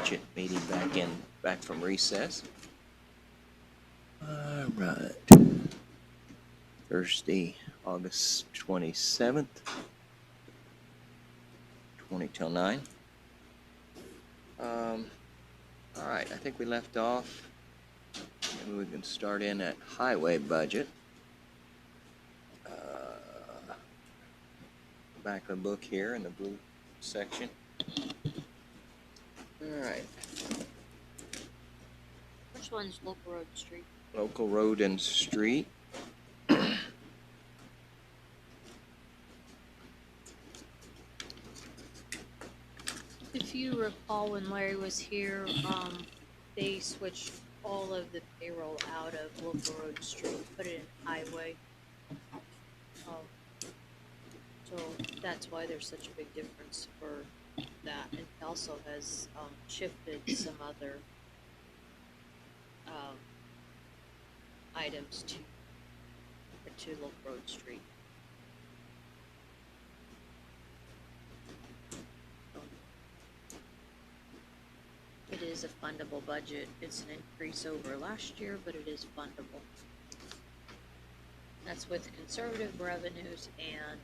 budget meeting back from recess. All right. Thursday, August 27th, 20 till 9. All right, I think we left off. Maybe we can start in at highway budget. Back of the book here in the blue section. All right. Which one's local road street? Local road and street. If you recall, when Larry was here, they switched all of the payroll out of local road street, put it in highway. So that's why there's such a big difference for that. And it also has shifted some other items to local road street. It is a fundable budget. It's an increase over last year, but it is fundable. That's with conservative revenues and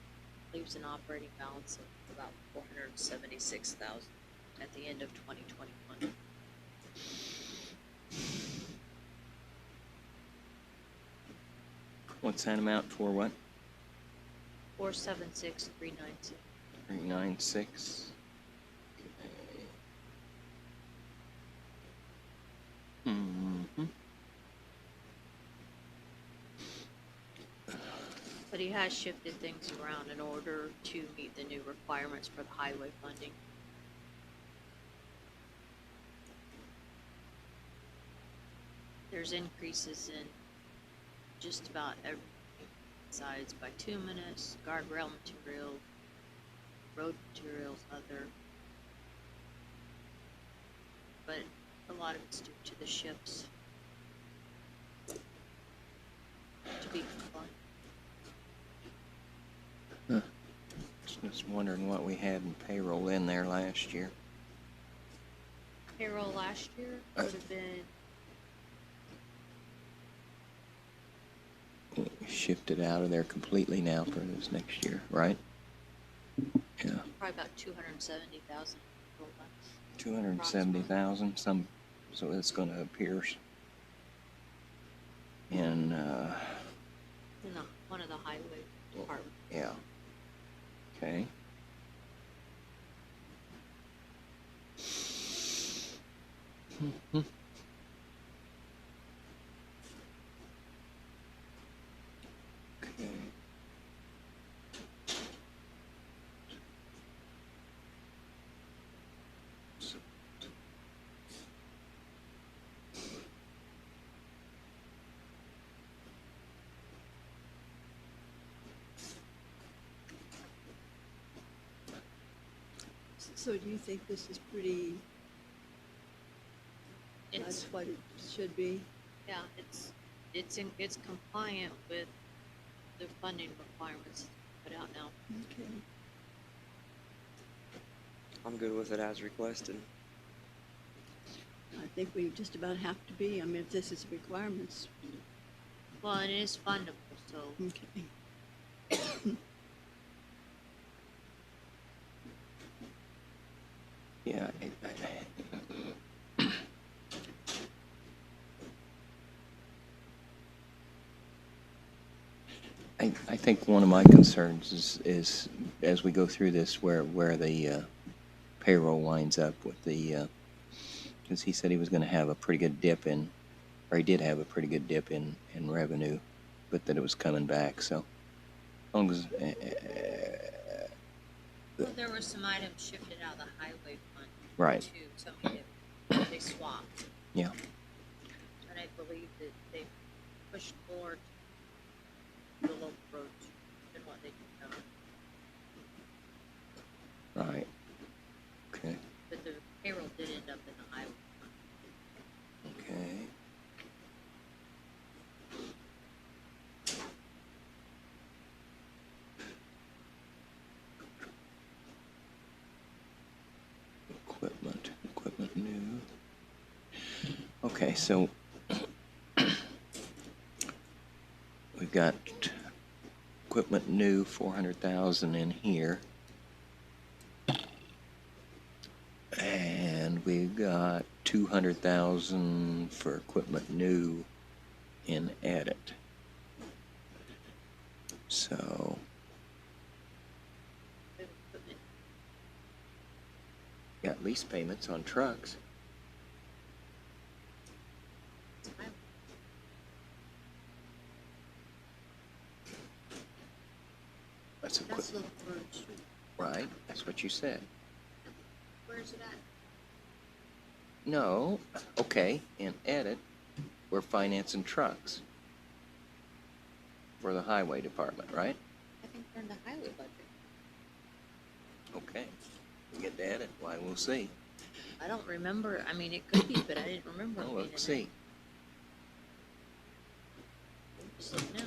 leaves an operating balance of about $476,000 at the end of 2021. What's that amount for what? 476,396. 396. Mm-hmm. But he has shifted things around in order to meet the new requirements for the highway funding. There's increases in just about everything besides bituminous, guardrail material, road materials, other. But a lot of it's due to the ships to be compliant. Just wondering what we had in payroll in there last year. Payroll last year would have been Shifted out of there completely now for this next year, right? Yeah. probably about 270,000. 270,000. So it's going to appear in. One of the highway departments. Yeah. Okay. Okay. So do you think this is pretty, that's what it should be? Yeah, it's compliant with the funding requirements put out now. Okay. I'm good with it as requested. I think we just about have to be. I mean, if this is requirements. Well, it is fundable, so Okay. Yeah. I think one of my concerns is as we go through this where the payroll winds up with the because he said he was going to have a pretty good dip in, or he did have a pretty good dip in revenue, but that it was coming back. So as long as well, there were some items shifted out of the highway fund right. too. So I mean, they swapped. Yeah. And I believe that they pushed more to the local roads than what they did now. Right. Okay. But the payroll did end up in the highway fund. Okay. Equipment new. Okay, so we've got equipment new, 400,000 in here. And we've got 200,000 for equipment new in edit. So, got lease payments on trucks. That's That's equipment, Local Road Street. right? That's what you said. Where's it at? No, okay, in edit, we're financing trucks for the highway department, right? I think they're in the highway budget. Okay, we get to edit, why, we'll see. I don't remember, I mean, it could be, but I didn't remember it Oh, being in let's see. Just look now.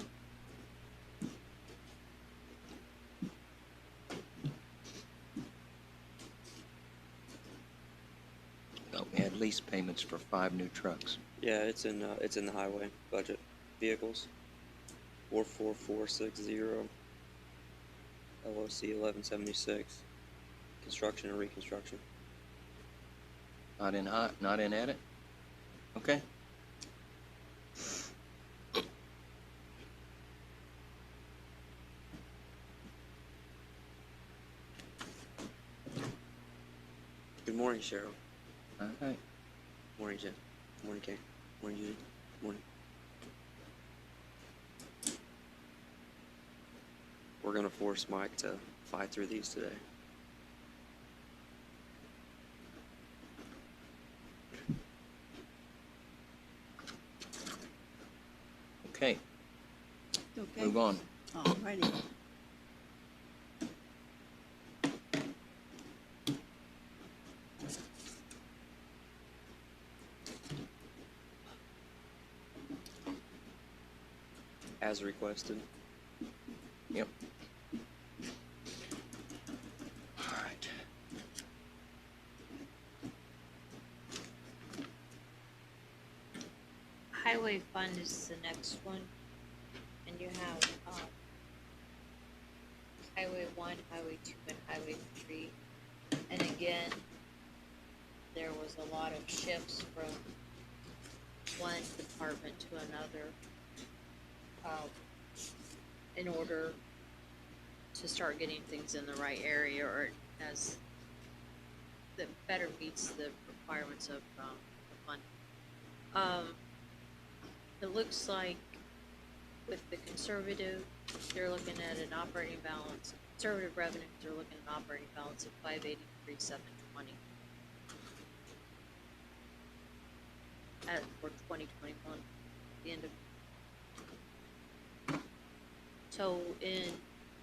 Oh, we had lease payments for 5 new trucks. Yeah, it's in the highway budget. Vehicles. 44460. LOC 1176. Construction and reconstruction. Not in edit? Okay. Good morning, Cheryl. All right. Morning, Jen. Morning, Kate. Morning, Judy. Morning. We're gonna force Mike to fight through these today. Okay, Okay. move on. All righty. As requested. Yep. All right. Highway fund is the next one, and you have, Highway 1, Highway 2, and Highway 3. And again, there was a lot of shifts from one department to another, in order to start getting things in the right area, or as that better meets the requirements of, the fund. It looks like with the conservative, they're looking at an operating balance, conservative revenues, they're looking at an operating balance of 583,720 for 2021, the end of. So in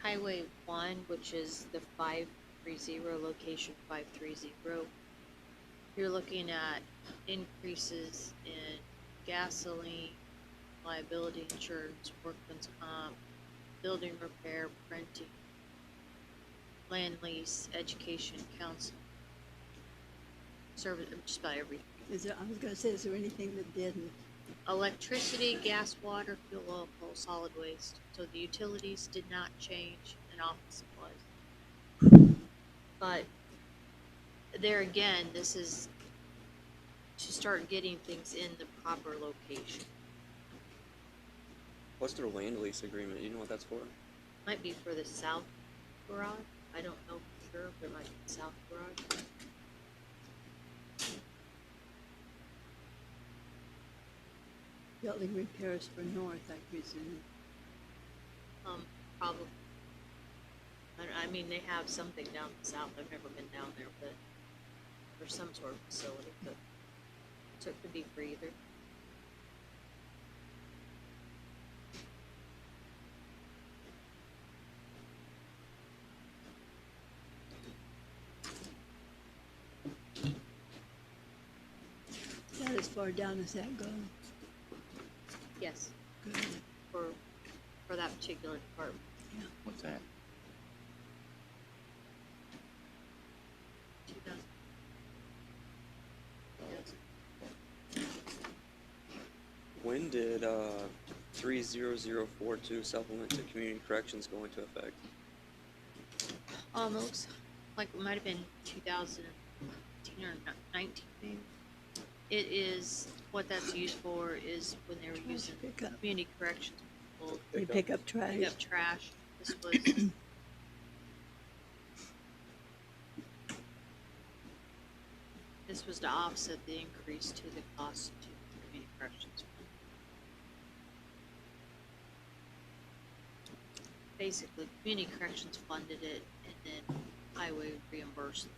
Highway 1, which is the 530, location 530, you're looking at increases in gasoline, liability insurance, workman's comp, building repair, printing, land lease, education, counseling, service, just about everything. I was gonna say, is there anything that didn't? Electricity, gas, water, fuel, oil, coal, solid waste. So the utilities did not change, and office supplies. But there again, this is to start getting things in the proper location. What's their land lease agreement? You know what that's for? Might be for the south garage. I don't know for sure, but it might be the south garage. Building repairs for north, I presume. Probably. I mean, they have something down the south. I've never been down there, but there's some sort of facility. But so it could be for either. Is that as far down as that goes? Yes, Good. for that particular department. Yeah. What's that? 2000. When did 30042 supplement to community corrections go into effect? It looks like it might have been 2018 or 19 maybe. It is, what that's used for is when they were Trash using pickup. community corrections people They pick up trash. pick up trash. This was to offset the increase to the cost to community corrections. Basically, community corrections funded it, and then highway reimbursed.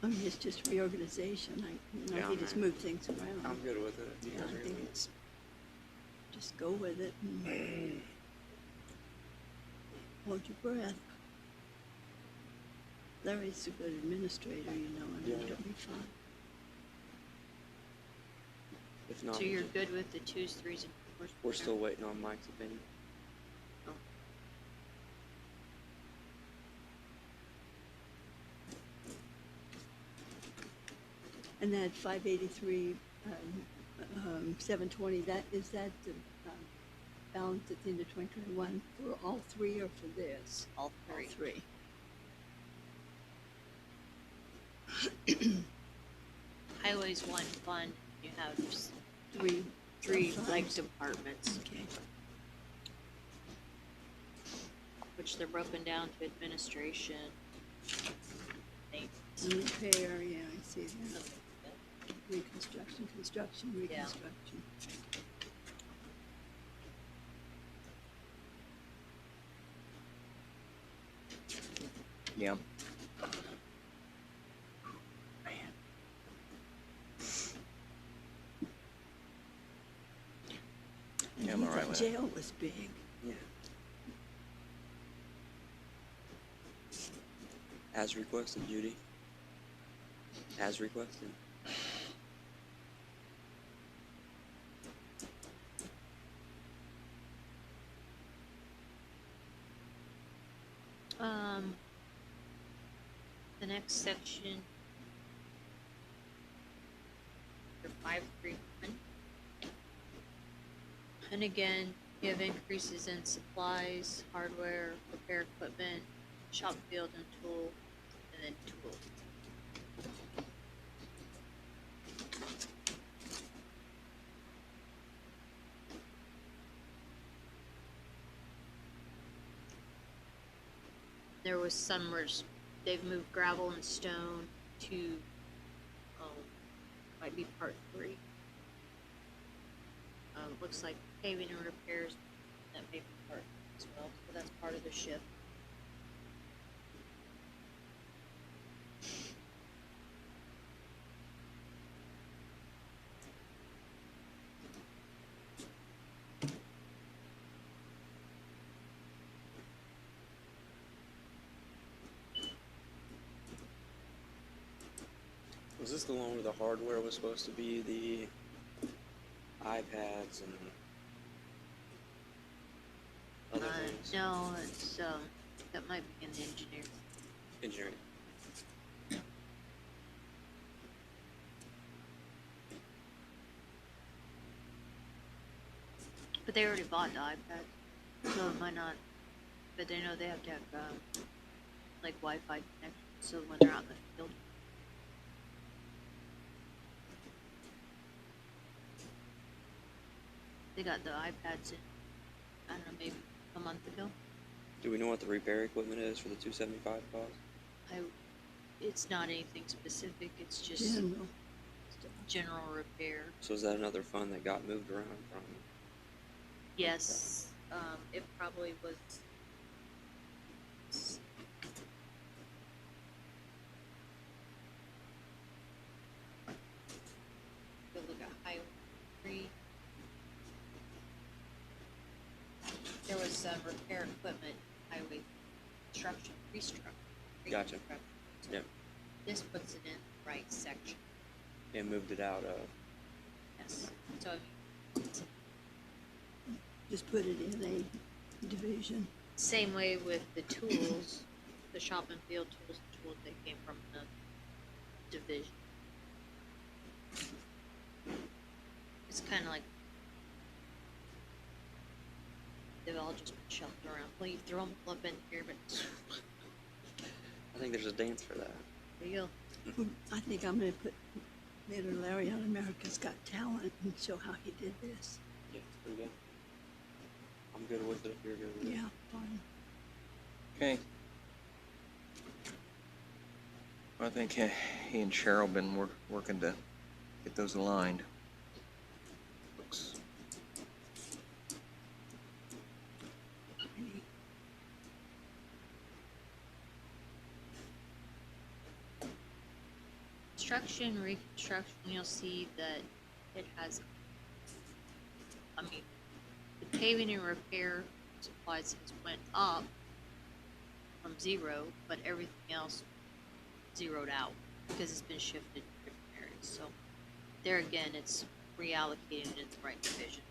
I mean, it's just reorganization. Yeah, They just I'm- move things around. I'm good with it. If you Yeah, guys I are good think with it. it's, just go with it and hold your breath. Larry's a good administrator, and Yeah. it'll be fine. If not, So you're good with the 2s, 3s, and 4s? we're still waiting on Mike's opinion. And that 583, 720, is that the balance at the end of 2021 for all three or for this? All All three. three. Highways one fund, you have Three like funds. departments, Okay. which they're broken down to administration. Repair, yeah, I see that. Reconstruction, construction, Yeah. reconstruction. Yeah. And Yeah, I'm he all right thought with it. jail was big. Yeah. As requested, Judy. As requested. The next section, the 531. And again, you have increases in supplies, hardware, repair equipment, shop field and tool, and then tool. There was some where they've moved gravel and stone to, might be part 3. Looks like paving and repairs, that may be part as well, so that's part of the shift. Was this the one where the hardware was supposed to be the iPads and other things? No, it's, that might be in the engineer. Engineering. But they already bought the iPad, so it might not, but they know they have to have, like Wi-Fi connection, so when they're out in the field. They got the iPads in, I don't know, maybe a month ago. Do we know what the repair equipment is for the 275 cost? It's not anything specific, it's just General. general repair. So is that another fund that got moved around from? Yes, it probably was. Go look at Highway 3. it's repair equipment, highway construction, Gotcha. reconstruction. So Yep. This puts it in the right section, And moved it out of. yes. So Just put it in a division. same way with the tools, the shop and field tools that came from the division. It's kind of like they've all just been shuffled around. Well, you throw them up in here, but I think there's a dance for that. there you go. I think I'm gonna put Ned or Larry on America's Got Talent and show how he did this. Yeah, it's pretty good. I'm good with it if you're good with it. Yeah, fine. Okay. I think he and Cheryl been working to get those aligned. Looks Construction, reconstruction, you'll see that it has, I mean, the paving and repair supplies has went up from 0, but everything else zeroed out because it's been shifted to different areas. So there again, it's reallocated in the right division.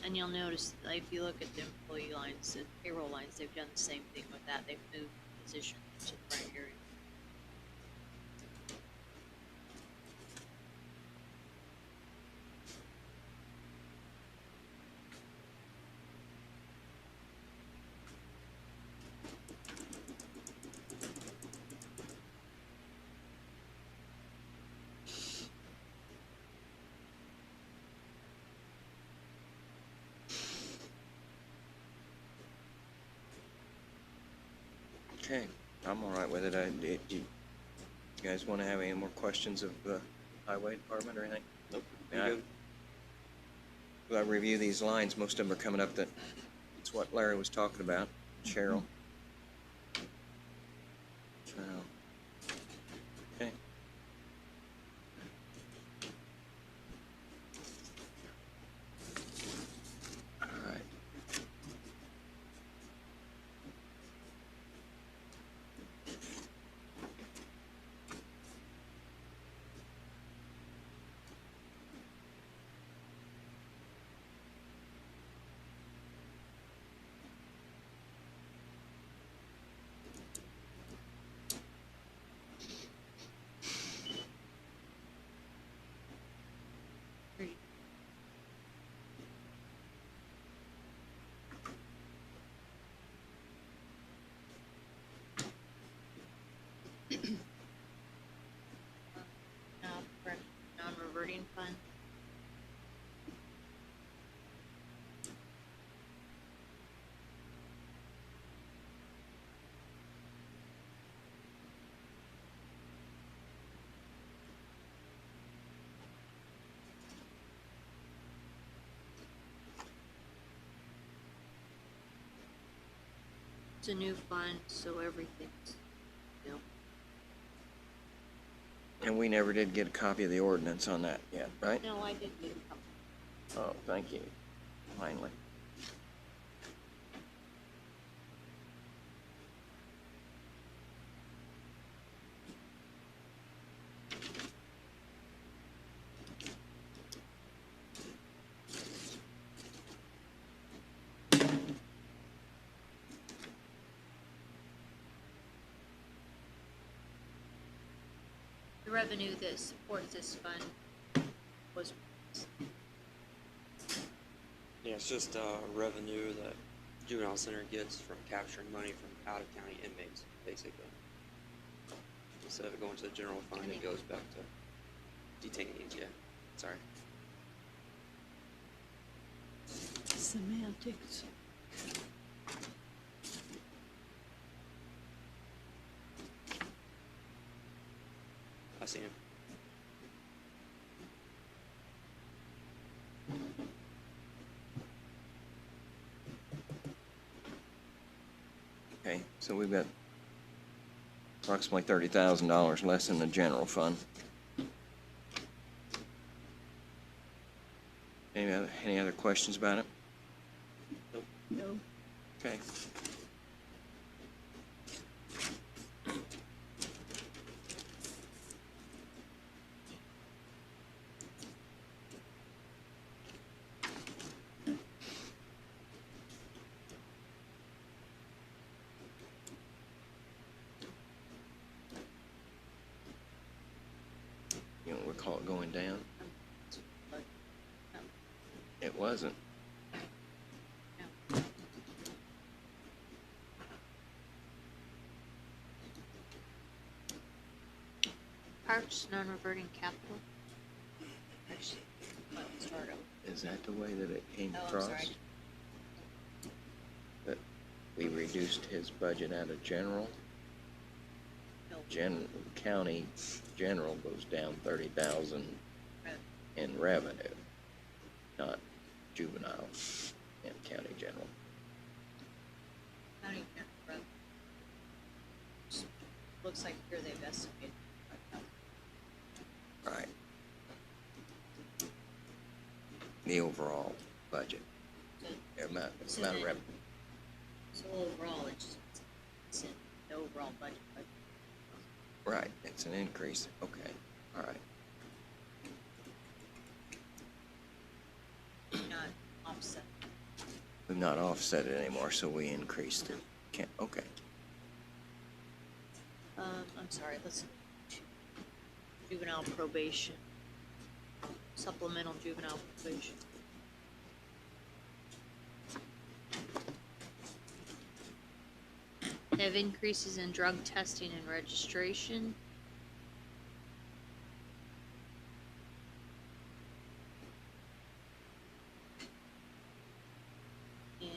And you'll notice that if you look at the employee lines, the payroll lines, they've done the same thing with that. They've moved positions to the right area. okay. I'm all right with it. You guys want to have any more questions of the highway department or anything? Nope. Yeah, You're good. I review these lines, most of them are coming up that it's what Larry was talking about, Cheryl. So, okay. All right. Pretty- Now, for non-reverting fund. It's a new fund, so everything's, you know, And we never did get a copy of the ordinance on that yet, right? no, I did get a couple. Oh, thank you. Finally. The revenue that supports this fund was, Yeah, it's just revenue that juvenile center gets from capturing money from out-of-county inmates, basically. Instead of it going to the general fund, it goes back to detainees, yeah. Sorry. Semantics. I see him. Okay, so we've got approximately $30,000 less in the general fund. Any other questions about it? No, Okay. You don't recall it going down? But, It wasn't. no. Parks, non-reverting capital. Actually, let me start over. Is that the way that it came Oh, I'm across? sorry. That we reduced his budget out of general? No, County general goes down 30,000 Rev- in revenue, not juvenile and county general. county general revenue. Looks like here they've estimated. Right. The overall budget, So, amount So of then- revenue. so overall, it's in the overall budget, but Right, it's an increase, okay, all right. not offset. We've not offset it anymore, so we increased it. Can't, okay. I'm sorry, let's, juvenile probation, supplemental juvenile probation. Have increases in drug testing and registration. And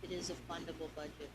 it is a fundable budget.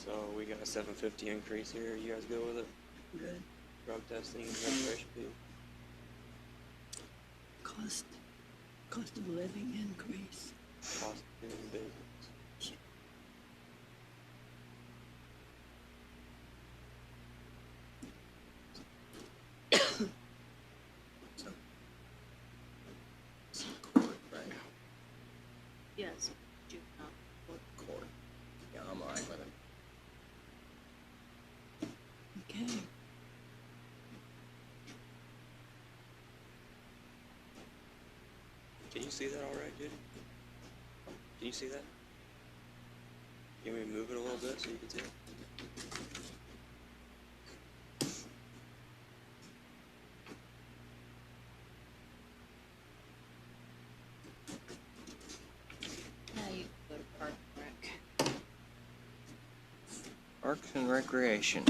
So we got a 750 increase here. You guys go with it? good. Drug testing, registration fee. Cost of living increase. Cost of doing business. So, court, right, Yes, juvenile. court. Yeah, I'm all right with it. Okay. Can you see that all right, Judy? Can you see that? Can we move it a little bit so you can see it? Now you can go to Park and Rec. Parks and Recreation.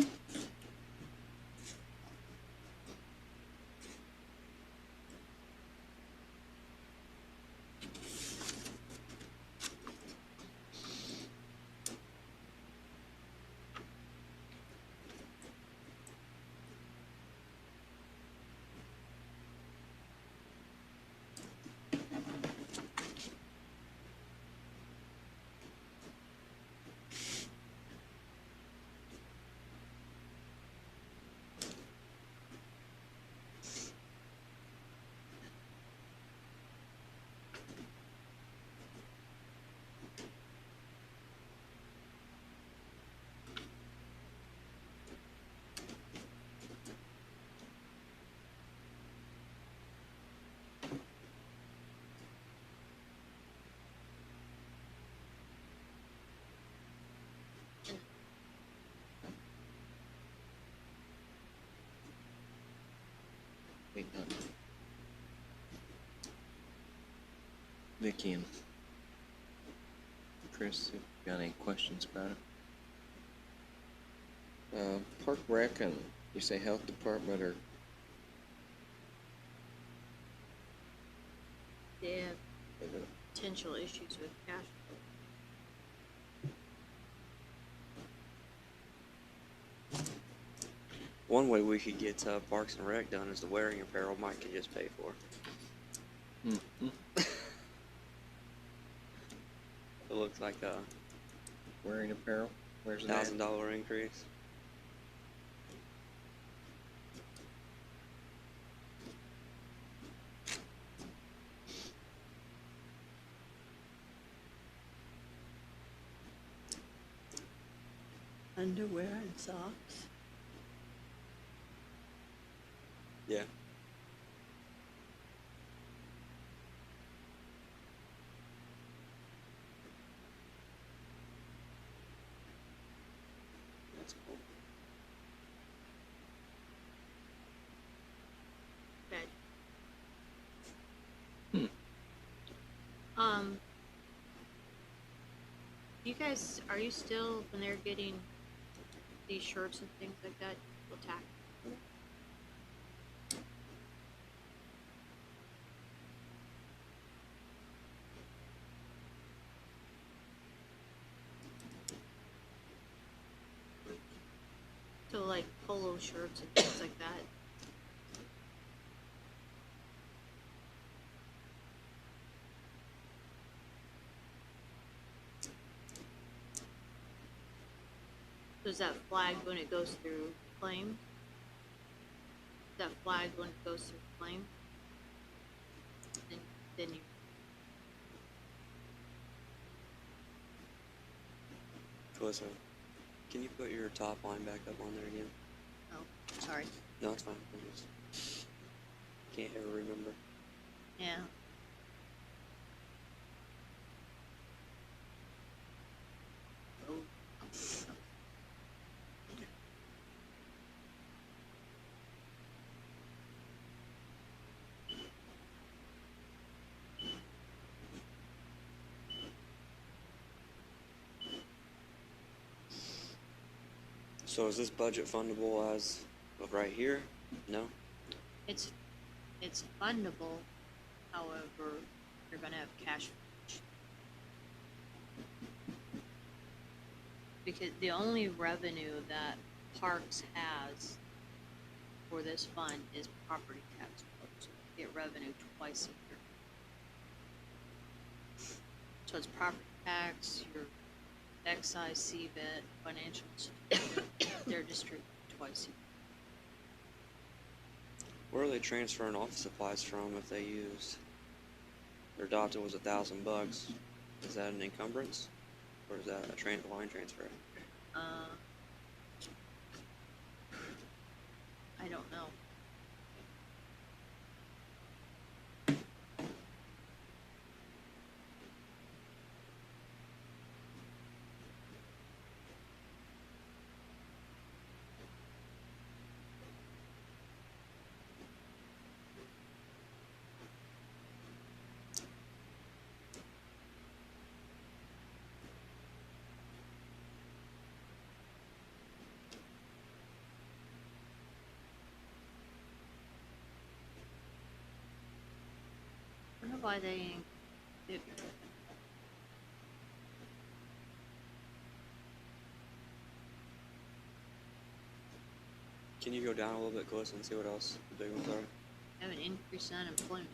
Wait, no. Vicky and Chris, if you got any questions about it. Park Rec and you say Health Department or They have potential issues with cash flow. One way we could get Parks and Rec done is the wearing apparel Mike could just pay for. mm-hmm. It looks like a Wearing apparel. Where's that? $1,000 increase. Underwear and socks. Yeah. That's cool. Bad. Hmm. You guys, are you still, when they're getting these shirts and things like that, will tax? So like polo shirts and things like that. So is that flagged when it goes through claim? Is that flagged when it goes through claim? Then you, Melissa, can you put your top line back up on there again? oh, sorry. No, it's fine. I just can't ever remember. Yeah. Oh. So is this budget fundable as of right here? No? It's fundable, however, you're gonna have cash. Because the only revenue that Parks has for this fund is property tax. So you get revenue twice a year. So it's property tax, your excise, CVET, financials, they're distributed twice a year. Where are they transferring office supplies from if they used their adopted was $1,000? Is that an encumbrance? Or is that a line transfer? I don't know. I wonder why they it, Can you go down a little bit closer and see what else the big ones are? have an increase in unemployment.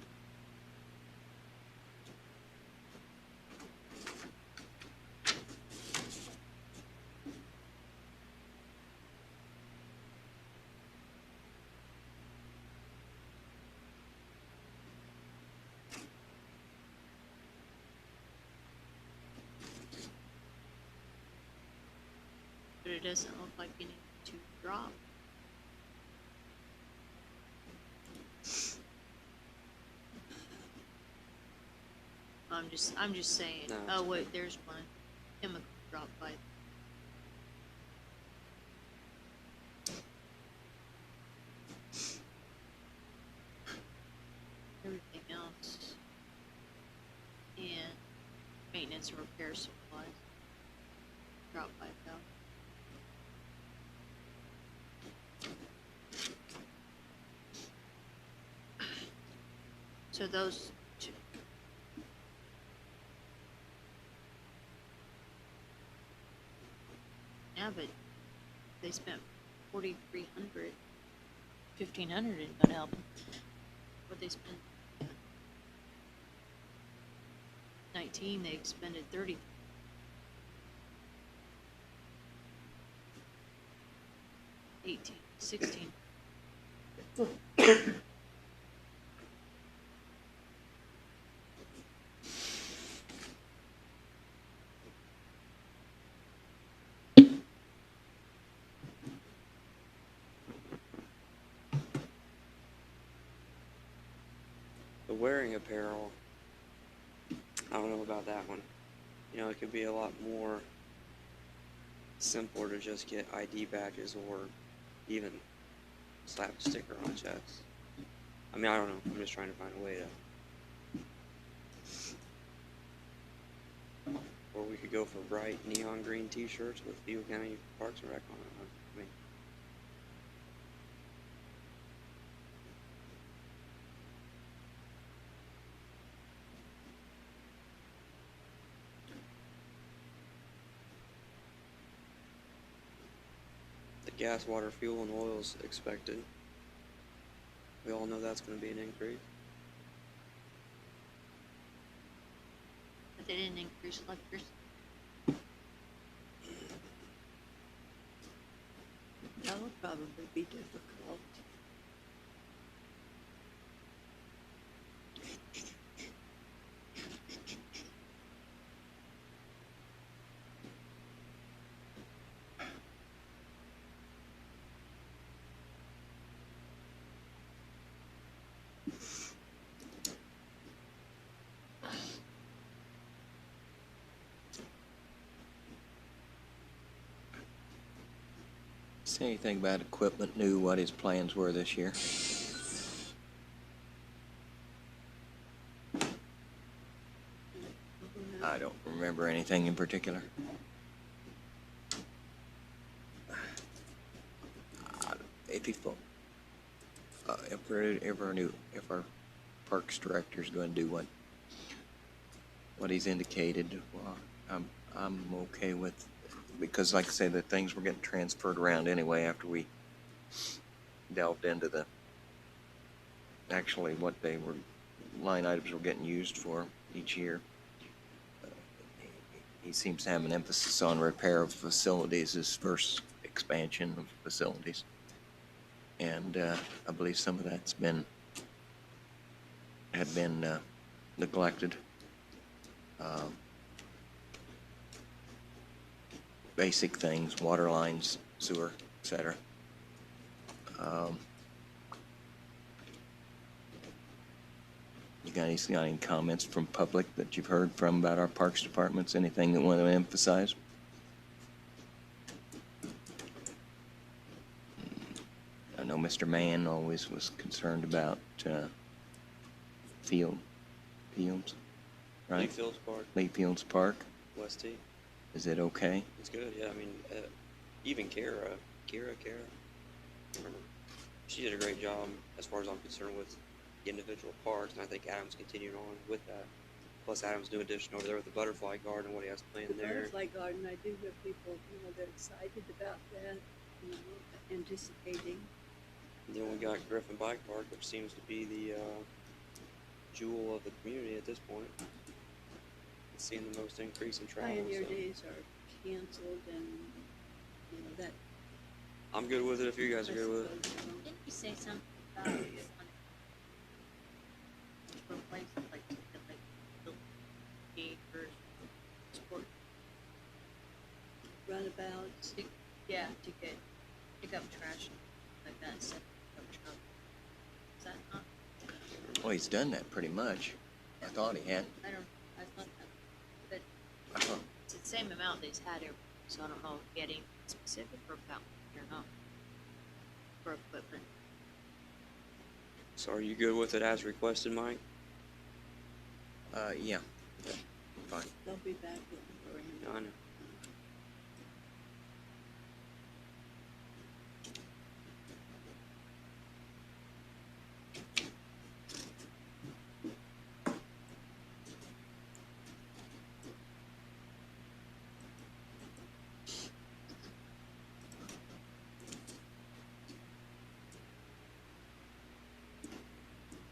But it doesn't look like you need to drop. I'm just saying. No, Oh it's wait, okay. there's one. Chemical drop by. Everything else. And maintenance and repair supplies. Dropped 5,000. So those two. Yeah, but they spent 4,300. 1,500 isn't gonna help them. What they spent? 19, they expended 30. $18, $16. The wearing apparel, I don't know about that one. You know, it could be a lot more simpler to just get ID badges or even slap a sticker on checks. I mean, I don't know. I'm just trying to find a way to. Or we could go for bright neon green T-shirts with Beagle County Parks and Rec on it. I mean, the gas, water, fuel, and oil is expected. We all know that's going to be an increase. But they didn't increase electricity. That would probably be difficult. Say anything about equipment new, what his plans were this year? I don't remember anything in particular. If he thought, if our parks director is going to do what he's indicated, well, I'm okay with, because like I say, the things were getting transferred around anyway after we delved into the actually what they were line items were getting used for each year. He seems to have an emphasis on repair of facilities versus expansion of facilities. And I believe some of that's had been neglected. Basic things, water lines, sewer, etc. You got any comments from public that you've heard from about our parks departments? Anything that want to emphasize? I know Mr. Mann always was concerned about fields, right? Lee Fields Park, Lee Fields Park. West T. Is it okay? It's good, yeah. I mean, even Kara, remember, she did a great job as far as I'm concerned with the individual parks, and I think Adam's continuing on with that. Plus, Adam's new addition over there with the butterfly garden and what he has planned The there. butterfly garden, I do hear people, they're excited about that, anticipating. And then we got Griffin Bike Park, which seems to be the jewel of the community at this point. It's seeing the most increase in travel. Pioneer So days are canceled and, that. I'm good with it if you guys are I good with it. suppose, Didn't you say something about replacing like for sport? Runabouts. Yeah, to get pick up trash like that instead of pick up truck. Is that not? Well, he's done that pretty much. I thought he had. I thought that, but I thought, it's the same amount they've had here, so I don't know if getting specific or about or not for equipment. So are you good with it as requested, Mike? yeah. Fine. They'll be be back looking for him. No, I know.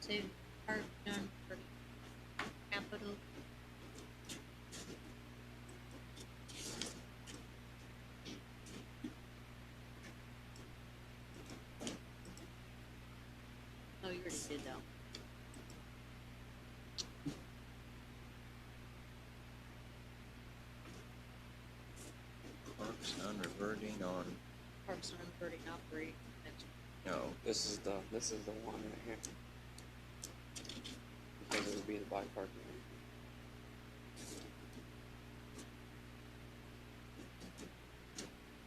So, park done for capital. Oh, you already did that. Parks non-reverting on, Parks and Reverting Operating. That's no, This is the one right here. Because it would be the bike parking.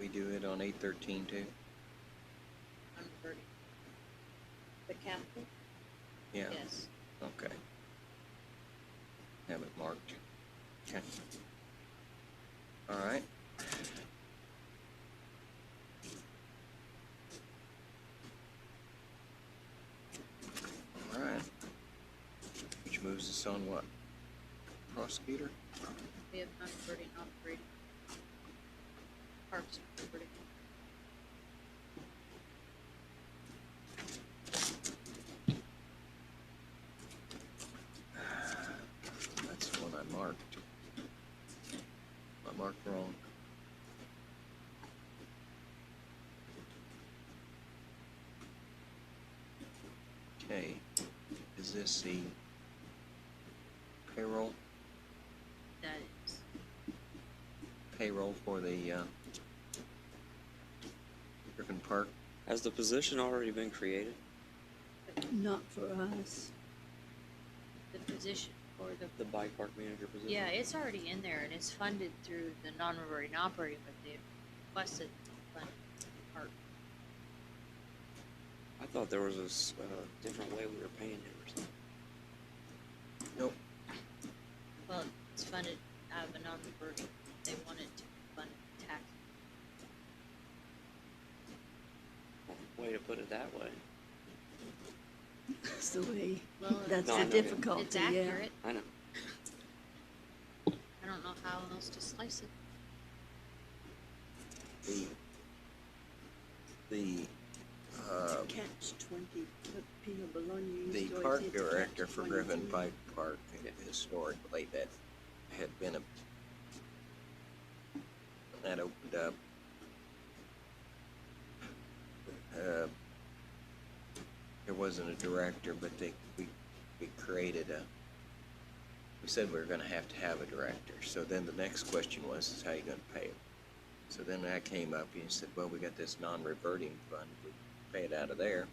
we do it on 813 too? Unreverting. The capital? Yeah, Yes. okay. Have it marked. Okay. All right. All right. Which moves us on what? Prosecutor? We have non-reverting operating. Parks and Reverting. That's the one I marked. I marked wrong. Okay, is this the payroll That is. for the Griffin Park? Has the position already been created? Not for us. The position for the, The bike park manager position? yeah, it's already in there and it's funded through the non-reverting operating, but they requested fund park. I thought there was a different way we were paying him or something. Nope. Well, it's funded out of a non-reverting. They wanted to fund tax. Way to put it that way. That's the way, Well, that's No, I the know. difficulty, it's yeah. accurate. I know. I don't know how else to slice it. The Catch 20, what Pino Bologna used the to always park say, it's director catch for Griffin 22. Pike Park, Yeah. historically, that had been that opened up. There wasn't a director, but we created we said we were gonna have to have a director. So then the next question was, is how you gonna pay it? So then that came up, and you said, well, we got this non-reverting fund, we pay it out of there.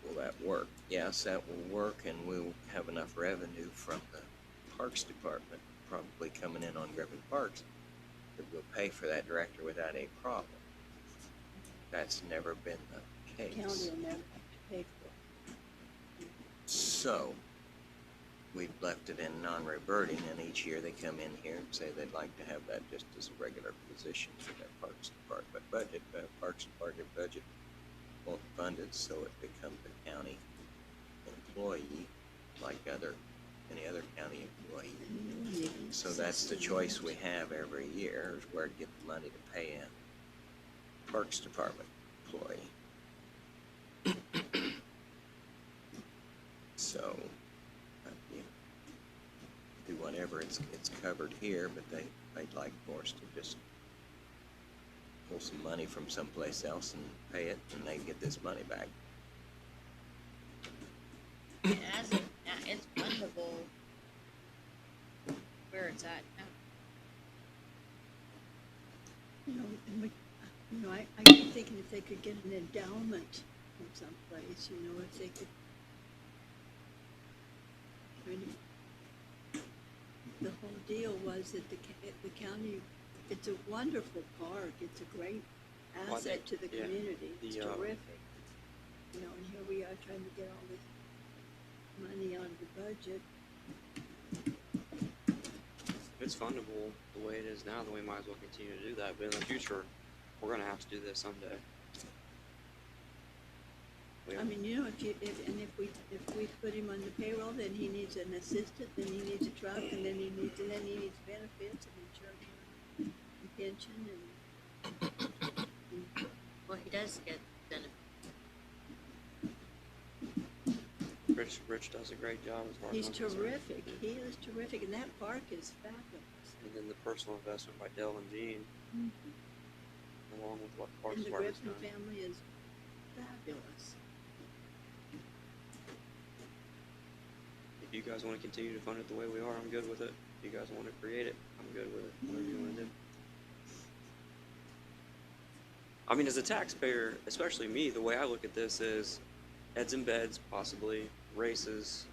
Will that work? Yes, that will work, and we'll have enough revenue from the Parks Department, probably coming in on Griffin Parks, that we'll pay for that director without any problem. That's never been the case. County will never have to pay for it. So, we've left it in non-reverting, and each year they come in here and say they'd like to have that just as a regular position for their Parks Department budget. Parks Department budget won't fund it, so it becomes a county employee, like any other county employee. And you won't even So that's the assess choice it. we have every year, is where to get the money to pay a Parks Department employee. So, you do whatever, it's covered here, but they'd like for us to just pull some money from someplace else and pay it, and they get this money back. It's fundable where it's at now. I keep thinking if they could get an endowment from someplace, if they could. The whole deal was that the county, it's a wonderful park, it's a great Well, I asset to think, the yeah, community, it's the, terrific. And here we are trying to get all this money out of the budget. Good it's fundable the way it is now, then we might as well continue to do that. But in the future, we're gonna have to do this someday. I mean, you know, if we put him on the payroll, then he needs an assistant, then he needs a truck, and then he needs benefits and insurance and pension and Well, he does get benefits. Rich does a great job as far as he's I'm concerned. terrific. He is terrific, and that park is fabulous. And then the personal investment by Dell and Jean, along with what Parks And the Department's Griffin done. family is fabulous. If you guys want to continue to fund it the way we are, I'm good with it. If you guys want to create it, I'm good with it. Whatever you want to do. I mean, as a taxpayer, especially me, the way I look at this is heads and beds, possibly, races,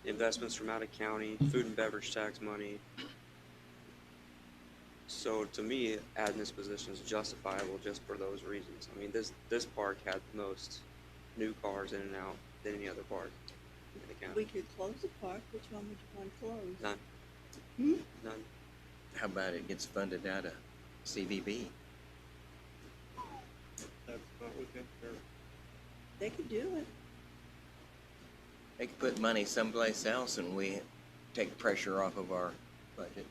investments from out of county, food and beverage tax money. So to me, adding this position is justifiable just for those reasons. I mean, this park had the most new cars in and out than any other park in the county. We could close the park. Which one would you want to close? None. Hmm? None. How about it gets funded out of CVB? That's not within their, They could do it. They could put money someplace else and we take the pressure off of our budget.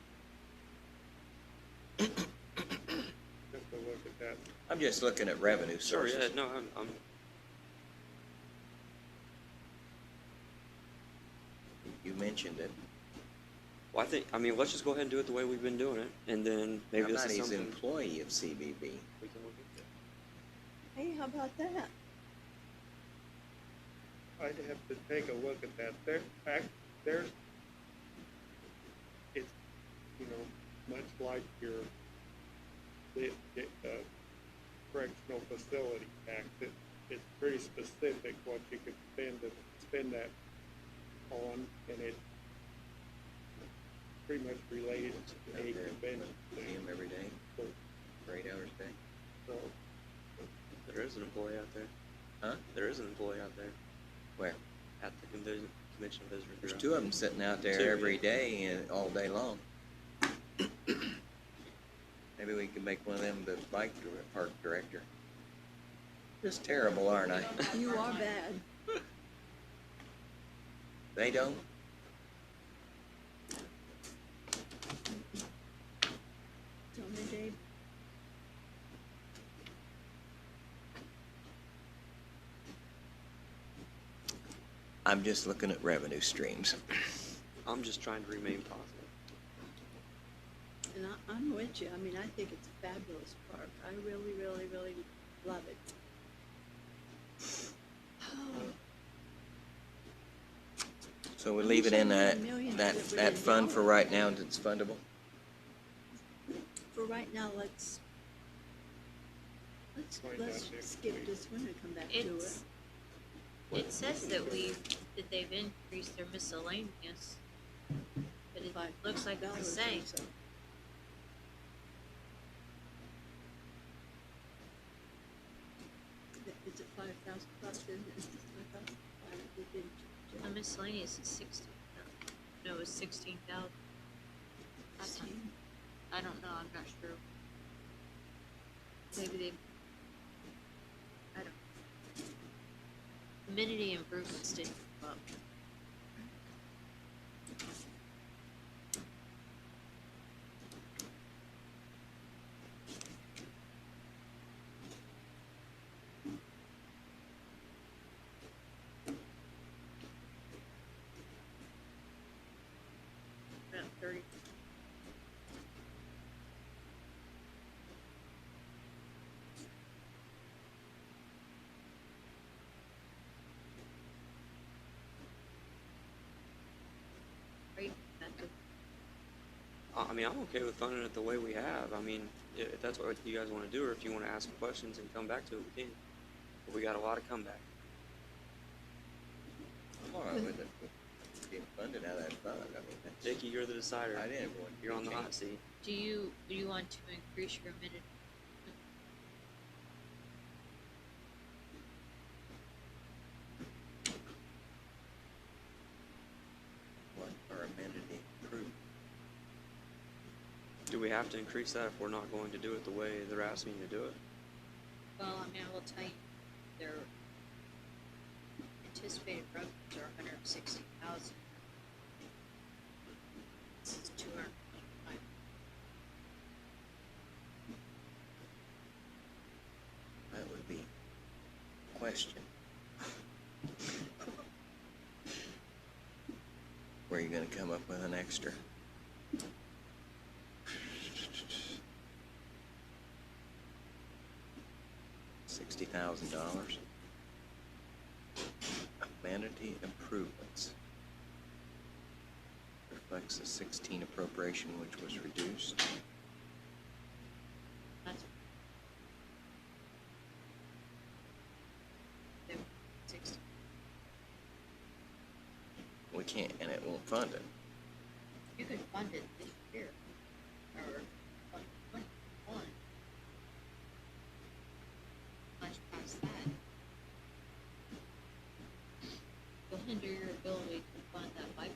just to look at that. I'm just looking at revenue Sure, sources. yeah, no, I'm You mentioned it. well, I mean, let's just go ahead and do it the way we've been doing it, and then maybe How this about is he's an something employee of CVB? we can look into. Hey, how about that? I'd have to take a look at that. It's, you know, much like your, the correctional facility tax. It's pretty specific what you could spend that on, and it's pretty much related to Out age there, and benefits. See him every day, So, for 8 hours a day. so There is an employee out there. Huh? There is an employee out there Where? at the Convention Visitor There's Bureau. 2 of them sitting out there Two, every yeah. day and all day long. Maybe we can make one of them the park director. Just terrible, aren't I? You are bad. They don't? Tell me, Dave. I'm just looking at revenue streams. I'm just trying to remain positive. And I'm with you. I mean, I think it's a fabulous park. I really, really, really love it. So we leave it in that, Millions that, that we that didn't fund know. for right now that's fundable? For right now, let's Find out next skip week. this one and come back to it. It says that they've increased their miscellaneous, but it looks like it's the $5 or same. so. Is it 5,000 plus, isn't it? I thought we did check. The miscellaneous is 16,000. No, it's 16,000. I don't know, I'm not sure. Maybe they, I don't. Amenity improvements didn't come up. About 30. Right, that's a- I mean, I'm okay with funding it the way we have. I mean, if that's what you guys want to do, or if you want to ask questions and come back to it, we can. But we got a lot of comeback. I'm all right with it. Getting funded out of that fund, I mean, that's, Dickie, you're the decider. I didn't want. You're on the hot seat. Do you want to increase your amenity? What our amenity improvement. Do we have to increase that if we're not going to do it the way they're asking you to do it? Well, I mean, I will tell you, their anticipated revenues are 160,000. This is 225. That would be question. Where are you gonna come up with an extra? $60,000. Amenity improvements. Reflects the 16 appropriation which was reduced. That's 60. We can't, and it won't fund it. You could fund it this year, or 2021. Much past that. You'll hinder your ability to fund that bike.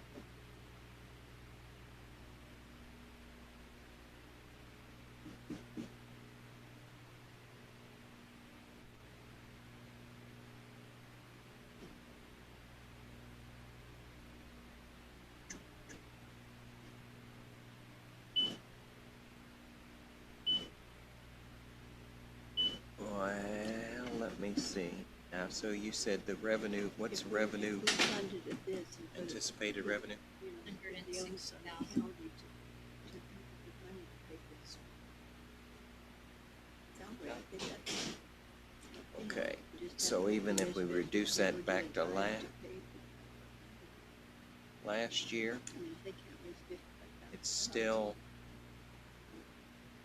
Well, let me see. Now, so you said the revenue, what's If we- revenue, if we funded it this and put it- anticipated revenue? you know, the onus on the 160,000. county to come up with money to pay this. Sounds right, I think that's- Okay, just so have even if we residents reduce that that were back to doing fine last, pay last year, I mean, if they can't raise 55,000. it's still,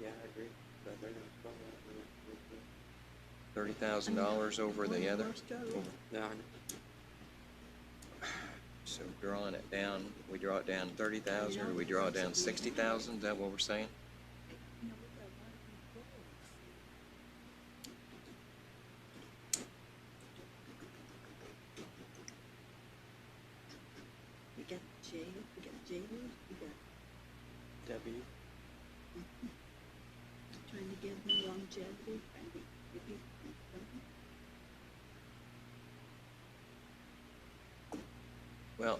Yeah, I agree. But they're gonna struggle with it. $30,000 over the other. Yeah, I know. So drawing it down, we draw it down 30,000, or we draw it down 60,000, is that what we're saying? You know, we got a lot of employees. We got jail, we got jailers, we got W. trying to give them longevity, trying to give people something. Well,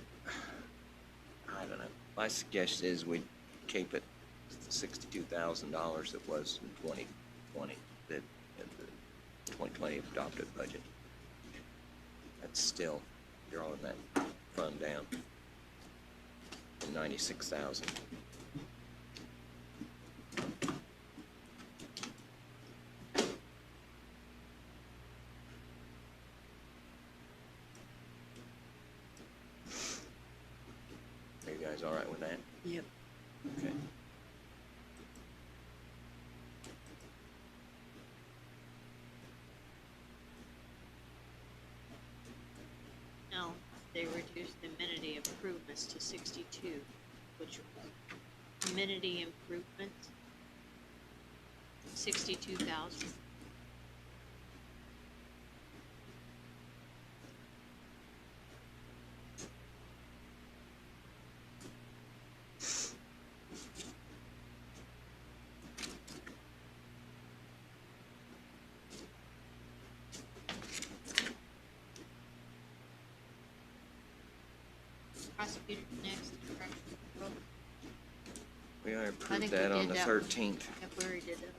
I don't know. My suggestion is we keep it $62,000 that was in 2020, that in the 2020 adopted budget. That's still drawing that fund down to 96,000. Are you guys all right with that? Yep. Okay. No, they reduced the amenity improvements to 62, which amenity improvements, 62,000. Prosecutor next. We already I approved think we that on did the that one. 13th. Yep, we already did that.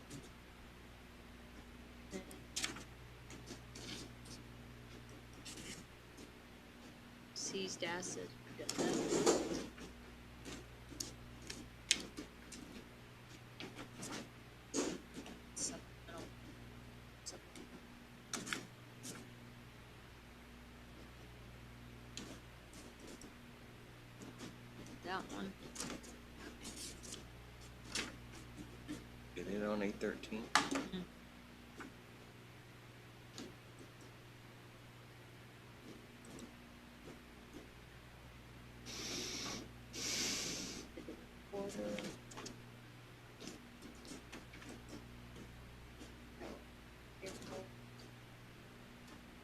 Seized assets, we got that. Supplemental. That one. Get it on 8/13. Mhm. Order.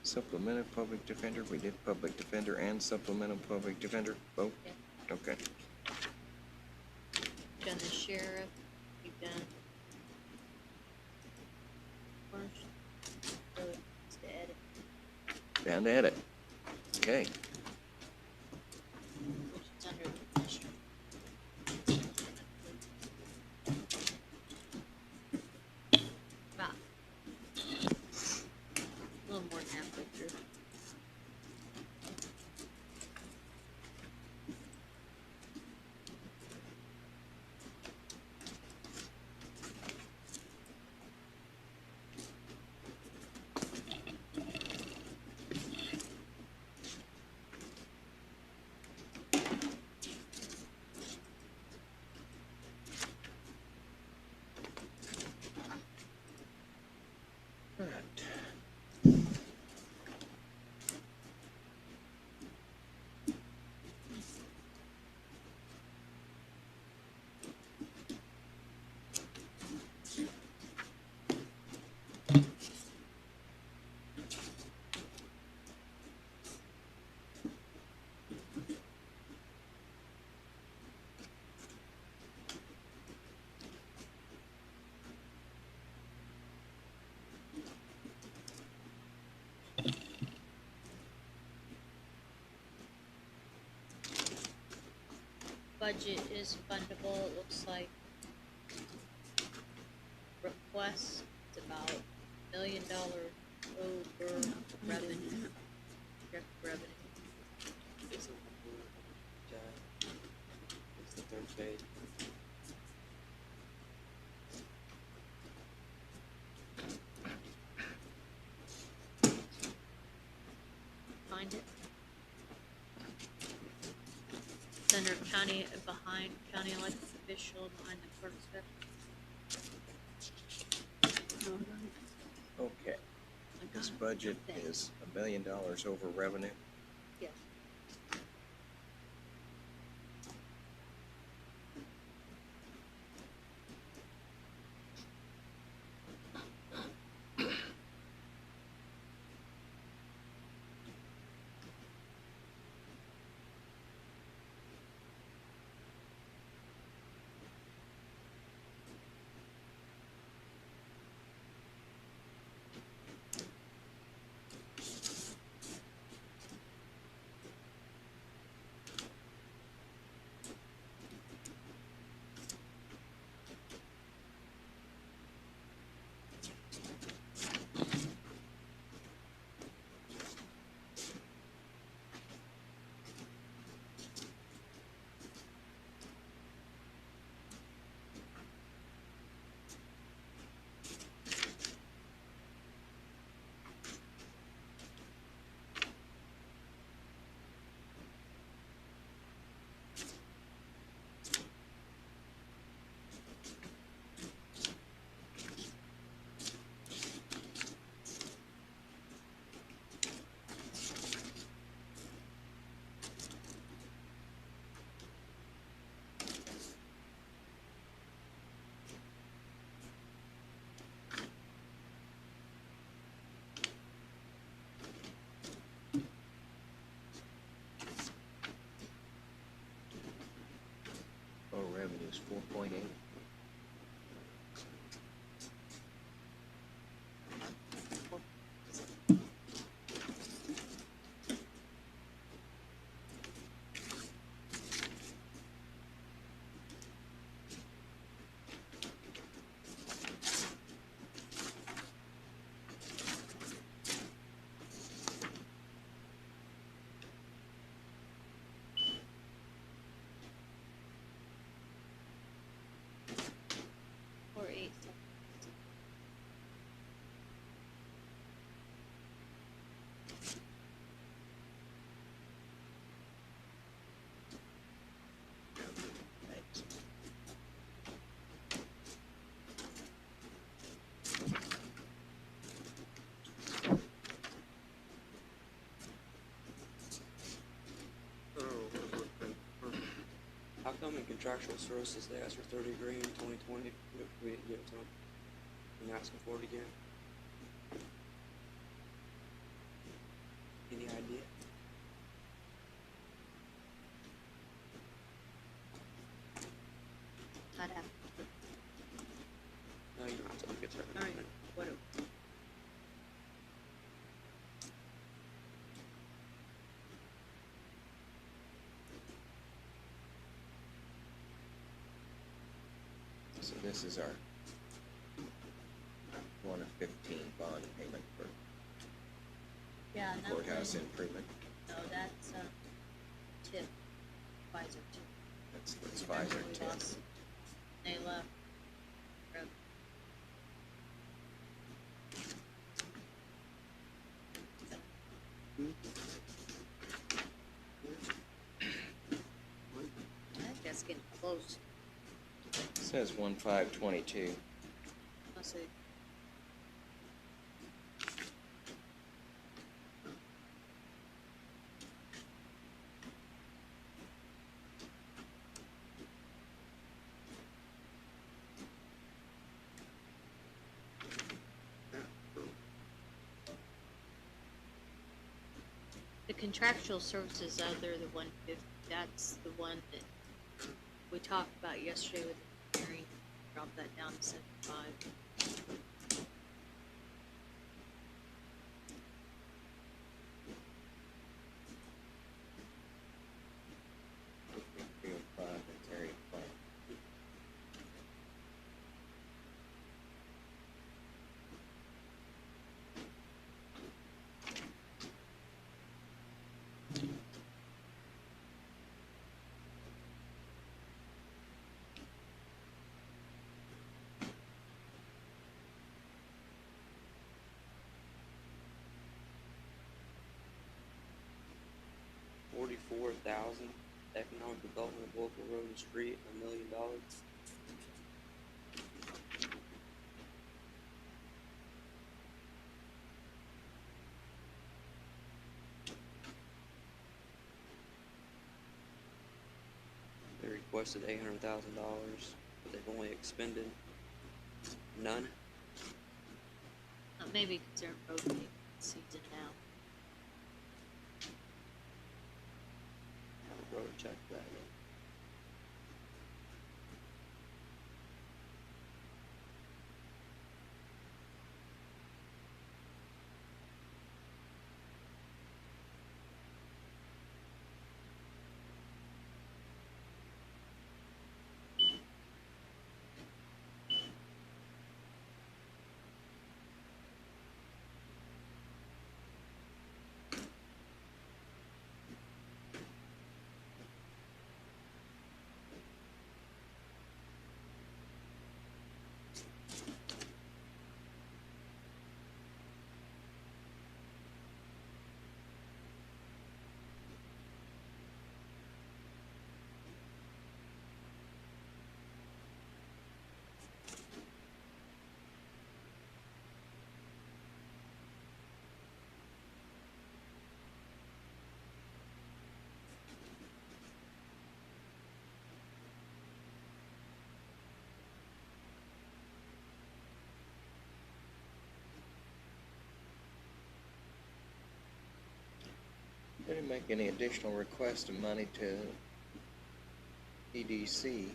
Supplemental public defender, we did public defender and supplemental public defender, both? Yeah. Okay. Done the sheriff, we done. First, it's the edit, Down to edit. Okay. which is under the commissioner. About a little more than halfway through. Budget is fundable, it looks like. Request, it's about $1 million over revenue, project revenue. It's on the blue, Jack. It's the third page. Find it. It's under county, behind county elected official, behind the clerk's desk. All right. Okay. I got This it. budget Okay. is $1 million over revenue. Yes. Total revenue is 4.8. Or 8. Thanks. How come in contractual services they asked for 30 grand in 2020, if we didn't give it to them? And asking for it again? Any idea? I'd have, All right, what, So this is our 1 of 15 bond payment for yeah, courthouse nothing, improvement. no, that's, tip, Pfizer tip. That's Remember Pfizer we 10. lost- They left. Rev- I think that's getting close. It says 1/5/22. Let's see. The contractual services other, the 150, that's the one that we talked about yesterday with the hearing. Drop that down to 75. Field 5, that's area 5. $44,000 economic development of local road and street, $1 million. They requested $800,000, but they've only expended none. Maybe because they're in road season now. I wrote a check for that. They didn't make any additional request of money to EDC.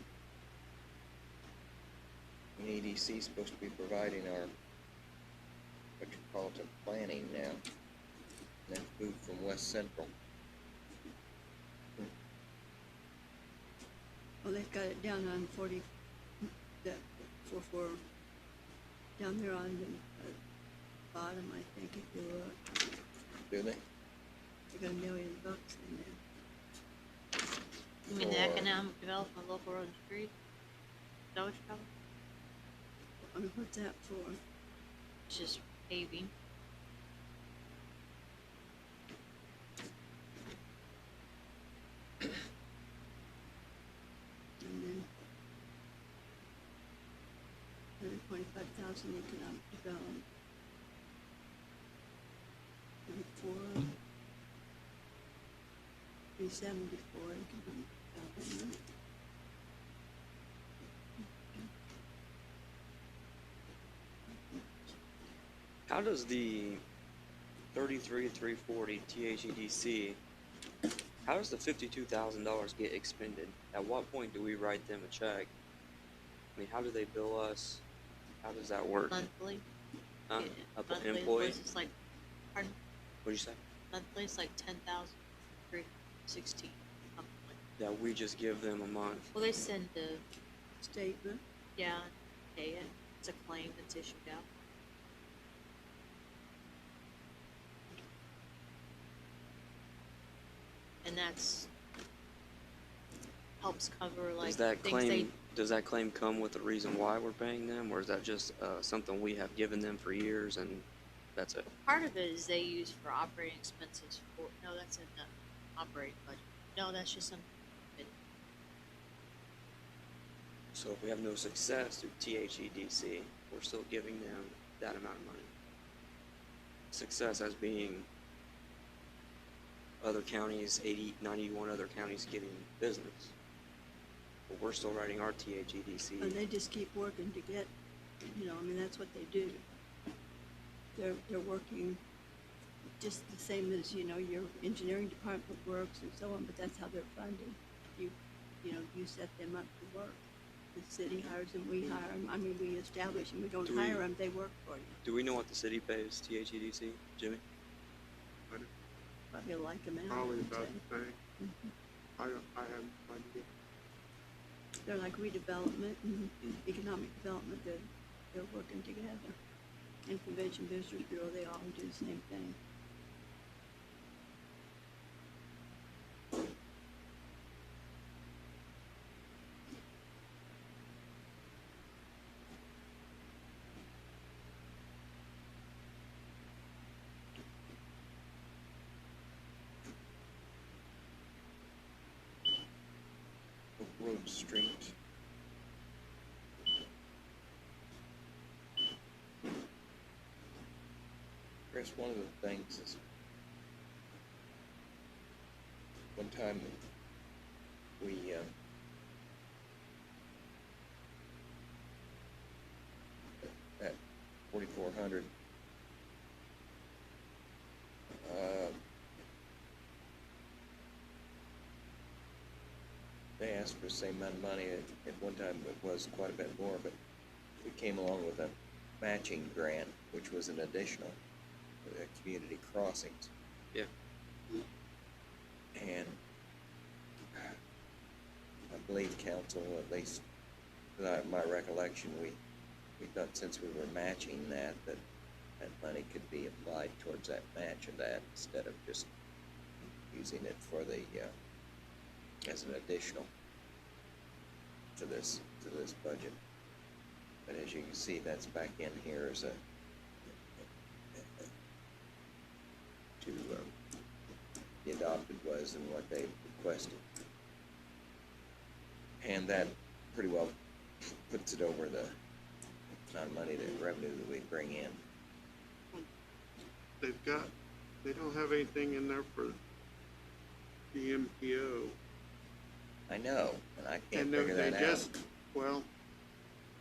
And EDC is supposed to be providing our metropolitan planning now. And that's moved from West Central. Well, they've got it down on 40, that 44, down there on the bottom, I think, if you look. Do they? They got $1 million in there. You mean the Or- economic development of local road and street? Is that what you're talking about? I wonder what's that for? It's just paving. And then 125,000 economic development. And 374 economic development. How does the 33,340 THEDC, how does the $52,000 get expended? At what point do we write them a check? I mean, how do they bill us? How does that work? monthly. Huh? Yeah, Up monthly employee? invoice is like, pardon, What'd you say? monthly is like 10,316, something like. That we just give them a month. Well, they send the, Statement. yeah, pay it. It's a claim that's issued out. And that's, helps cover like Does that things they, claim, does that claim come with a reason why we're paying them, or is that just something we have given them for years and that's it? part of it is they use for operating expenses for, no, that's in the operating budget. No, that's just something. So if we have no success through THEDC, we're still giving them that amount of money. Success as being other counties, 80, 91 other counties getting business. But we're still writing our THEDC. And they just keep working to get, I mean, that's what they do. They're working just the same as, your engineering department works and so on, but that's how they're funded. You set them up to work. The city hires them, we hire them. I mean, we establish them, we don't Do we- hire them, they work for you. Do we know what the city pays THEDC, Jimmy? Probably like them out. Probably I would about say. the same. Mhm. I have no idea. They're like redevelopment and economic development, they're working together. And Convention Visitors Bureau, they all do the same thing. Road, street. Chris, one of the things is, one time we, at 4,400, they asked for the same amount of money. At one time it was quite a bit more, but we came along with a matching grant, which was an additional for the community crossings. Yeah. And I believe council, at least my recollection, we thought since we were matching that money could be applied towards that match of that instead of just using it for the as an additional to this budget. But as you can see, that's back in here as a to the adopted was and what they requested, and that pretty well puts it over the amount of money, the revenue that we bring in. They don't have anything in there for the MPO. I know, and I can't And figure they that just, out. well,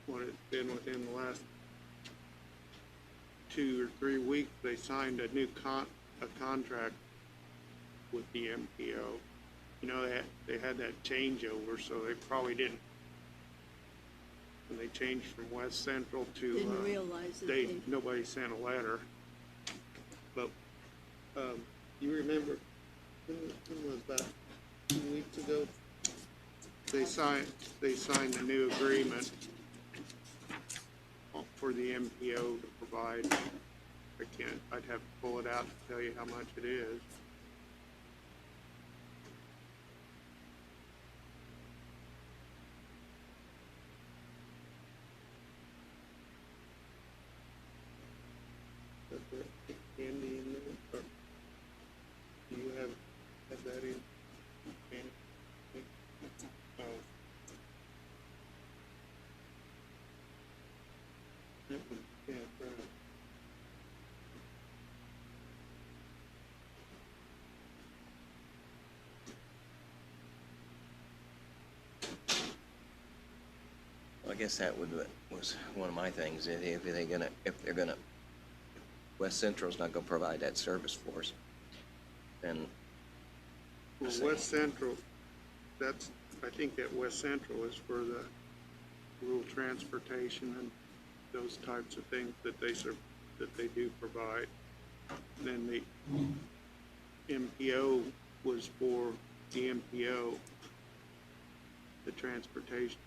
what it's been within the last 2 or 3 weeks, they signed a new contract with the MPO. They had that changeover, so they probably didn't. When they changed from West Central to, Didn't realize that nobody sent a letter. But, you remember, when was that, 2 weeks ago? They signed a new agreement for the MPO to provide. I'd have to pull it out to tell you how much it is. Is there candy in there? Or do you have that in? Candy? Oh. Yeah, right. Well, I guess that was one of my things. If they're gonna, West Central's not gonna provide that service for us, then Well, See. West Central, I think that West Central is for the rural transportation and those types of things that that they do provide. And then the MPO was for the MPO, the transportation,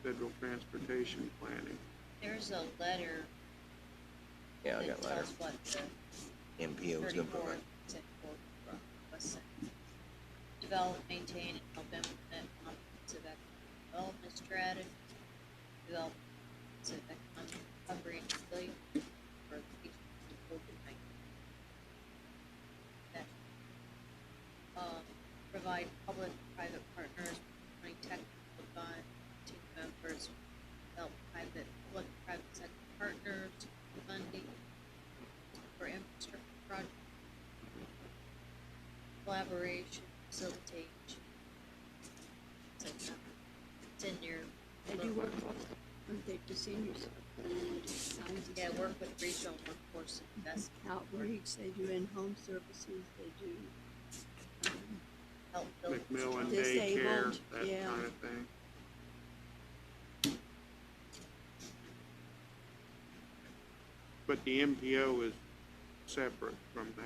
federal transportation planning. There's a letter Yeah, I that got a letter. tells what the MPO was gonna 34 provide. cent quote from was sent. Develop, maintain, and help implement comprehensive economic development strategy. Develop comprehensive economic recovery and resilience for the COVID-19. Provide public-private partners with technical advice, team members, help public-private sector partners, funding for infrastructure projects, collaboration, facilitation. It's in your. They do work with the seniors. Signs and Yeah, stuff. work with regional workforce investment, Outreach, they do in-home services, they do, help build. Macmillan daycare, Disabled, that yeah. kind of thing. But the MPO is separate from that.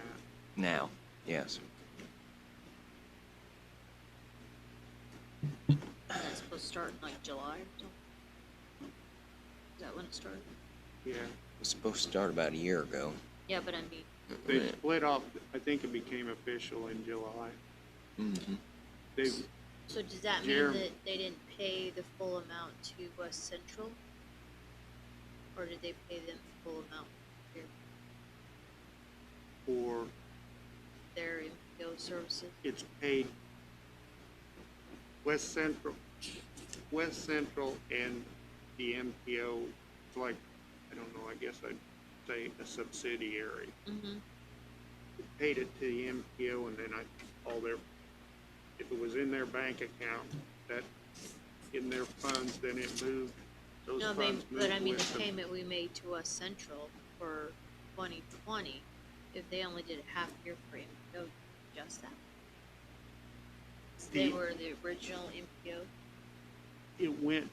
Now, yes. That's supposed to start in like July or something? Is that when it started? Yeah, It was supposed to start about a year ago. Yeah, but I mean, they split off, I think it became official in July. Mm-hmm. They, so does that mean Jeremy. that they didn't pay the full amount to West Central? Or did they pay them the full amount here, for, their MPO services? it's paid West Central and the MPO, it's like, I don't know, I guess I'd say a subsidiary. Mm-hmm. Paid it to the MPO and then all their, if it was in their bank account, that, in their funds, then it moved, those No, funds moved but I mean, with the them. payment we made to West Central for 2020, if they only did a half year for MPO, just that? They The- were the original MPO? It went,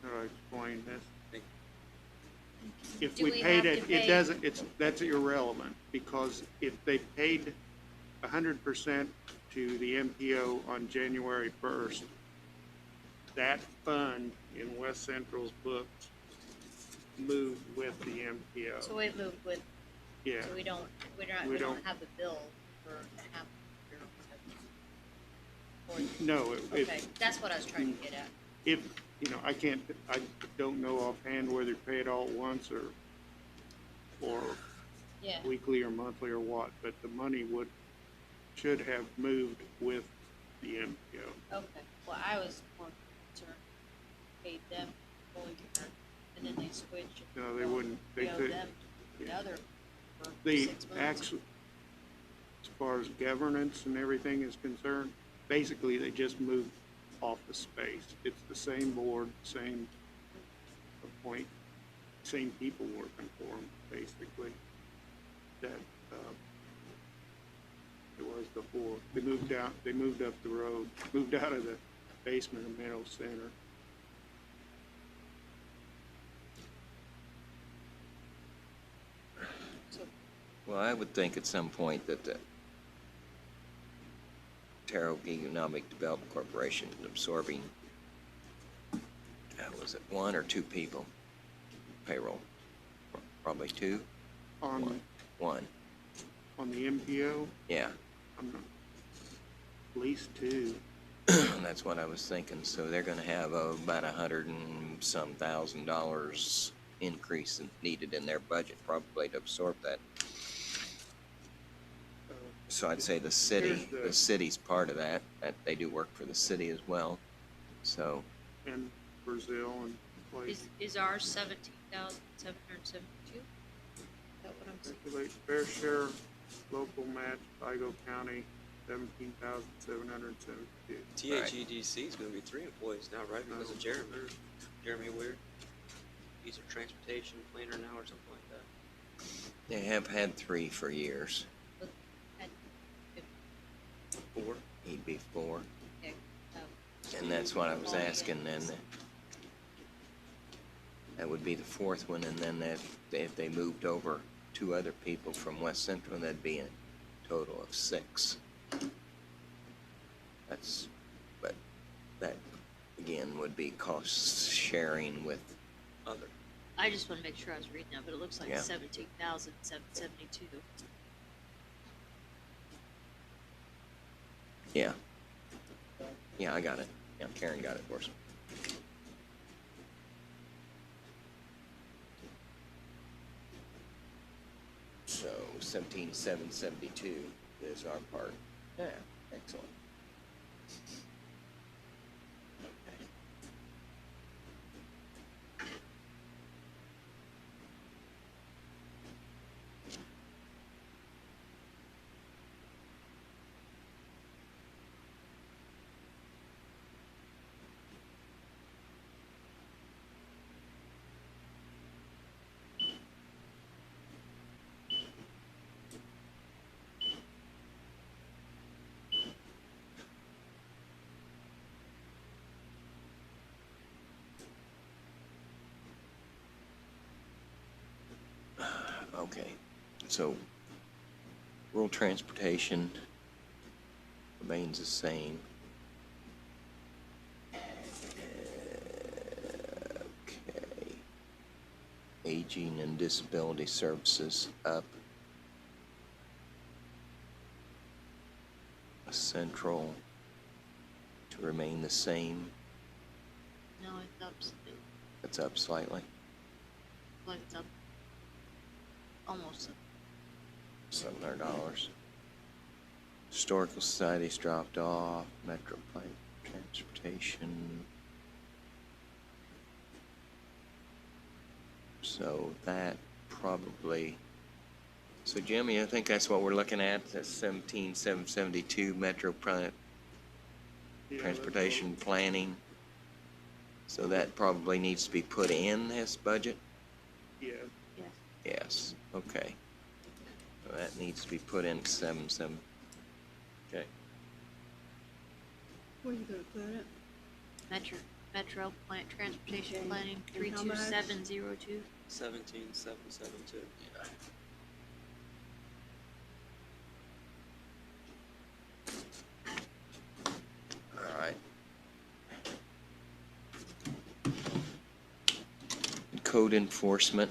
how do I explain this? If Do we we paid have it, to it pay- doesn't, that's irrelevant, because if they paid 100% to the MPO on January 1st, that fund in West Central's books moved with the MPO. So it moved with, Yeah, so we don't We don't- have the bill for a half year. no, Okay, that's what I was trying to get at. if, I don't know offhand whether to pay it all at once or Yeah, weekly or monthly or what, but the money should have moved with the MPO. okay. Well, I was more concerned, paid them fully concerned, and then they switched. and No, they wouldn't, they we owe could, them the yeah. other for the 6 months. actual, as far as governance and everything is concerned, basically they just moved office space. It's the same board, same same people working for them, basically, that, it was before. They moved up the road, moved out of the basement of Middle Center. So, Well, I would think at some point that the Terrell Economic Development Corporation is absorbing, was it one or two people payroll? Probably two? On One. the MPO, Yeah, I'm not, at least two. that's what I was thinking. So they're gonna have about $100,000 and some increase needed in their budget probably to absorb that. So I'd say the city's part of that they do work for the city as well. So, And Brazil and place. is ours 17,772? Is that what I'm saying? Calculate fair share, local match, Vigo County, 17,772. THEDC is going to be 3 employees now, right? Because of Jeremy Weir. He's a transportation planner now or something like that. they have had 3 for years. But at- if- 4. He'd be 4. okay, And that's what I was asking then. That would be the fourth one, and then if they moved over two other people from West Central, that'd be a total of 6. But that, again, would be cost sharing with other. I just wanna make sure I was reading that, but it looks like Yeah. 17,772. Yeah. Yeah, I got it. Yeah, Karen got it for us. So 17,772 is our part. Yeah, excellent. Okay. Okay, so rural transportation remains the same. Okay. Aging and disability services up. Central to remain the same. No, it's up, It's up slightly. like it's up, almost up. $700. Historical Society's dropped off. Metro Transportation. So that probably. So Jimmy, I think that's what we're looking at. That's 17,772 Metro Yeah, Transportation Planning. So that probably needs to be put in this budget. Yeah, Yes. Yes. Okay. So that needs to be put in 77. Okay. Where are you gonna put it? Metro Plant Transportation Okay, Planning, and how much? 32702. 17,772. All right. Code enforcement.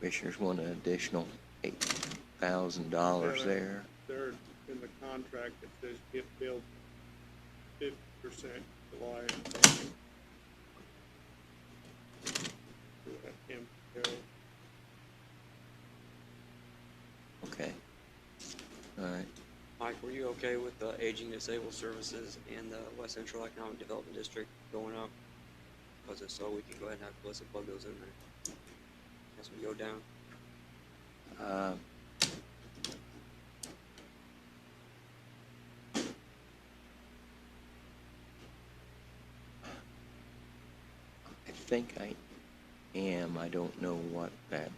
Commissioners want an additional $8,000 there. they're in the contract, it says get billed 50% July and August. For that MPO. Okay. All right. Mike, were you okay with the aging disabled services and the West Central Economic Development District going up? Because if so, we can go ahead and have Melissa plug those in there as we go down. I think I am. I don't know what that.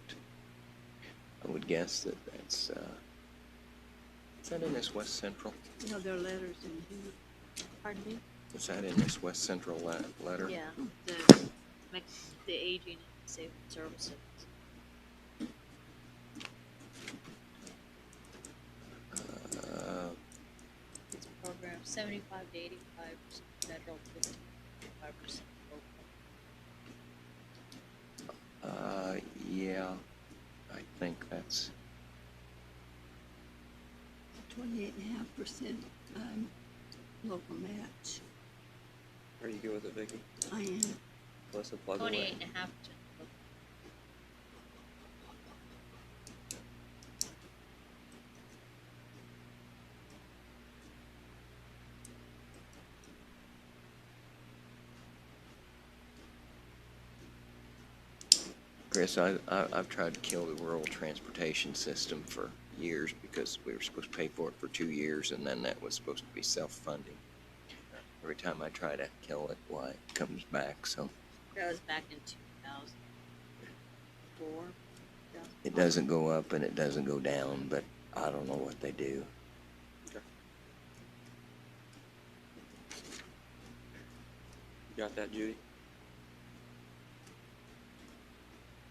I would guess that that's. Is that in this West Central? You know, there are letters in here. Pardon me? Is that in this West Central letter? Yeah, the aging and disabled services. It's a program 75 to 85% federal, 55% local. Yeah, I think that's. 28.5% local match. Are you good with it, Vicky? I am. Melissa, plug away. 28.5%. Chris, I've tried to kill the rural transportation system for years because we were supposed to pay for it for 2 years and then that was supposed to be self-funding. Every time I try to kill it, why, it comes back, so. That was back in 2004. It doesn't go up and it doesn't go down, but I don't know what they do. Okay. Got that, Judy?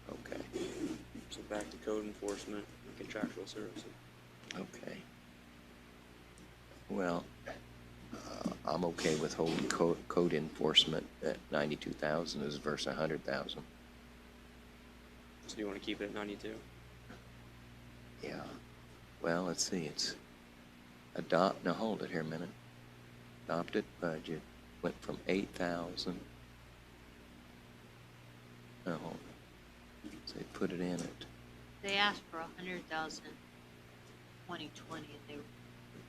Okay, So back to code enforcement and contractual services. okay. Well, I'm okay with holding code enforcement at 92,000 as versus 100,000. So do you want to keep it at 92? Yeah. Well, let's see, it's now hold it here a minute. Adopted budget went from 8,000. No, hold it. So they put it in at, They asked for 100,000 2020 and they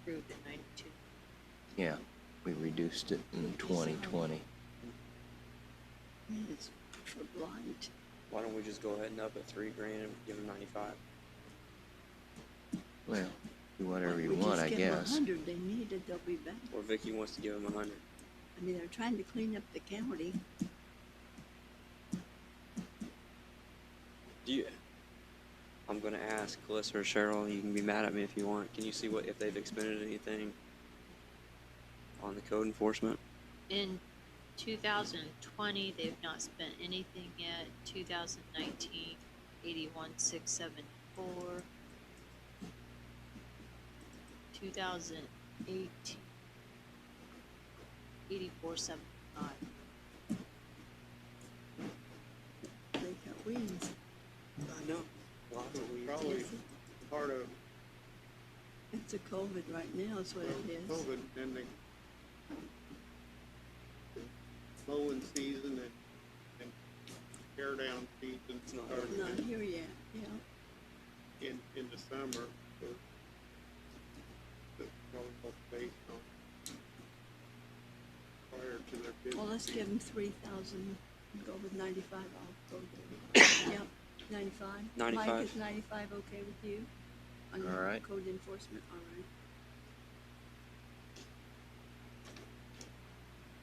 approved at 92. yeah, we reduced it in 2020. It's for blind. Why don't we just go ahead and up at $3,000 and give them 95? Well, do whatever you We want, just I give them guess. 100, they need it, they'll be back. Or Vicky wants to give them 100. I mean, they're trying to clean up the county. Do you? I'm gonna ask Calissa or Cheryl. You can be mad at me if you want. Can you see if they've expended anything on the code enforcement? In 2020, they've not spent anything yet. 2019, 81,674. 2018, 84,755. They got wings. I know. Why would we? Probably part of It's a COVID right now, is what it is. COVID and the mowing season and tear down season It's not started Not here yet, yeah. in the summer. So that's probably all based on prior to their business. Well, let's give them 3,000, go with 95, I'll go with it. Yep, 95. 95. Mike, is 95 okay with you? On All right. code enforcement, all right.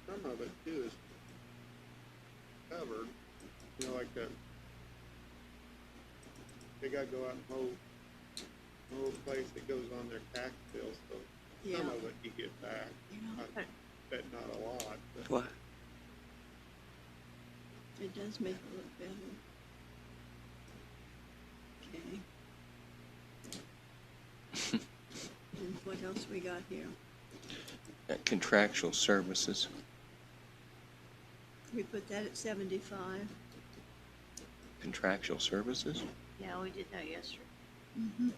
Some of it too is covered, you know, like they gotta go out and mow a place that goes on their tax bill, so Yeah. some of it you get back. You know, I bet not a lot, but What? it does make it look better. Okay. And what else we got here? Contractual services, We put that at 75. contractual services? Yeah, we did that yesterday. Mm-hmm.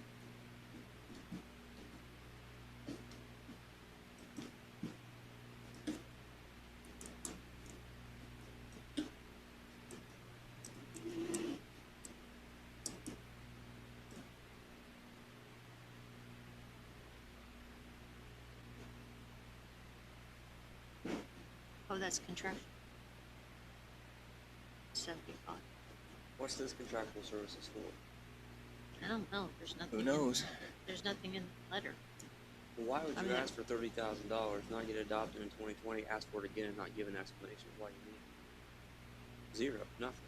Oh, that's contractual. 75. What's this contractual services for? I don't know. There's nothing. Who knows? There's nothing in the letter. Why would I you mean, ask for $30,000, not get it adopted in 2020, ask for it again, and not give an explanation of why you need it? Zero, nothing.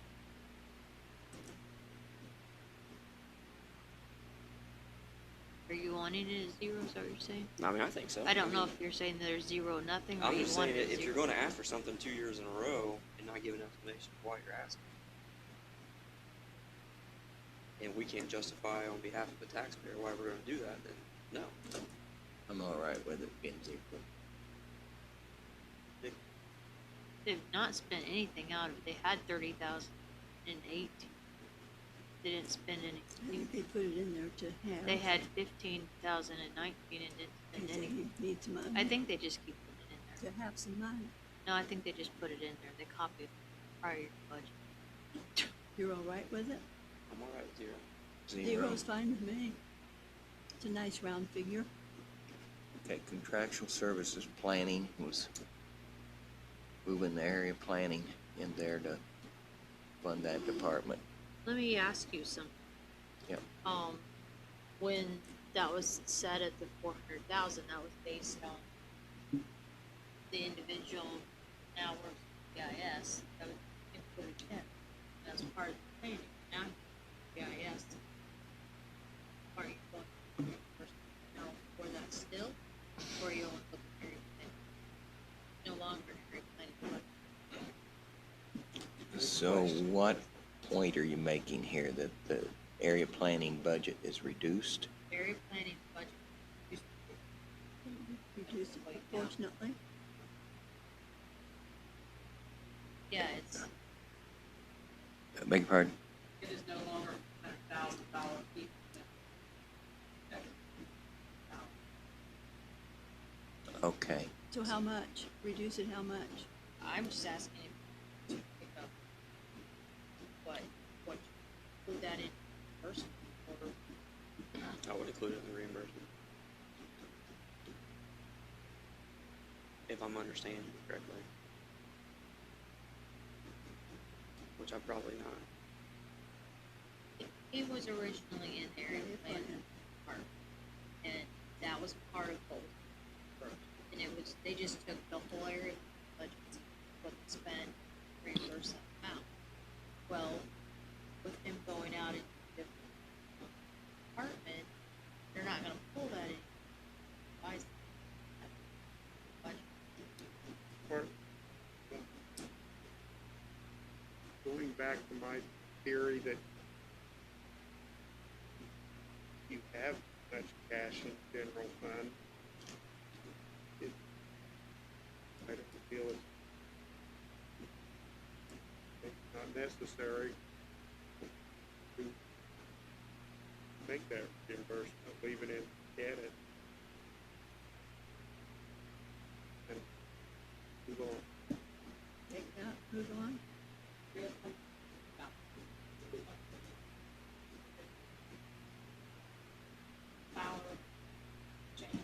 Are you wanting it as zero? Is that what you're saying? I mean, I think so. I don't know if you're saying there's zero nothing or I'm you just want saying it that as if you're zero. going to ask for something 2 years in a row and not give an explanation of why you're asking, and we can't justify on behalf of the taxpayer why we're going to do that, then no. I'm all right with it being zero. They've not spent anything out of it. They had 30,000 in 18. They didn't spend I any. think they put it in there to have. They had 15,000 in 19 and didn't They spend say anything. he needs money. I think they just keep putting it in there. To have some money. No, I think they just put it in there. They copied the prior year budget. You're all right with it? I'm all right with zero. Zero. Zero's fine with me. It's a nice round figure. Okay, contractual services planning was moving the area planning in there to fund that department. Let me ask you something. Yep. When that was set at the 400,000, that was based on the individual now works with GIS. That was included in. That's part of the planning. Now GIS. Are you going first now for that still, or you want to look at area planning? No longer area planning. So question. what point are you making here, that the area planning budget is reduced? Area planning budget, used Reduce it proportionately. yeah, it's, Beg your pardon? It is no longer $100,000 fee. Okay. So how much? Reduce it how much? I'm just asking if to pick up what, put that in first, or, I would include it in the reimbursement. If I'm understanding you correctly. Which I'm probably not. it was originally in area planning part, and that was part of both. And it was, they just took the whole area budget, what they spent, reimburse that amount. Well, with him going out in a different department, they're not gonna pull that in. Why is that budget? Part- Going back to my theory that you have such cash in general fund, I don't feel it's not necessary to make that reimbursement, leave it in edit. And move on. Take that, move on. Power change.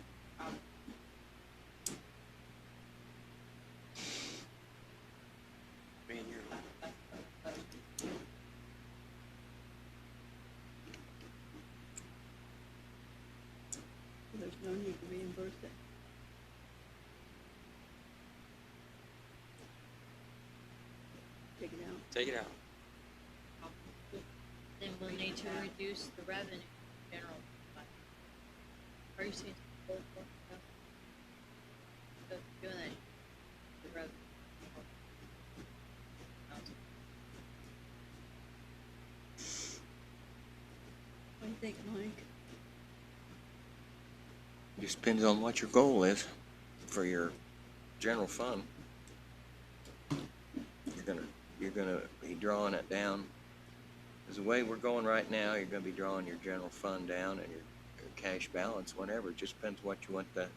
Man, you're So there's no need to reimburse it. Take it out. take it out. Then we'll need to reduce the revenue general fund. Are you saying both of them? So doing that, the revenue. What do you think, Mike? Just depends on what your goal is for your general fund. You're gonna be drawing it down. Because the way we're going right now, you're gonna be drawing your general fund down and your cash balance, whatever. It just depends what you want to.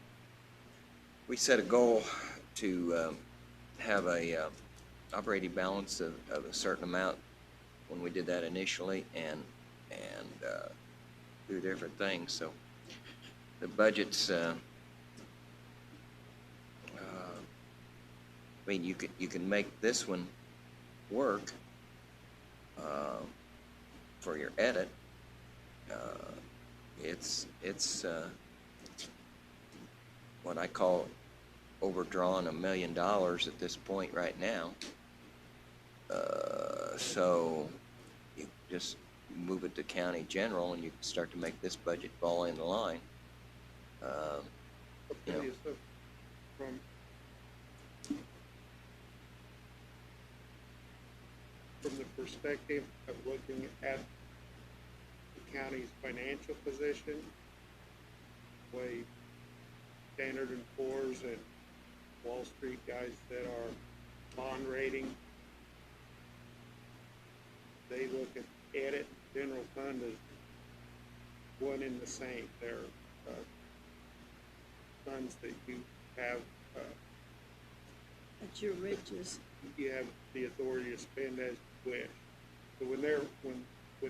We set a goal to have a operating balance of a certain amount when we did that initially, and do different things. So the budget's. I mean, you can make this one work for your edit. It's what I call overdrawn $1 million at this point right now. So you just move it to county general, and you can start to make this budget fall in line. You know. Okay, so from the perspective of looking at the county's financial position, way Standard & Poor's and Wall Street guys that are bond rating, they look at edit general fund as one and the same. They're funds that you have, That's your riches. you have the authority to spend as you wish. So when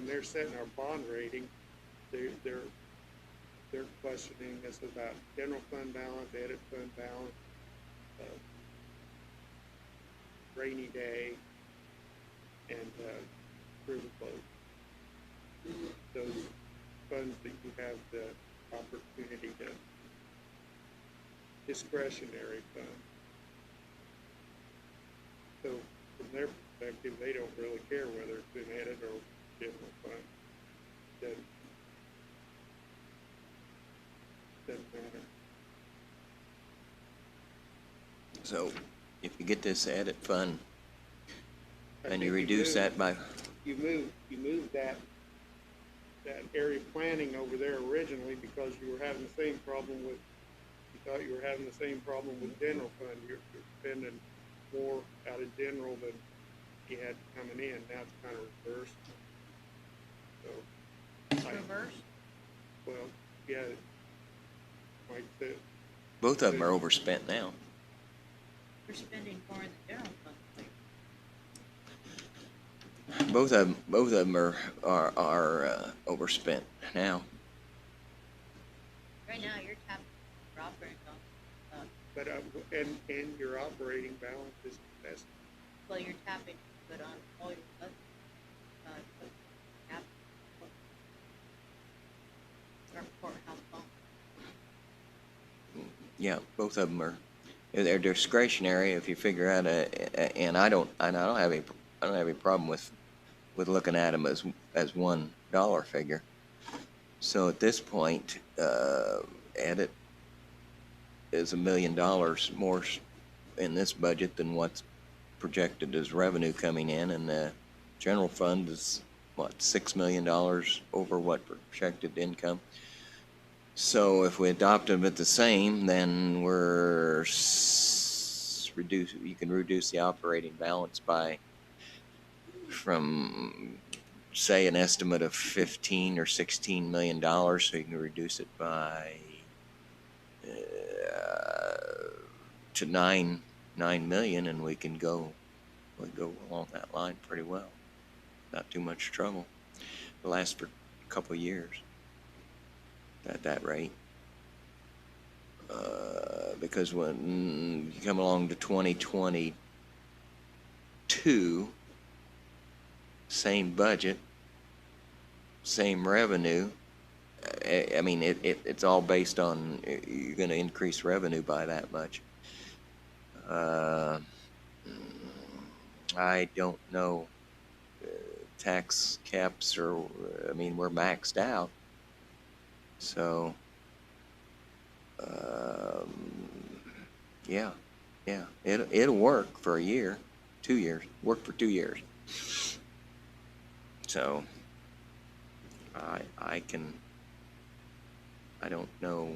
they're setting our bond rating, they're questioning us about general fund balance, edit fund balance, rainy day, and approval vote. Those funds that you have the opportunity to discretionary fund. So from their perspective, they don't really care whether it's been added or general fund. Doesn't matter. So if you get this edit fund I And think you reduce moved- that by, You moved that area planning over there originally because you were having the same problem with, you thought you were having the same problem with general fund. You're spending more out of general than you had coming in. Now it's kind of reversed. So, It's I- reversed. well, yeah, like the, both of them are overspent now. We're spending more in the general fund. Both of them are overspent now. Right now, you're tapping your operating fund. but, and your operating balance is best. Well, you're tapping, but on all your other, cap. Our courthouse phone. Yeah, both of them are. They're discretionary if you figure out and I don't have any problem with looking at them as $1 figure. So at this point, edit is $1 million more in this budget than what's projected as revenue coming in, and the general fund is what, $6 million over what projected income. So if we adopt them at the same, then you can reduce the operating balance by, from say an estimate of 15 or 16 million dollars, so you can reduce it by to 9 million, and we go along that line pretty well. Not too much trouble. It'll last for a couple of years at that rate. Because when you come along to 2022, same budget, same revenue. I mean, it's all based on you're going to increase revenue by that much. I don't know. Tax caps are, I mean, we're maxed out. So, yeah, it'll work for a year, 2 years, work for 2 years. So, I don't know.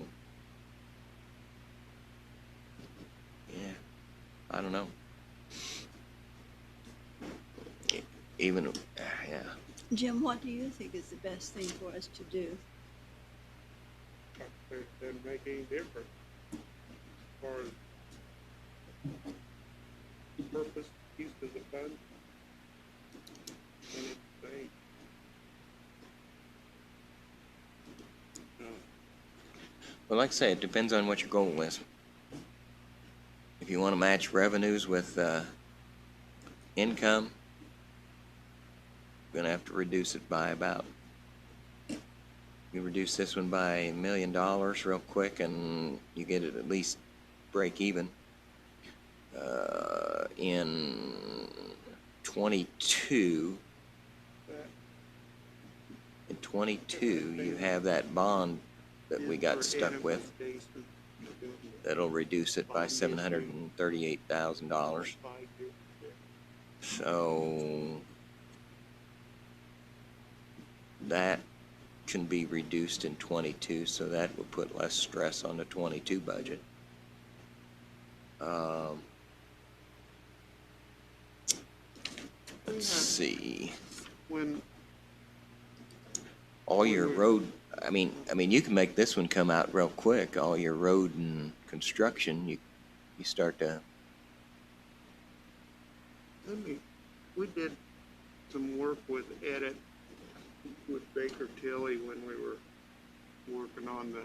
Yeah, I don't know. Even, yeah. Jim, what do you think is the best thing for us to do? It doesn't make any difference as far as purpose, use of the fund. And it's the same. Well, like I say, it depends on what your goal is. If you want to match revenues with income, you're going to have to reduce it by about, you reduce this one by $1 million real quick, and you get it at least break even. In 22, you have that bond that we got stuck with. That'll reduce it by $738,000. So that can be reduced in 22, so that will put less stress on the 22 budget. Let's see. When All your road, I mean, you can make this one come out real quick. All your road and construction, you start to. we did some work with Edit with Baker Tilly when we were working on the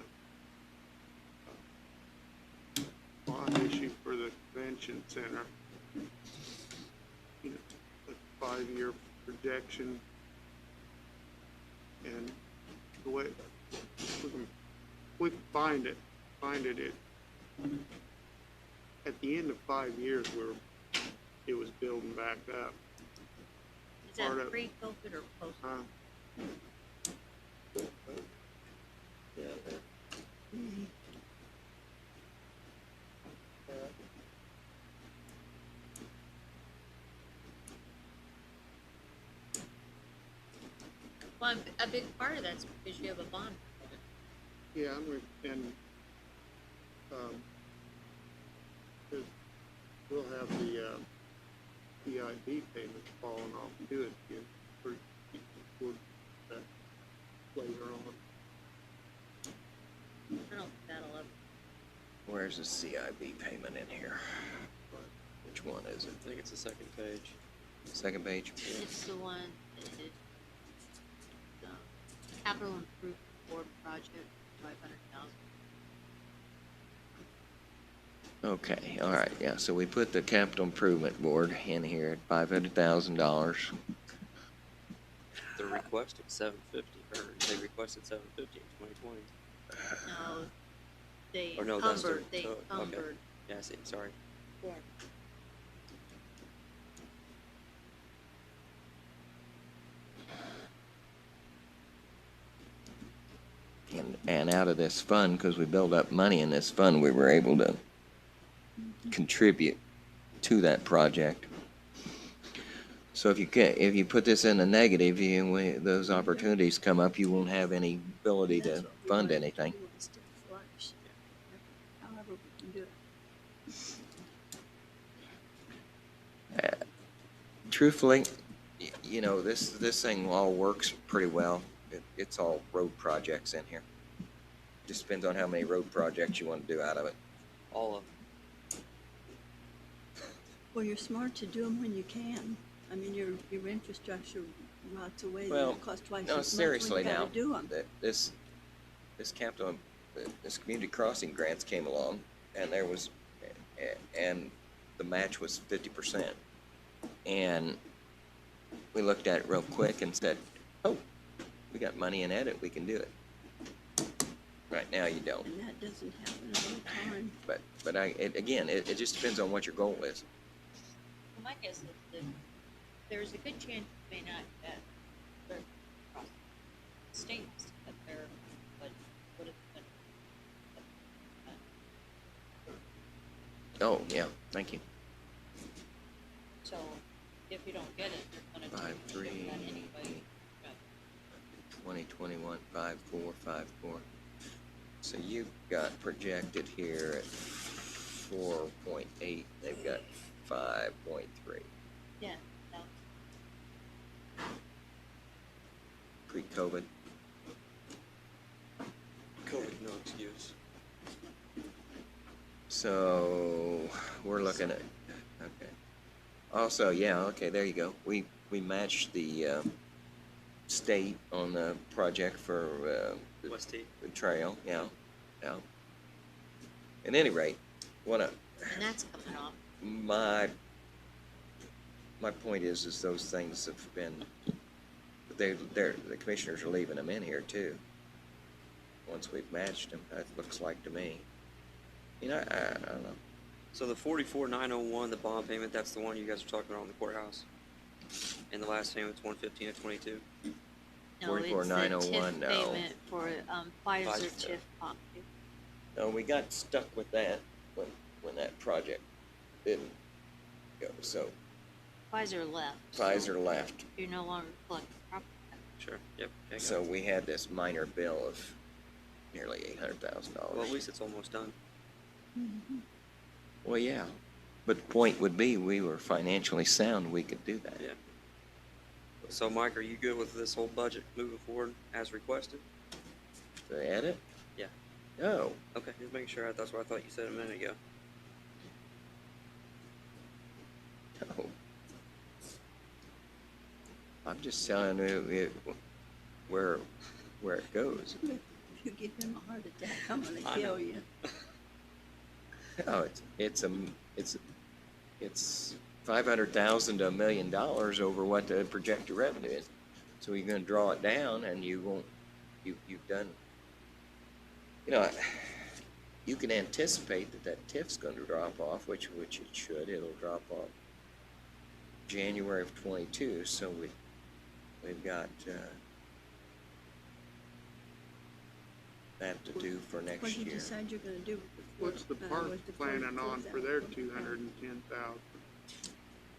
bond issue for the convention center. You know, a 5-year projection, and the way we can find it at the end of 5 years, it was building back up. Is Part that of- pre-COVID or post? Well, a big part of that's because you have a bond. Yeah, and, 'cause we'll have the, EIB payments falling off too, if you, toward that later on. I don't think that'll ever, Where's the CIB payment in here? Which one is it? I think it's the second page. Second page? it's the one that is, capital improvement board project, 500,000. Okay, all right, yeah, so we put the capital improvement board in here at $500,000. They're requesting 750, or they requested 750 in 2020. No, they Or no, that's their- encumbered, they oh, okay. encumbered. Yeah, I see, sorry. Yeah. And out of this fund, because we built up money in this fund, we were able to contribute to that project. So if you put this in a negative, those opportunities come up, you won't have any ability That's to what we fund want. anything. We want to stay flush. However we can do it. Truthfully, this thing all works pretty well. It's all road projects in here. Just depends on how many road projects you want to do out of it. All of them. Well, you're smart to do them when you can. I mean, your infrastructure rots away, Well, it costs twice no, as much seriously when you now, gotta do them. this capital, this community crossing grants came along, and and the match was 50%. And we looked at it real quick and said, oh, we got money in edit, we can do it. Right now, you don't. And that doesn't happen all the time. But it just depends on what your goal is. Well, my guess is that there's a good chance you may not get their states that they're, but what if Oh, yeah, thank you. so if you don't get it, you're gonna 5-3, do that anyway. 2021, 5-4. So you've got projected here at 4.8, they've got 5.3. Yeah, no, Pre-COVID. COVID, no excuse. So we're looking at, okay. Also, yeah, okay, there you go. We matched the state on the project for West T. the trail, yeah. At any rate, and that's coming off. my point is those things have been, the commissioners are leaving them in here too. Once we've matched them, that looks like to me. I don't know. So the 44,901, the bond payment, that's the one you guys are talking about on the courthouse. And the last payment's 115 of 22. No, it's the 44,901, TIF no. payment for Pfizer Pfizer TIF pop. No, we got stuck with that when that project didn't go. So Pfizer left. so Pfizer left. You're no longer collecting property tax. Sure. Yep. Okay, So we had this minor bill of nearly $800,000. well, at least it's almost done. Well, yeah, but the point would be we were financially sound. We could do that. Yeah. So, Mike, are you good with this whole budget moving forward as requested? The edit? Yeah. No. Okay, just making sure. That's what I thought you said a minute ago. No. I'm just telling you where it goes. If you give them a heart attack, I'm gonna I know. kill you. No, it's $500,000 to $1 million over what the projected revenue is. So you're going to draw it down, and you won't. You've done. You can anticipate that TIF's going to drop off, which it should. It'll drop off January of 22. So we've got that to do for What next do you year. decide you're gonna do with the? What's the park with the planning on for their 44,000? 210,000?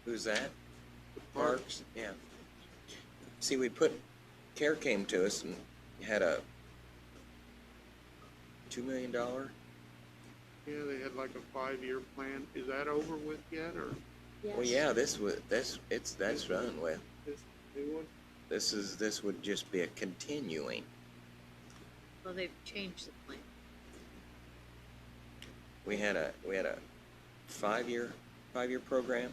Who's that? The parks, Yeah. See, we put CARE came to us and had a $2 million. Yeah, they had like a 5-year plan. Is that over with yet, or Well, yeah, that's done with. this new one? This would just be a continuing. Well, they've changed the plan. We had a 5-year program.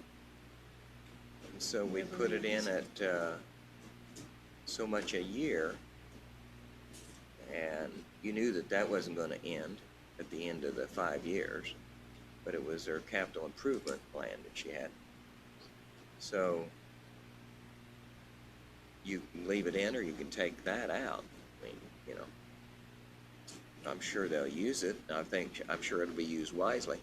And so we put it in at so much a year, and you knew that wasn't going to end at the end of the 5 years, but it was her capital improvement plan that she had. So you can leave it in, or you can take that out. I mean, you know, I'm sure they'll use it. I'm sure it'll be used wisely.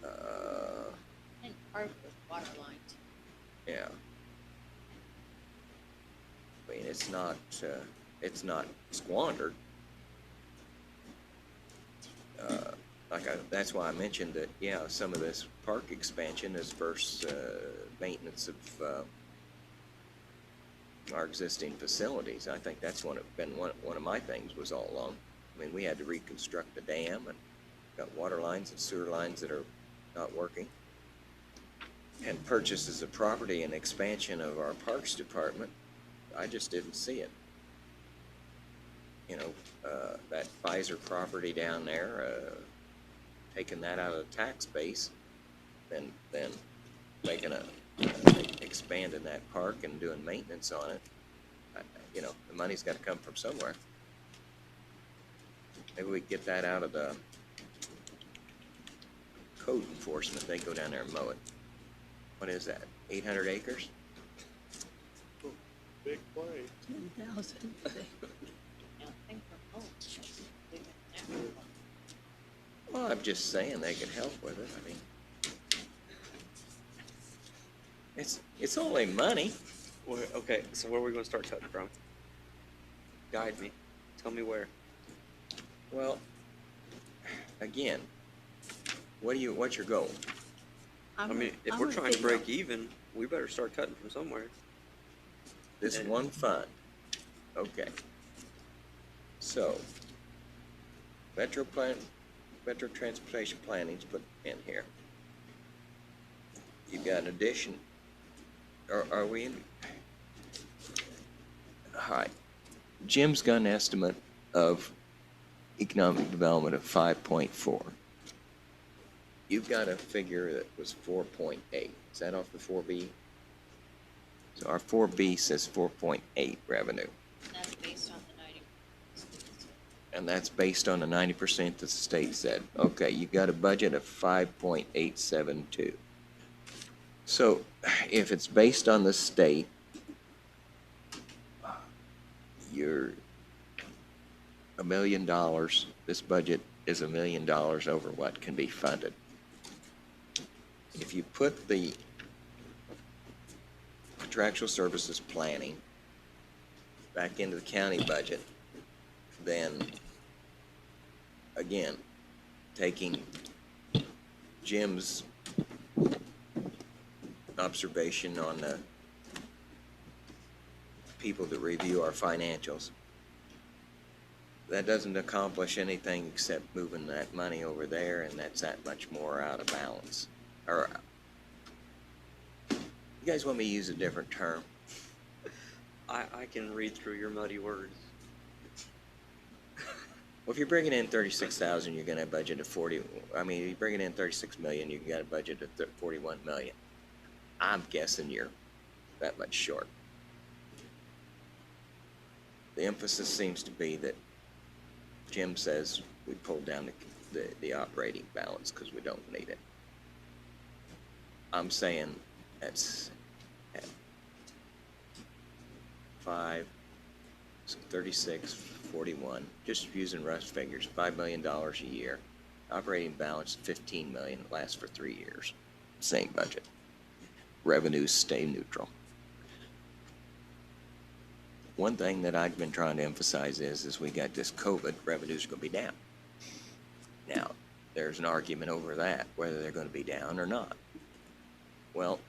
And part of the water lines. Yeah. I mean, it's not squandered. That's why I mentioned that, yeah, some of this park expansion is versus maintenance of our existing facilities. I think that's one of my things was all along. I mean, we had to reconstruct the dam and got water lines and sewer lines that are not working. And purchases of property and expansion of our parks department, I just didn't see it. You know, that Pfizer property down there, taking that out of the tax base, then making expanding that park and doing maintenance on it. You know, the money's got to come from somewhere. Maybe we get that out of the code enforcement. They go down there and mow it. What is that? 800 acres? Big play. 10,000. Now, think from home. Leave it there. Well, I'm just saying they could help with it. I mean, it's only money. Okay, so where are we gonna start cutting from? Guide me. Tell me where. Well, again, what's your goal? I mean, if I'm we're gonna trying to figure break out- even, we better start cutting from somewhere. This And- one fund. Okay. So, Metro Transportation Planning's put in here. You've got an addition. Are we in? All right. Jim's got an estimate of economic development of 5.4. You've got a figure that was 4.8. Is that off the 4B? So our 4B says 4.8 revenue. That's based on the 90. And that's based on the 90% that the state said. Okay, you got a budget of 5.872. So if it's based on the state, you're $1 million. This budget is $1 million over what can be funded. If you put the contractual services planning back into the county budget, then again, taking Jim's observation on the people that review our financials, that doesn't accomplish anything except moving that money over there, and that's that much more out of balance. Or, you guys want me to use a different term? I can read through your muddy words. Well, if you're bringing in 36,000, you're going to budget of 40. I mean, if you're bringing in 36 million, you got a budget of 41 million. I'm guessing you're that much short. The emphasis seems to be that Jim says we pulled down the operating balance because we don't need it. I'm saying that's at 5, so 36, 41, just using rough figures, $5 million a year. Operating balance, 15 million, lasts for 3 years. Same budget. Revenues stay neutral. One thing that I've been trying to emphasize is we got this COVID, revenues are going to be down. Now, there's an argument over that, whether they're going to be down or not. Well,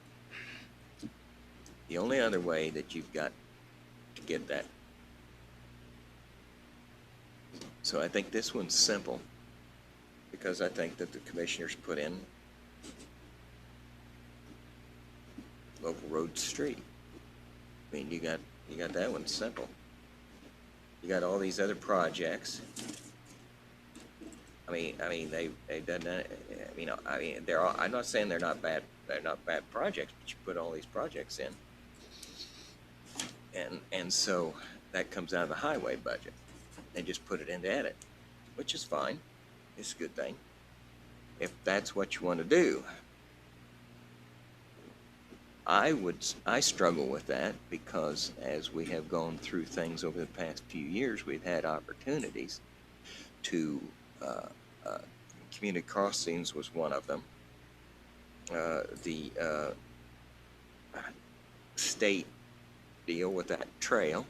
the only other way that you've got get that. So I think this one's simple, because I think that the commissioners put in local road street. I mean, you got that one simple. You got all these other projects. I mean, they've done that. I mean, they're all, I'm not saying they're not bad projects, but you put all these projects in, and so that comes out of the highway budget. They just put it into edit, which is fine. It's a good thing if that's what you want to do. I struggle with that, because as we have gone through things over the past few years, we've had opportunities to, community crossings was one of them. The state deal with that trail,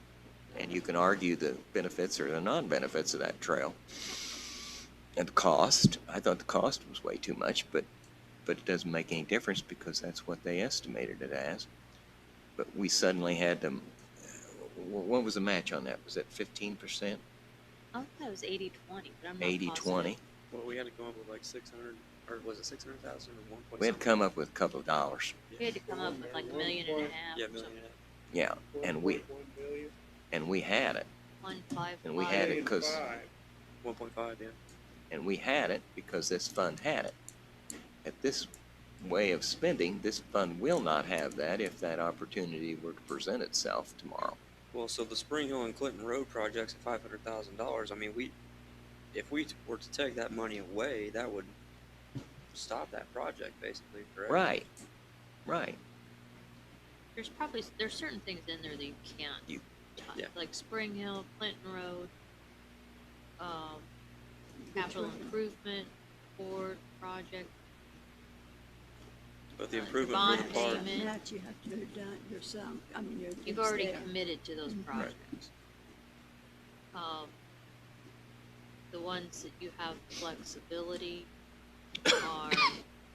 and you can argue the benefits or the non-benefits of that trail. And the cost, I thought the cost was way too much, but it doesn't make any difference, because that's what they estimated it as. But we suddenly had them, what was the match on that? Was it 15%? I thought that was 80-20, but I'm not 80-20? positive. Well, we had to come up with like 600, or was it 600,000 or 1 point? We had to come up with a couple of dollars. We had to come up with like $1.5 million. Yeah, or million. something. Yeah, and we 1.1 million. had it. 1.5. And we had it because 1.5, yeah. and we had it because this fund had it. At this way of spending, this fund will not have that if that opportunity were to present itself tomorrow. Well, so the Spring Hill and Clinton Road projects at $500,000. I mean, if we were to take that money away, that would stop that project, basically, correct? Right. There's certain things in there that you can't touch, Yeah. like Spring Hill, Clinton Road, capital improvement board project. But the The improvement bond for the park, payment. That you have to have done yourself. I mean, You've it's already there. committed to those Mhm. projects. The ones that you have flexibility are,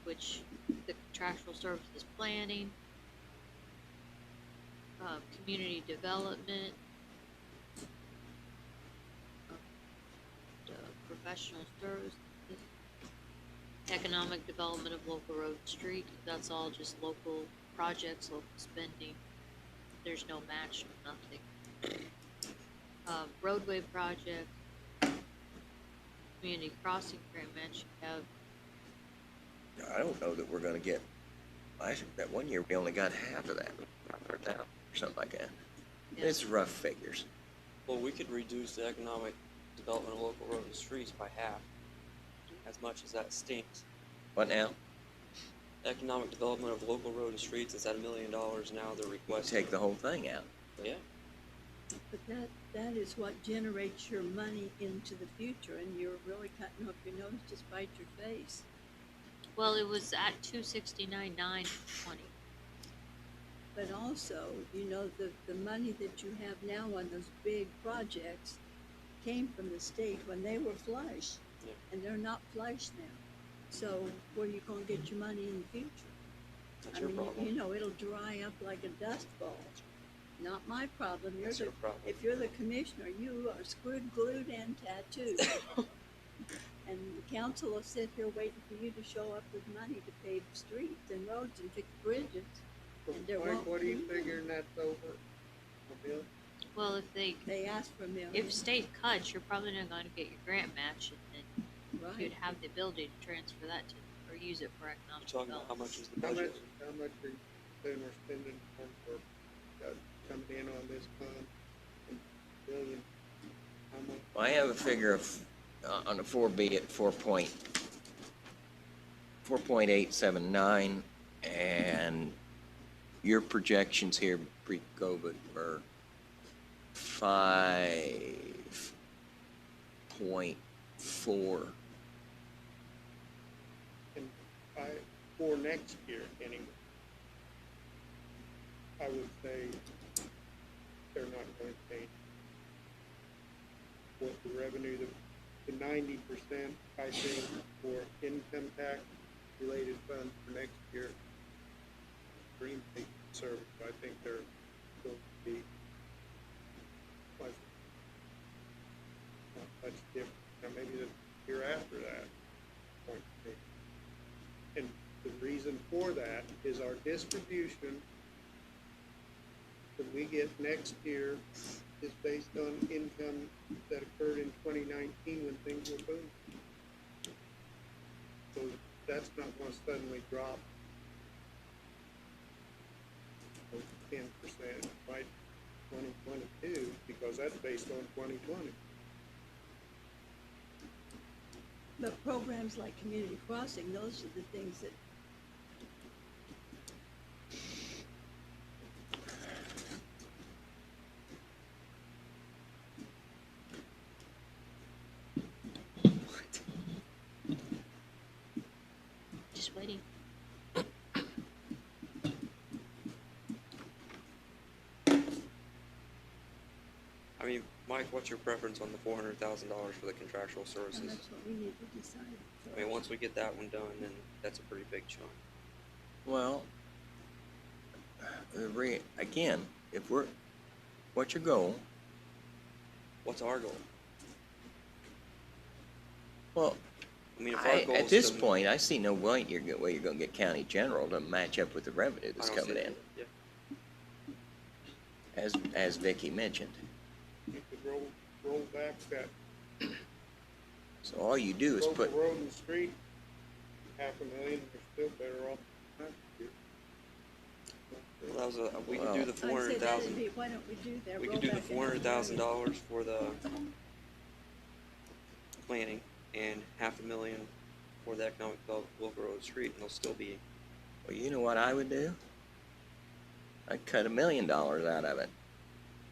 which the contractual services planning, community development, professional services, economic development of local road street. That's all just local projects, local spending. There's no match, no nothing. Roadway project, community crossing grant match, you have I don't know that we're going to get. That one year we only got half of that, or something like that. Yeah. It's rough figures. well, we could reduce the economic development of local road and streets by half, as much as that stinks. What now? Economic development of local road and streets is at $1 million now. They're You requesting. take the whole thing out. Yeah. But that is what generates your money into the future, and you're really cutting off your nose to spite your face. well, it was at 269,920. But also, you know, the money that you have now on those big projects came from the state when they were flush, Yeah. and they're not flush now. So where are you gonna get your money in the future? That's I your mean, problem. you know, it'll dry up like a dust ball. Not my problem. That's your problem. If you're the commissioner, you are screwed, glued, and tattooed. And the council will sit here waiting for you to show up with money to pave streets and roads and fix bridges. And there Mike, won't what are you be. figuring that's over? A bill? Well, if They ask for a million. if state cuts, you're probably not going to get your grant match, and then Right. you'd have the ability to transfer that to, or use it for You're economic talking about how development. much is the How much, budget? how much are you saying we're spending for coming in on this fund? A billion? How much? Well, I have a figure of on the 4B at 4.879, and your projections here pre-COVID were 5.4. And for next year, anyway, I would say they're not going to pay what the revenue, the 90%, I think, for income tax related funds for next year. Green State Service, I think they're going to be Reason for that is our distribution that we get next year is based on income that occurred in 2019 when things were booming. So that's not gonna suddenly drop 10% by 2022, because that's based on 2020. But programs like Community Crossing, those are the things that, Just waiting. I mean, Mike, what's your preference on the $400,000 for the contractual and services? that's what we need to decide. I mean, once we get that one done, then that's a pretty big chunk. Well, again, what's your goal? What's our goal? Well, I mean, if our goal at is this to- point, I see no way you're gonna get county general to match up with the revenue I that's don't see coming it. in, Yeah. as Vicky mentioned. You could roll back that So all you do is local put, road and street, $500,000, you're still better off. Well, that was we could Well- do the I'd say that'd 400,000. be, why don't we do that? We Roll could do the back into $400,000 for the planning and $500,000 for the economic development of local road and street, and they'll still be. well, you know what I would do? I'd cut $1 million out of it.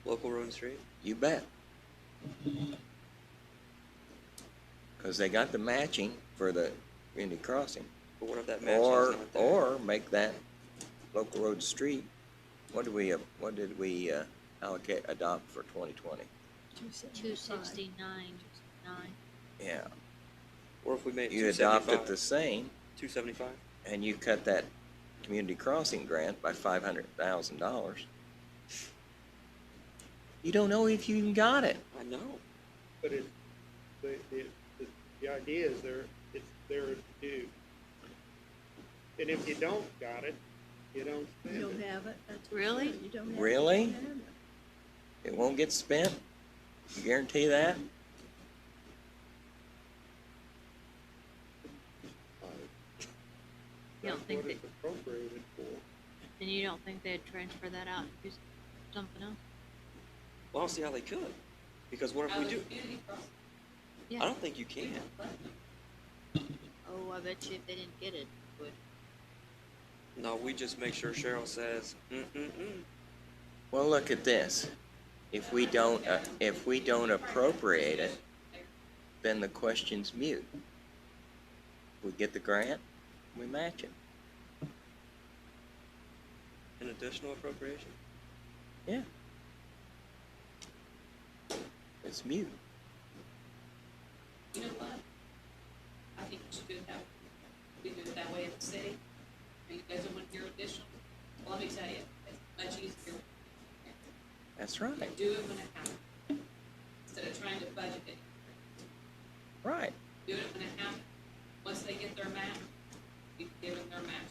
Local road and street? You bet. Because they got the matching for the community crossing. But what if that match is not there? Or make that local road street, what did we adopt for 2020? 269, 9. Yeah, Or if we made you adopt it 275? the same, 275? and you cut that community crossing grant by $500,000. You don't know if you even got it. I know. But the idea is it's there to do. And if you don't got it, you don't You spend don't it. have it, that's for Really? sure. You don't have it, Really? you don't have it. It won't get spent. You guarantee that? You don't That's think what it's appropriated for. Then you don't think they'd transfer that out and do something else? Well, I don't see how they could. Because what if we do? Community crossing. Yeah. I don't think you can. Oh, I bet you if they didn't get it, would. No, we just make sure Cheryl says, Well, look at this. If we don't appropriate it, then the question's mute. We get the grant, we match it. an additional appropriation? Yeah. It's mute. You know what? I think we should do it that way. We do it that way in the city. Are you guys don't want your additional? Well, let me tell you, it's much easier. That's right. Do it when it happens. Instead of trying to budget it. Right. Do it when it happens. Once they get their match, you give them their match.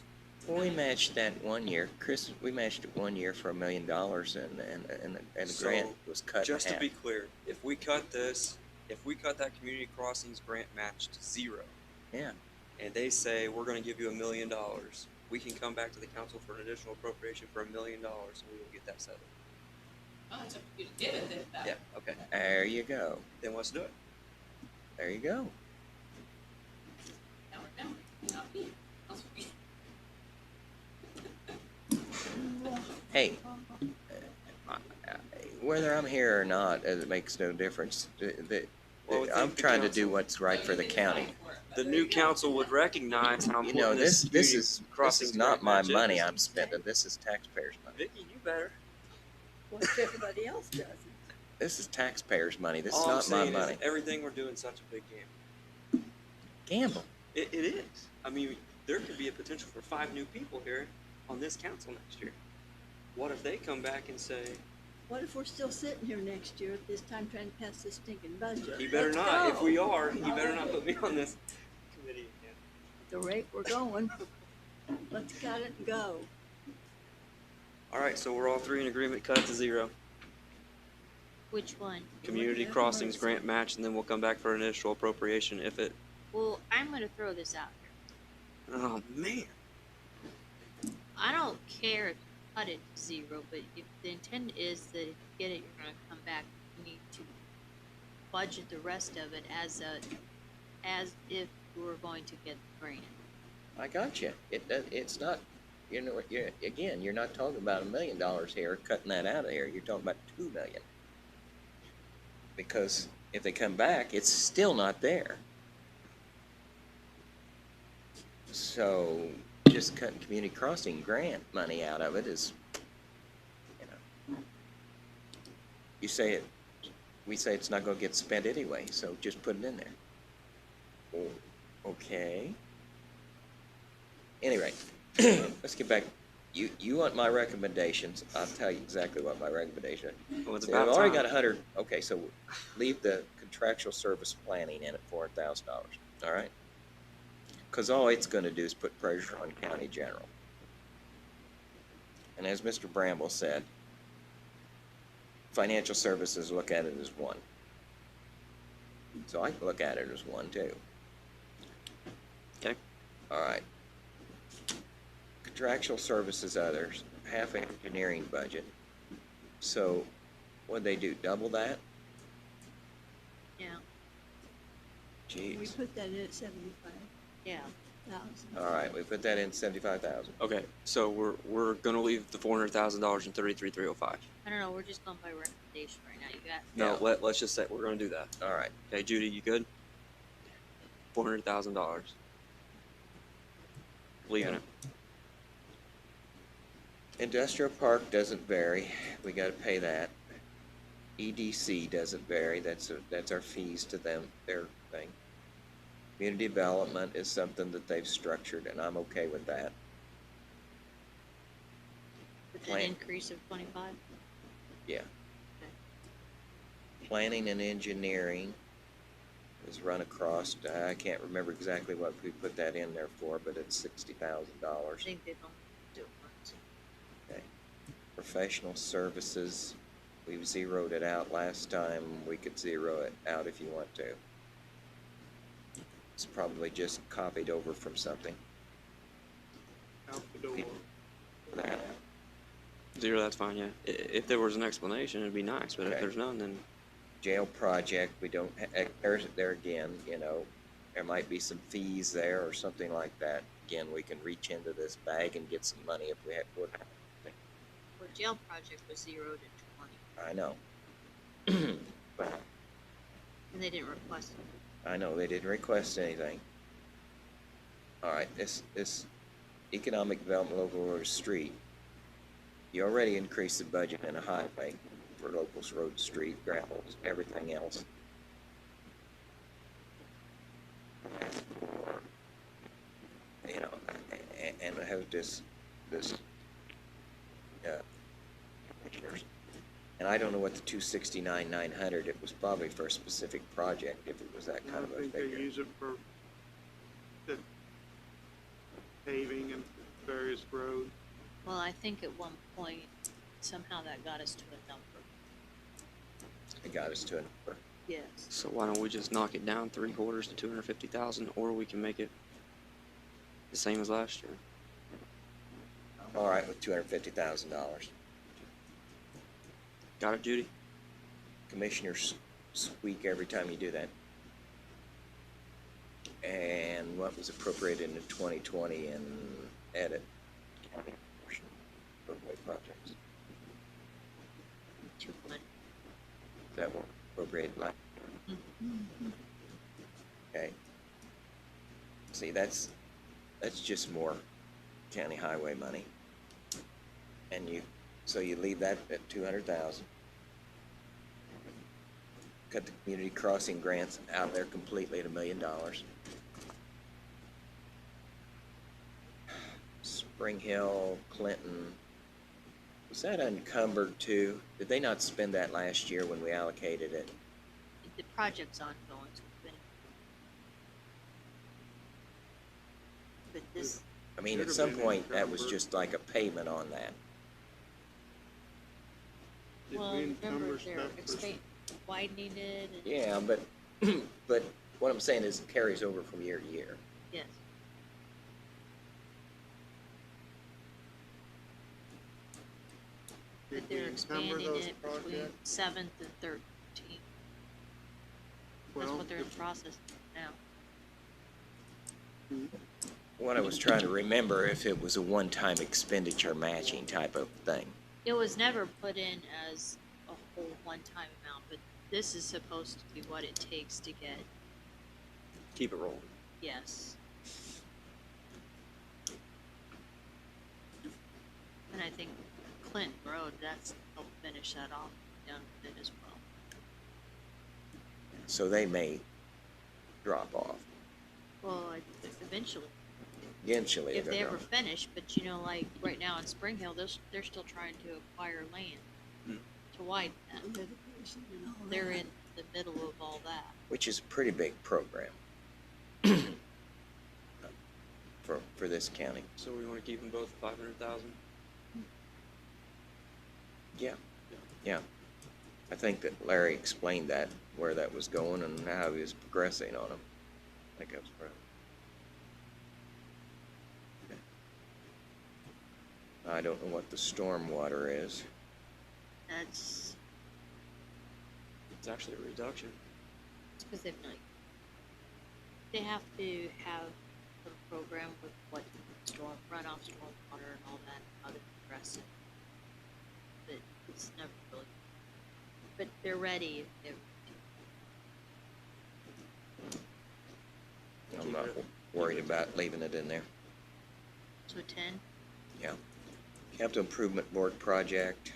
Well, we matched that one year. Chris, we matched it one year for $1 million, and the So, grant was cut in Just to half. be clear, if we cut that community crossings grant match to zero, Yeah. and they say we're going to give you $1 million, we can come back to the council for an additional appropriation for $1 million, and we will get that settled. Oh, it's up to you to give it then. That Yeah. Okay. There you go. Then let's do it. There you go. Now remember, not me. That's me. Hey, whether I'm here or not, it makes no difference. Well, I I'm think the trying to do council- what's right for the county. The new council would recognize how You important know, this community is crossings not grant my match money is. I'm spending. This is taxpayers' money. Vicky, you better. What if everybody else doesn't? This is taxpayers' money. This is All I'm not my saying money. is everything we're doing is such a big game. Gamble. It is. I mean, there could be a potential for 5 new people here on this council next year. What if they come back and say, What if we're still sitting here next year at this time trying to pass this stinking budget? "He better Let's not. go. If we are, he better not put me on this committee again." At the rate we're going, Let's cut it and go. All right, so we're all three in agreement, cut it to zero. Which one? Community at crossings commercial. grant match, and then we'll come back for an initial appropriation if it, Well, I'm gonna throw this out here. oh man. I don't care if you cut it to zero, but if the intent is that if you get it, you're gonna come back, you need to budget the rest of it as if you were going to get the grant. I got you. It's not, you know, again, you're not talking about $1 million here, cutting that out of here. You're talking about 2 million. Because if they come back, it's still not there. So just cutting community crossing grant money out of it is, you know, we say it's not going to get spent anyway, so just put it in there. Oh, okay. Anyway, let's get back. You want my recommendations? I'll tell you exactly what my recommendation is. Well, it's See, I've about already time. got 100. Okay, so leave the contractual service planning in at $400,000. All right. Because all it's going to do is put pressure on county general. And as Mr. Bramble said, financial services look at it as one. So I can look at it as one too. Okay. All right. Contractual services others, half engineering budget. So what'd they do? Double that? Yeah, We Jeez. put that in at 75,000. yeah. All right, we put that in 75,000. Okay, so we're gonna leave the $400,000 in 33,305. I don't know, we're just going by recommendation right now. You got, No, Yeah. let's just say we're gonna do that. All right. Okay, Judy, you good? $400,000. Leaving it. Industrial park doesn't vary. We got to pay that. EDC doesn't vary. That's our fees to them, their thing. Community development is something that they've structured, and I'm okay with that. with an Plan. increase of 25? Yeah. Planning and engineering is run across. I can't remember exactly what we put that in there for, but it's I $60,000. think they don't do it once. Okay. Professional services, we've zeroed it out last time. We could zero it out if you want to. It's probably just copied over from something. Out the door. That. Zero, that's fine, yeah. If there was an explanation, it'd be nice, but if Okay. there's none, then Jail project, we don't, there's, there again, you know, there might be some fees there or something like that. Again, we can reach into this bag and get some money if we have, Well, jail project was zeroed at 20, I know. But and they didn't request it. I know, they didn't request anything. All right, this economic development local road street. You already increased the budget in a highway for locals, road, street, gravels, everything else. You know, and I have this, and I don't know what the 269,900, it was probably for a specific project if it was that I kind of a think they figure. use it for the paving and various roads. Well, I think at one point, somehow that got us to a number. It got us to a number. Yes. so why don't we just knock it down 3/4 to 250,000, or we can make it the same as last year. All right, with $250,000. Got it, Judy? Commissioners squeak every time you do that. And what was appropriated in 2020 and edit? Roadway projects. 200. That were appropriated like, okay. See, that's just more county highway money. And so you leave that at 200,000. Cut the community crossing grants out there completely at $1 million. Spring Hill, Clinton, was that encumbered too? Did they not spend that last year when we allocated it? The project's ongoing, so it's been. But I mean, Should at have some been point, that was encumbered. just like a payment on that. Did Well, we remember encumber they're stuff for? widening it and. Yeah, but, but what I'm saying is it carries over from year to year. Yes. Did But we they're encumber expanding those it between projects? 7th and 13th. That's Well, what they're in if- process now. What I was trying to remember, if it was a one-time expenditure matching type of thing. It was never put in as a whole one-time amount, but this is supposed to be what it takes to get, Keep it rolling. yes. And I think Clinton Road, that's helped finish that off down with it as well. So they may drop off. Well, eventually, Eventually, if they're they ever gonna. finish, but you know, like right now in Spring Hill, they're still trying to acquire land Hmm. to widen that. Litigation and all They're that. in the middle of all that. Which is a pretty big program for this county. So we want to keep them both 500,000. Yeah, yeah. I think that Larry explained that, where that was going and how he was progressing on them. I think that was right. Okay. I don't know what the stormwater is. That's It's actually a reduction. because they've not. They have to have some program with what runoff, stormwater, and all that, how to address it. But it's never really. But they're ready if I'm not worried about leaving it in there. so 10. Yeah. Capital Improvement Board project,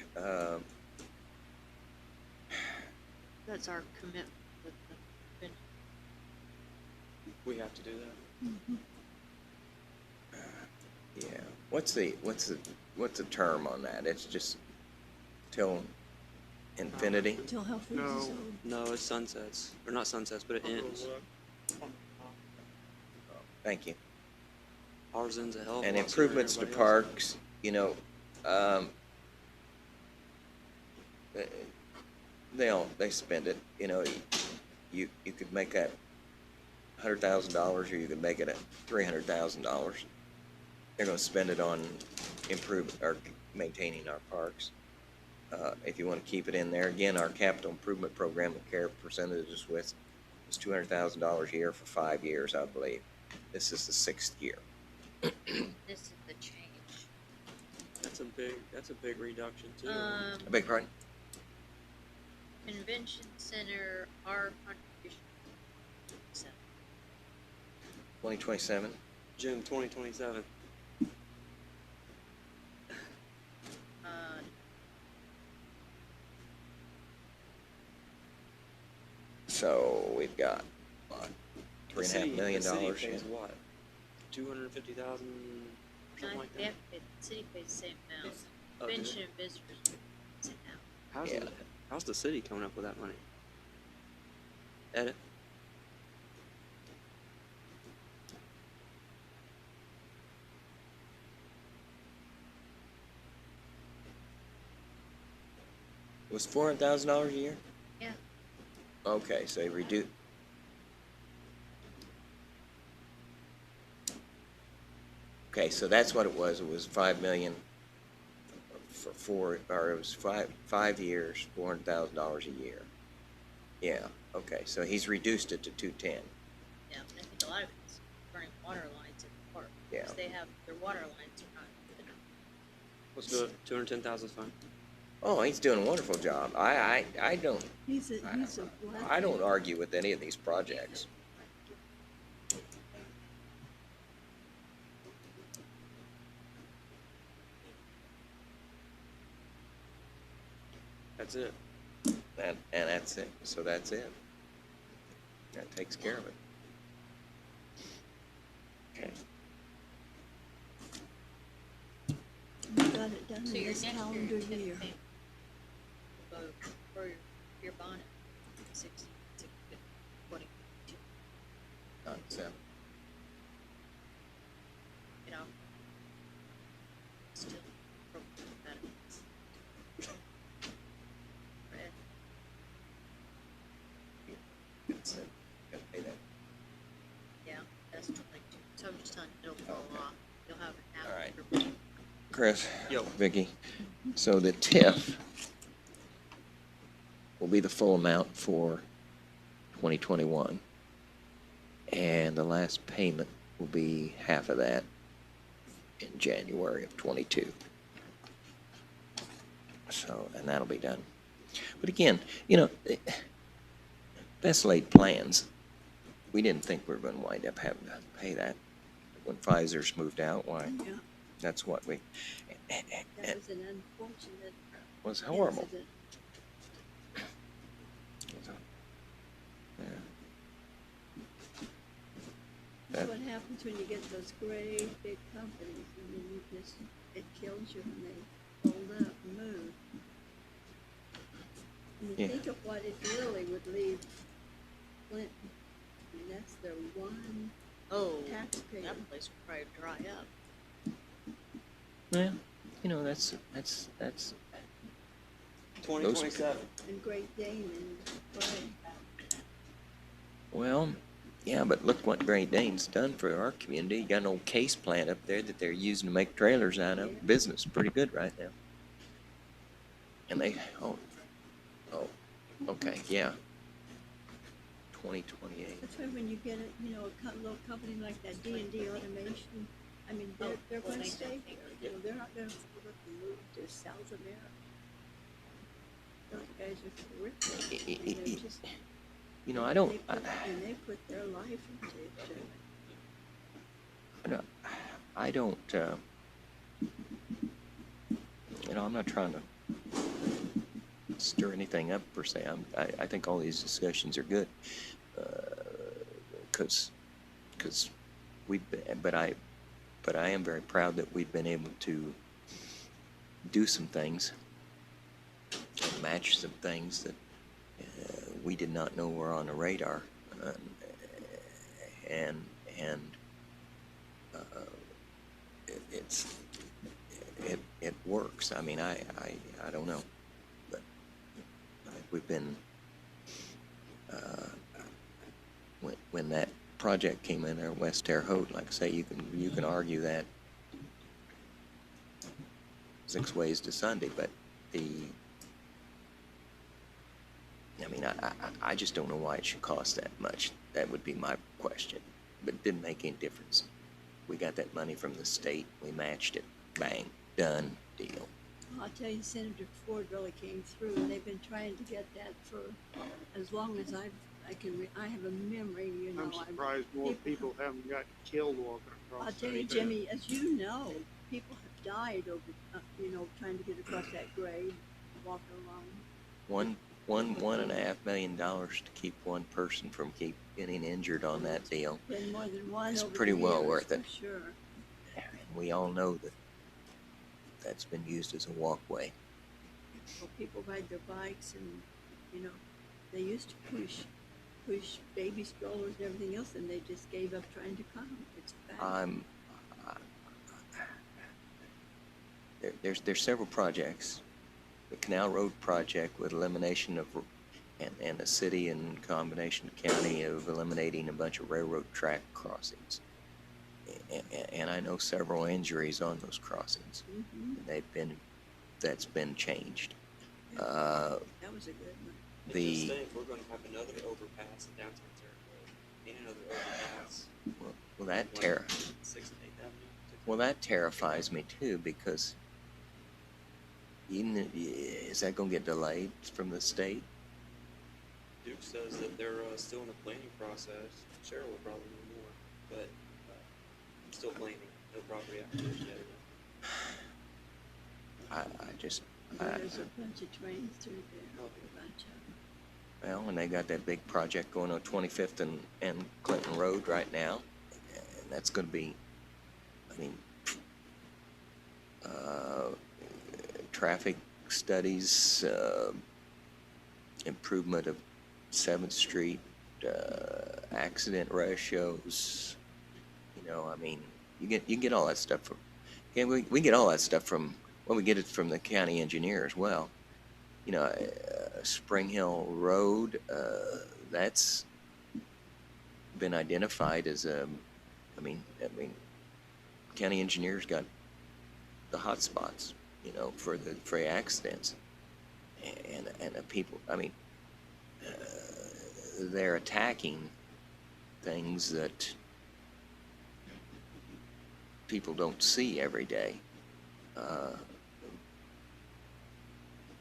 That's our commitment with the. We have to do that. yeah. What's the term on that? It's just till infinity? Till health No. is over. No, it sunsets. Or not sunsets, but it ends. Thank you. Ours ends a hell of a And lot sooner than improvements to everybody parks, you know, they spend it, you know, you could make that $100,000 or you could make it at $300,000. They're gonna spend it on or maintaining our parks. If you wanna keep it in there, again, our capital improvement program, the care percentages with is $200,000 a year for 5 years, I believe. This is the 6th year. This is the change. That's a big reduction too. I beg your pardon? Convention center, our contribution. 2027? June 2027. Uh, So we've got, what, $3.5 million? The city Yeah. pays what? 250,000 or something like they that. have to pay, the city pays the same amount. Oh, do they? Convention and visitors, same amount. How's Yeah. how's the city coming up with that money? Edit. It was $400,000 a year? Yeah. Okay, so they reduced. Okay, so that's what it was. It was 5 million for or it was five years, $400,000 a year. Yeah. Okay, so he's reduced it to 210. Yeah, and I think a lot of it's running water lines in the park. Yeah. Because they have, their water lines are not good enough. Let's do it. 210,000 is fine. Oh, he's doing a wonderful job. I don't He's a black. I don't argue with any of these projects. That's it. And that's it. So that's it. That takes care of it. Okay. We got it done So in your this next calendar year, year. Vote for your bonnet, 42, So, you know, still appropriate benefits. Fred, Gotta pay that. yeah, that's 22. So I'm just telling you, it'll fall off. You'll have an All right. after. Chris. Yo. Vicky. So the TIF will be the full amount for 2021. And the last payment will be half of that in January of 22. So, and that'll be done. But again, best laid plans. We didn't think we were going to wind up having to pay that. When Pfizer's moved out, why? Yeah, That's what we. that was an unfortunate Was horrible. incident. Yeah. That's what happens when you get those great big companies, and then you just, it kills you when they fold up and move. And Yeah. you think of what it really would leave Clinton. I mean, that's their one Oh, taxpayer. that place will probably dry up. Well, that's 2027. And Great Dane and Clay. well, yeah, but look what Great Dane's done for our community. You got an old case plant up there that they're using to make trailers out of. Yeah. Business pretty good right now. And okay, yeah. 2028. That's why when you get a little company like that, D&D Automation, I mean, they're well, gonna they stay don't here. They're not gonna look and move to South America. Those guys are terrific. I mean, they're just, I don't. and they put their life into it. I don't, I'm not trying to stir anything up per se. I think all these discussions are good, because but I am very proud that we've been able to do some things, match some things that we did not know were on the radar, and it works. I mean, I don't know, but I think we've been when that project came in there, West Terre Haute, like I say, you can argue that 6 ways to Sunday, but I just don't know why it should cost that much. That would be my question. But it didn't make any difference. We got that money from the state. We matched it. Bang. Done. Deal. I'll tell you, Senator Ford really came through, and they've been trying to get that for as long as I have a memory, I'm surprised more people haven't got killed walking across. I'll tell you, that. Jimmy, as you know, people have died over, trying to get across that grade, walking along. $1.5 million to keep one person from getting injured on that deal. Been more than one It's over the pretty well years, worth it. for sure. And we all know that that's been used as a walkway. Well, people ride their bikes, and they used to push baby strollers and everything else, and they just gave up trying to come. It's bad. There's several projects. The Canal Road project with elimination of, and the city and combination county of eliminating a bunch of railroad track crossings. And I know several injuries on those crossings. Mhm. And that's been changed. That was a good one. And The- just think, we're going to have another overpass in downtown Terre Haute, and another overpass. Well, that 6th and 8th Avenue. Well, that terrifies me too, because is that going to get delayed from the state? Duke says that they're still in the planning process. Cheryl will probably know more, but still planning. No property acquisition yet. There's a bunch of trains through there. Oh. A bunch of them. Well, and they got that big project going on 25th and Clinton Road right now, and that's going to be, traffic studies, improvement of 7th Street, accident ratios. You get all that stuff Yeah, we get all that stuff from, well, we get it from the county engineer as well. You know, Spring Hill Road, that's been identified as a, I mean, county engineers got the hot spots, you know, for the accidents, and the people. I mean, they're attacking things that people don't see every day.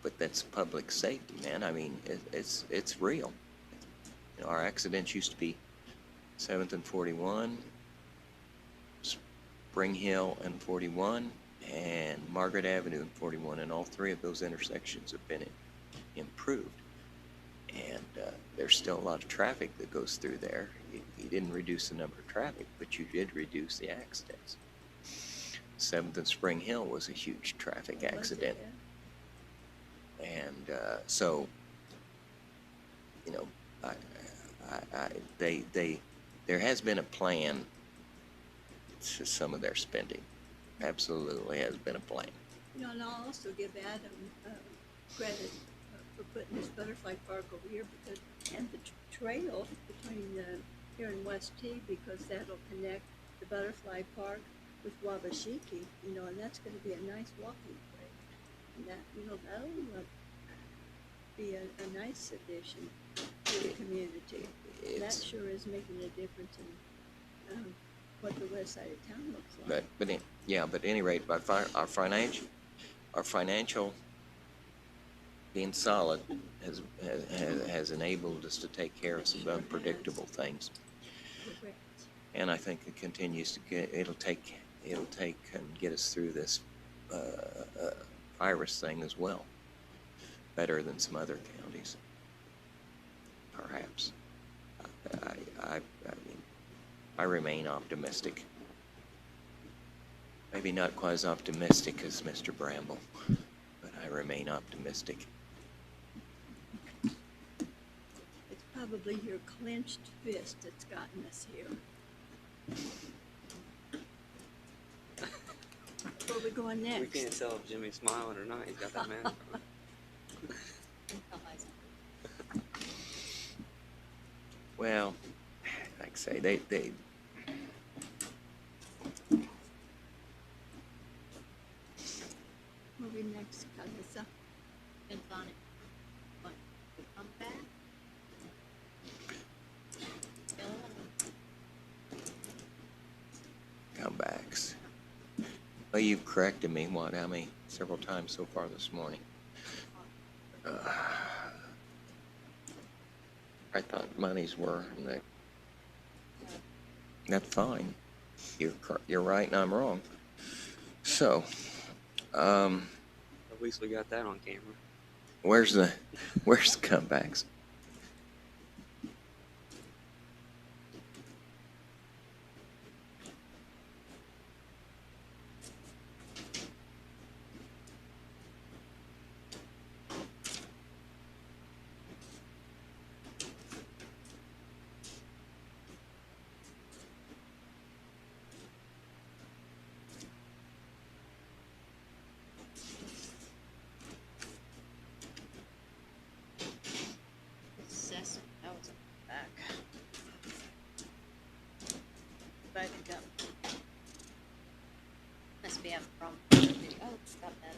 But that's public safety, man. I mean, it's real. You know, our accidents used to be 7th and 41, Spring Hill and 41, and Margaret Avenue and 41, and all three of those intersections have been improved. And there's still a lot of traffic that goes through there. You didn't reduce the number of traffic, but you did reduce the accidents. 7th and Spring Hill was a huge traffic accident. And so, you know, there has been a plan to some of their spending. Absolutely has been a plan. You know, and I'll also give Adam credit for putting this butterfly park over here because, and the trail between here and West T, because that'll connect the butterfly park with Wabashiki, you know, and that's going to be a nice walking place. And that, you know, that'll be a nice addition to the community. That sure is making a difference in what the west side of town looks like. But at any rate, our financial being solid has enabled us to take care of some unpredictable things. Correct. And I think it continues to it'll take and get us through this virus thing as well, better than some other counties, perhaps. I remain optimistic. Maybe not quite as optimistic as Mr. Bramble, but I remain optimistic. It's probably your clenched fist that's gotten us here. Where are we going next? We can't tell if Jimmy's smiling or not. He's got that mask on. Well, like I say, they Moving next, Carissa. Been fun. What, come back? comebacks. Well, you've corrected me, several times so far this morning. I thought monies were, and that's fine. You're right and I'm wrong. So, At least we got that on camera. where's the comebacks? Assessment, that was back. Back it up. Must be having a problem with the video. Oh, got that on.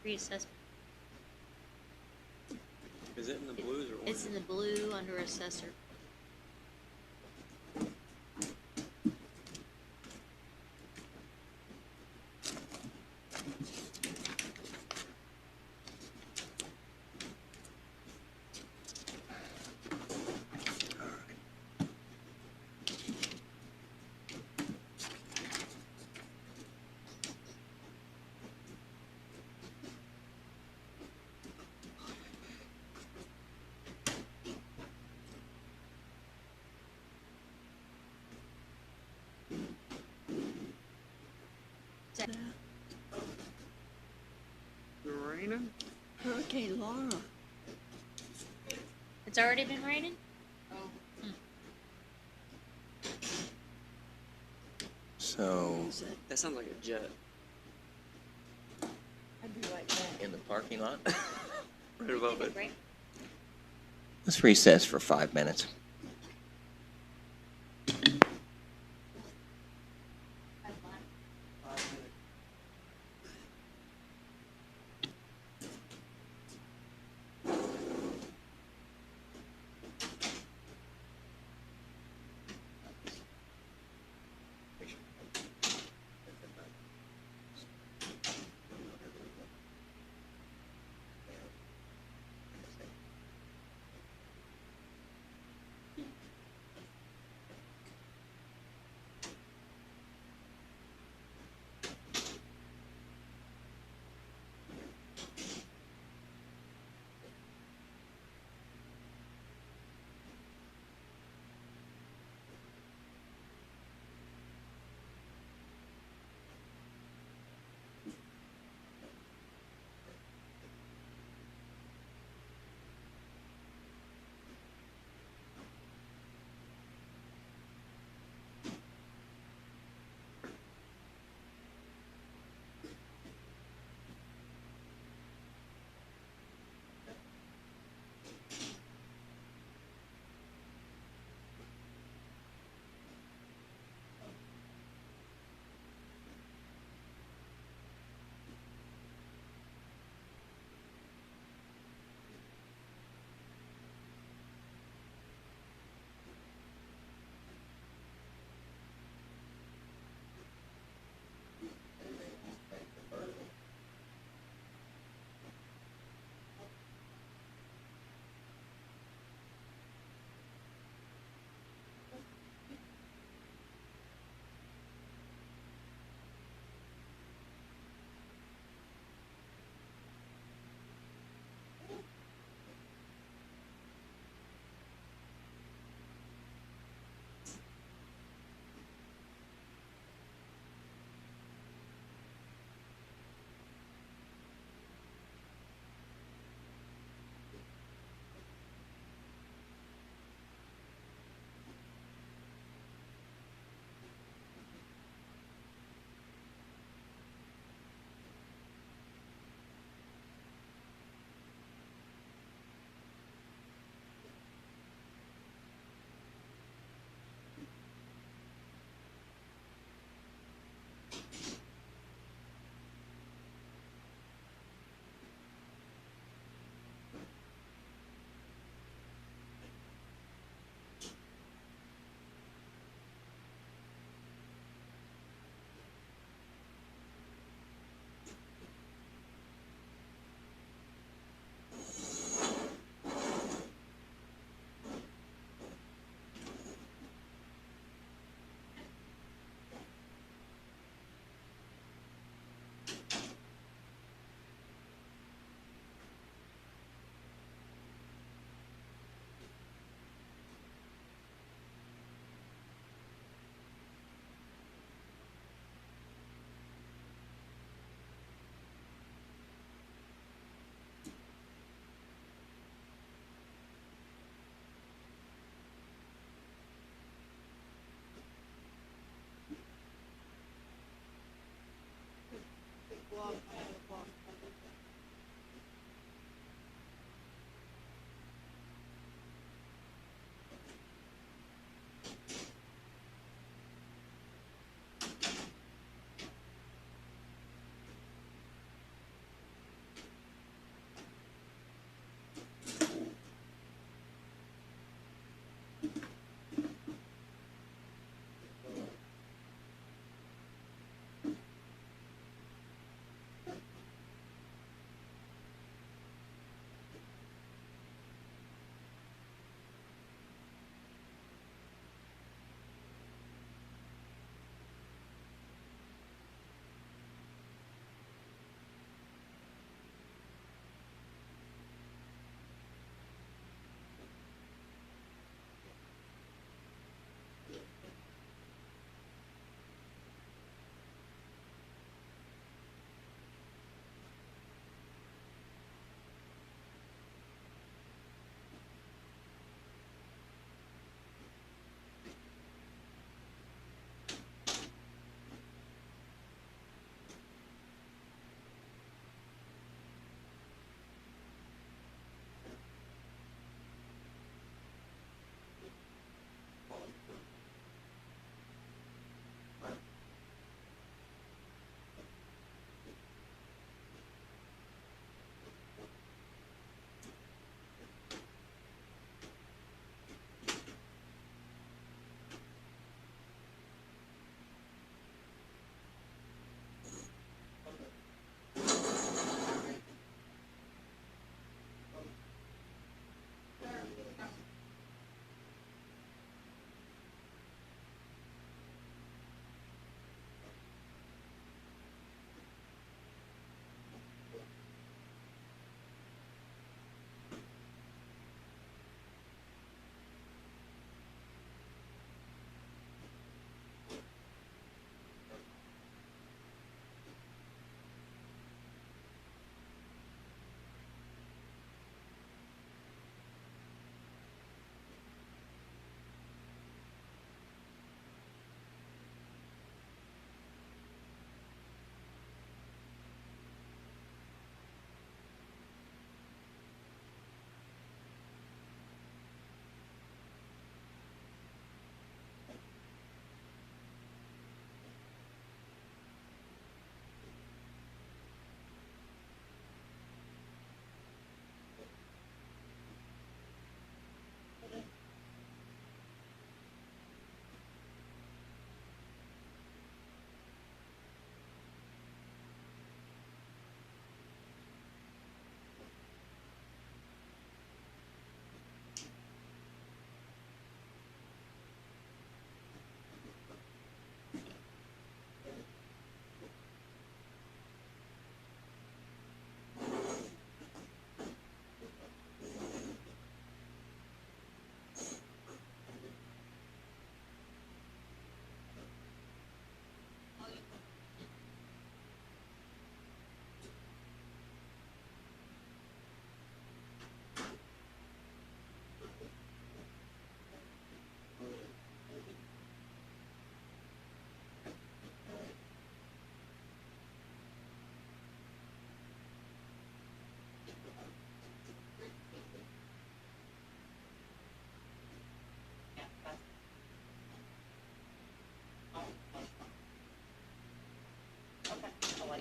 Reassessment. Is it in the blues or orange? It's in the blue under assessor. raining? Hurricane Laura. It's already been raining? Oh, So, Is it? That sounds like a jet. I'd be right back. in the parking lot? Right above Take a it. break. Let's recess for 5 minutes. Have fun.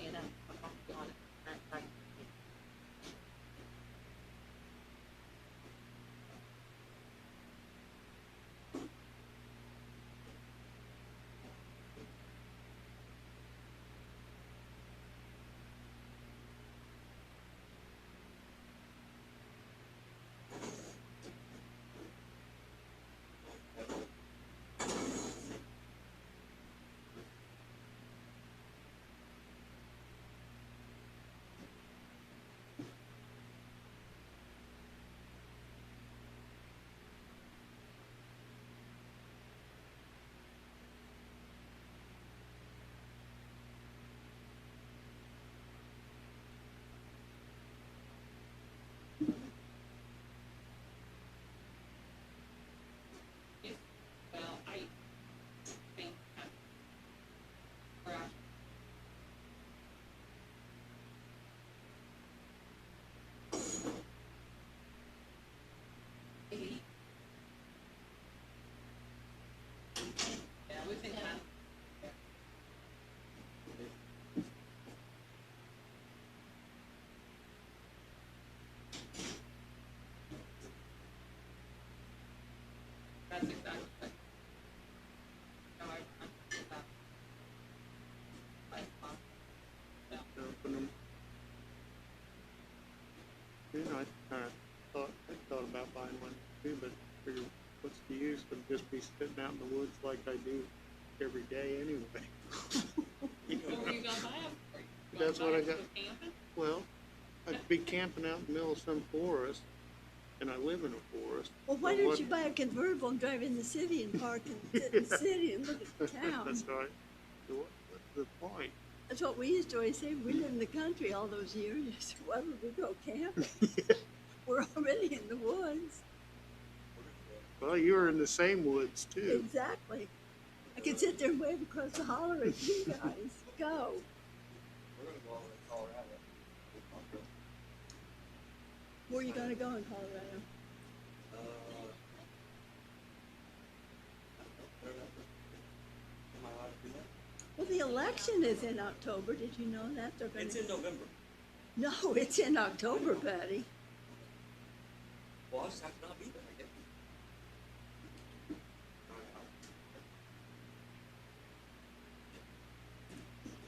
it up. I'm on it. Right. Yeah. Well, I think we're out. Maybe. Yeah, we've been kind of. That's exactly what. How I'm about. Like, yeah. Open them. You know, I thought about buying one too, but figured, what's the use of just be sitting out in the woods like I do every day anyway? You know, What were you gonna buy them for? You That's gonna what buy I them to got. go camping? Well, I'd be camping out in the middle of some forest, and I live in a forest. Well, why so don't what- you buy a convertible and drive in the city and park and sit in the city and look at the town? That's right. So what's the point? That's what we used to always say. We lived in the country all those years. You said, why would we go camping? We're already in the woods. Well, you were in the same woods too. Exactly. I could sit there and wave across the holler at you guys. Go. We're gonna go over to Colorado. Where are you going to go in Colorado? Am I allowed to do that? Well, the election is in October. Did you know that? They're going It's in November. No, it's in October, Patty. Well, I'll just have to not be there, I guess.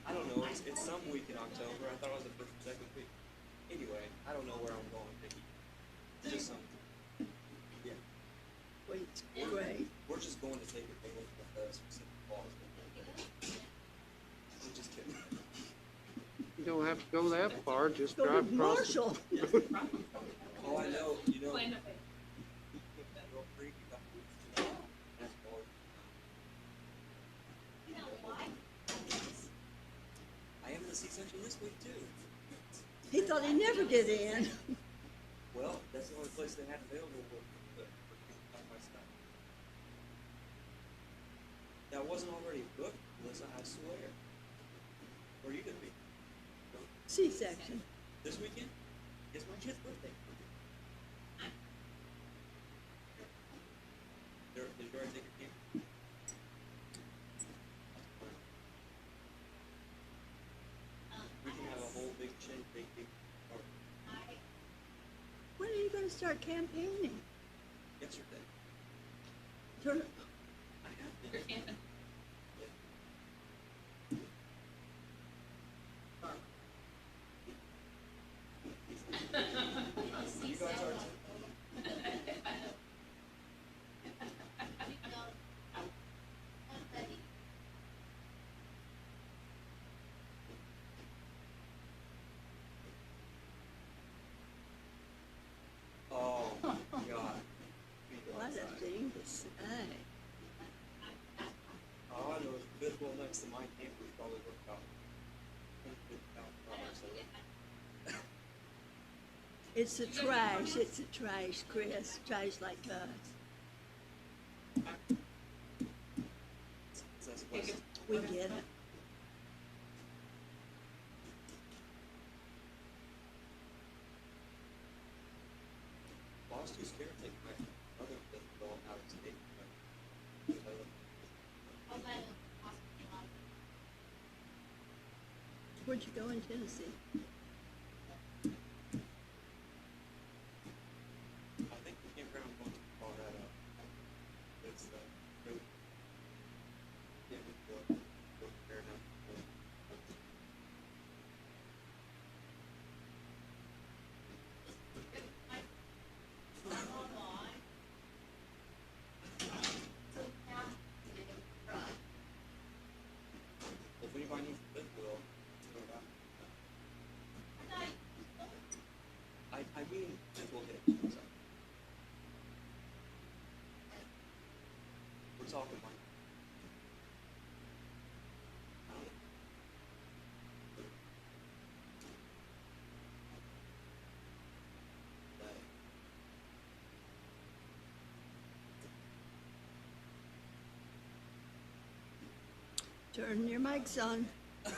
I don't know, it's some week in October, I thought it was the first or second week. Anyway, I don't know where I'm going, Vicky. Just some, yeah, Wait, great. we're just going to take a look at the specific laws. I'm just kidding. You don't have to go that far. Just Go to drive across. Marshall. Oh, I know, you know. Plan to- That real freak, you got to- that's boring. I am in the C-section this week too. He thought he'd never get in. Well, that's the only place they had available for my stuff. That wasn't already booked, Melissa, I swear. Where are you gonna be? C-section. This weekend? It's my kid's birthday. Did you already take your camp? We can have a whole big party. When are you going to start campaigning? Yesterday. Turn- I have You're been. camping. You guys are too. Oh, God. What a thing to say. All I know is the fifth one next to my camper is probably worth about $50,000. It's the trash. It's the trash, Chris. Trash like us. That's west. We get it. Well, I was too scared to take my other fifth going out of state. Where'd you go in Tennessee? I think the campground went to Colorado. It's really, yeah, we're prepared enough. If anybody needs a fifth wheel, go back. I mean, fifth wheel hitch. So. We're talking like. Turn your mics on. It's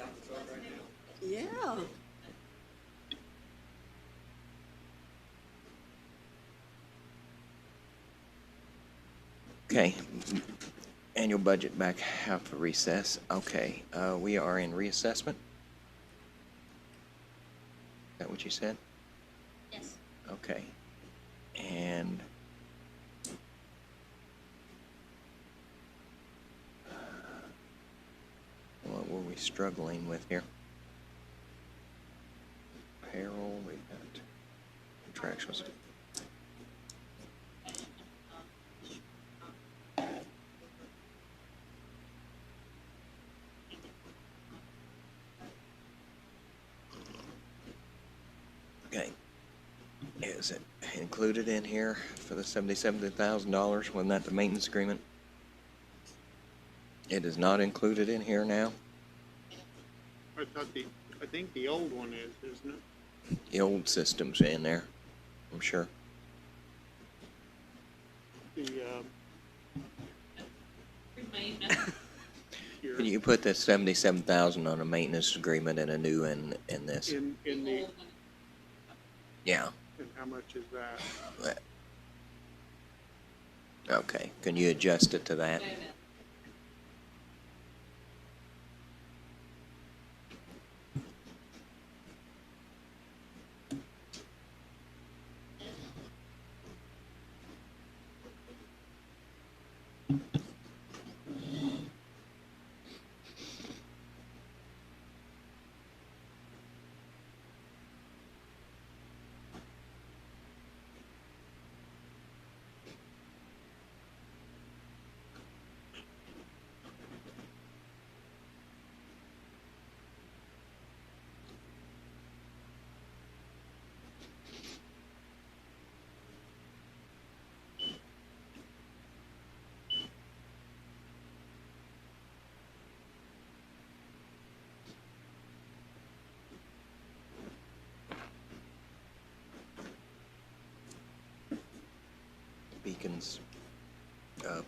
out the truck right now. Yeah. Okay, annual budget back half of recess. Okay, we are in reassessment. Is that what you said? Yes. Okay, and what were we struggling with here? Payroll, we got contractual. Okay, is it included in here for the $77,000? Wasn't that the maintenance agreement? It is not included in here now? I think the old one is, isn't it? The old system's in there, I'm sure. The, Remain, your, Can you put the 77,000 on a maintenance agreement and a new in this? in the, Yeah. and how much is that? Okay, can you adjust it to that? Beacons up.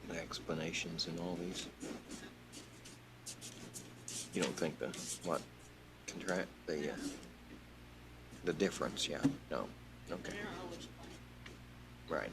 The explanations in all these. You don't think the the difference? Yeah. No. Okay. Right.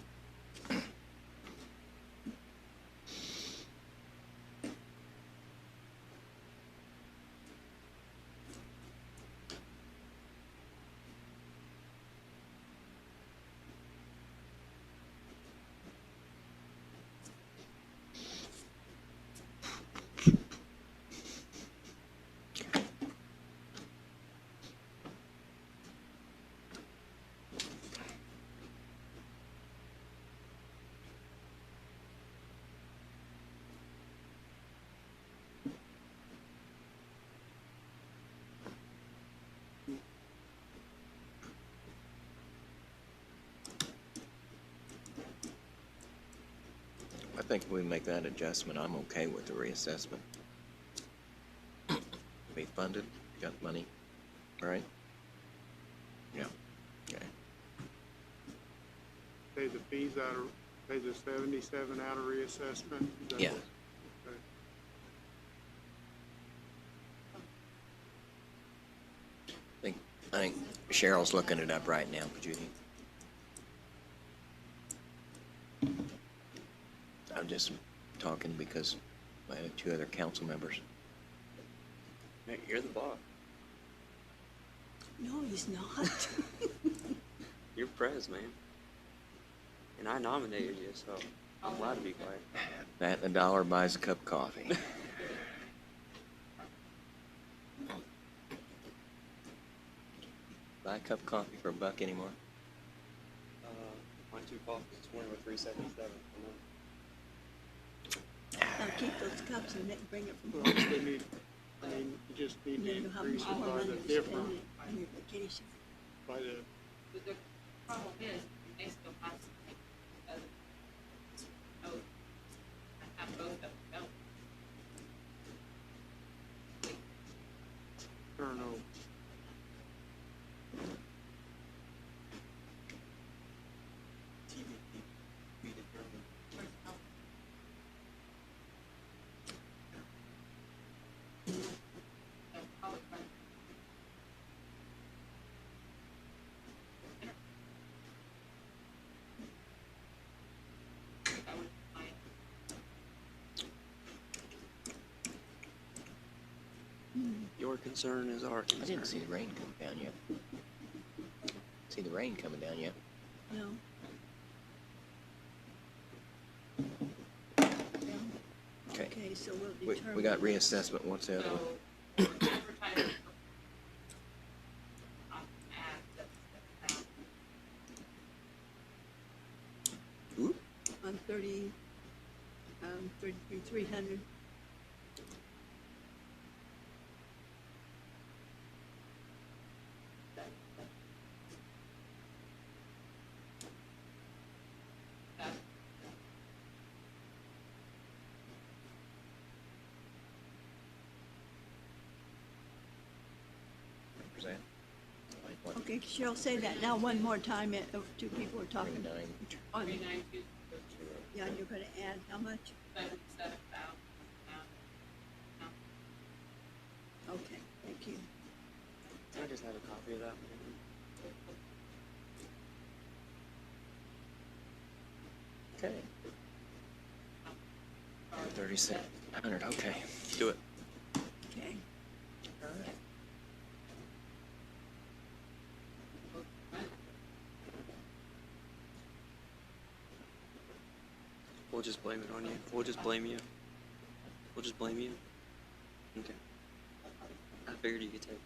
I think if we make that adjustment, I'm okay with the reassessment. Be funded, got money, all right? Yeah, okay. Pay the fees out of, pay the 77 out of reassessment? Is that Yeah. what- okay. I think Cheryl's looking it up right now, Judy. I'm just talking because I have two other council members. Hey, you're the boss. No, he's not. You're prez, man. And I nominated you, so I'm glad to be quiet. That and $1 buys a cup of coffee. Buy a cup of coffee for $1 anymore? My 2 coffees, 20 with 377. Now keep those cups and then bring it from Well, home. they need, I mean, you just need And to then you'll have increase it more by money the to spend difference, it on your vacation. by the, The problem is, Mexico has, oh, I have both of them, no. I don't know, No, probably fine. I would find Your concern is our I concern. didn't see the rain coming down yet. See the rain coming down yet? No. Okay. Okay, so we'll We determine. got reassessment, what's the other one? so, advertising for, ads, that's, Ooh, On 33,300. that, percent. Like Okay, Cheryl, say that now one more time. 2 people are talking. 39. On, 392, yeah, you're gonna add how much? 77,000. Okay, thank you. Can I just have a copy of that? Okay. 3,700, okay. Do it. Okay. All right. We'll just blame it on you. We'll just blame you. We'll just blame you. Okay. I figured you could take.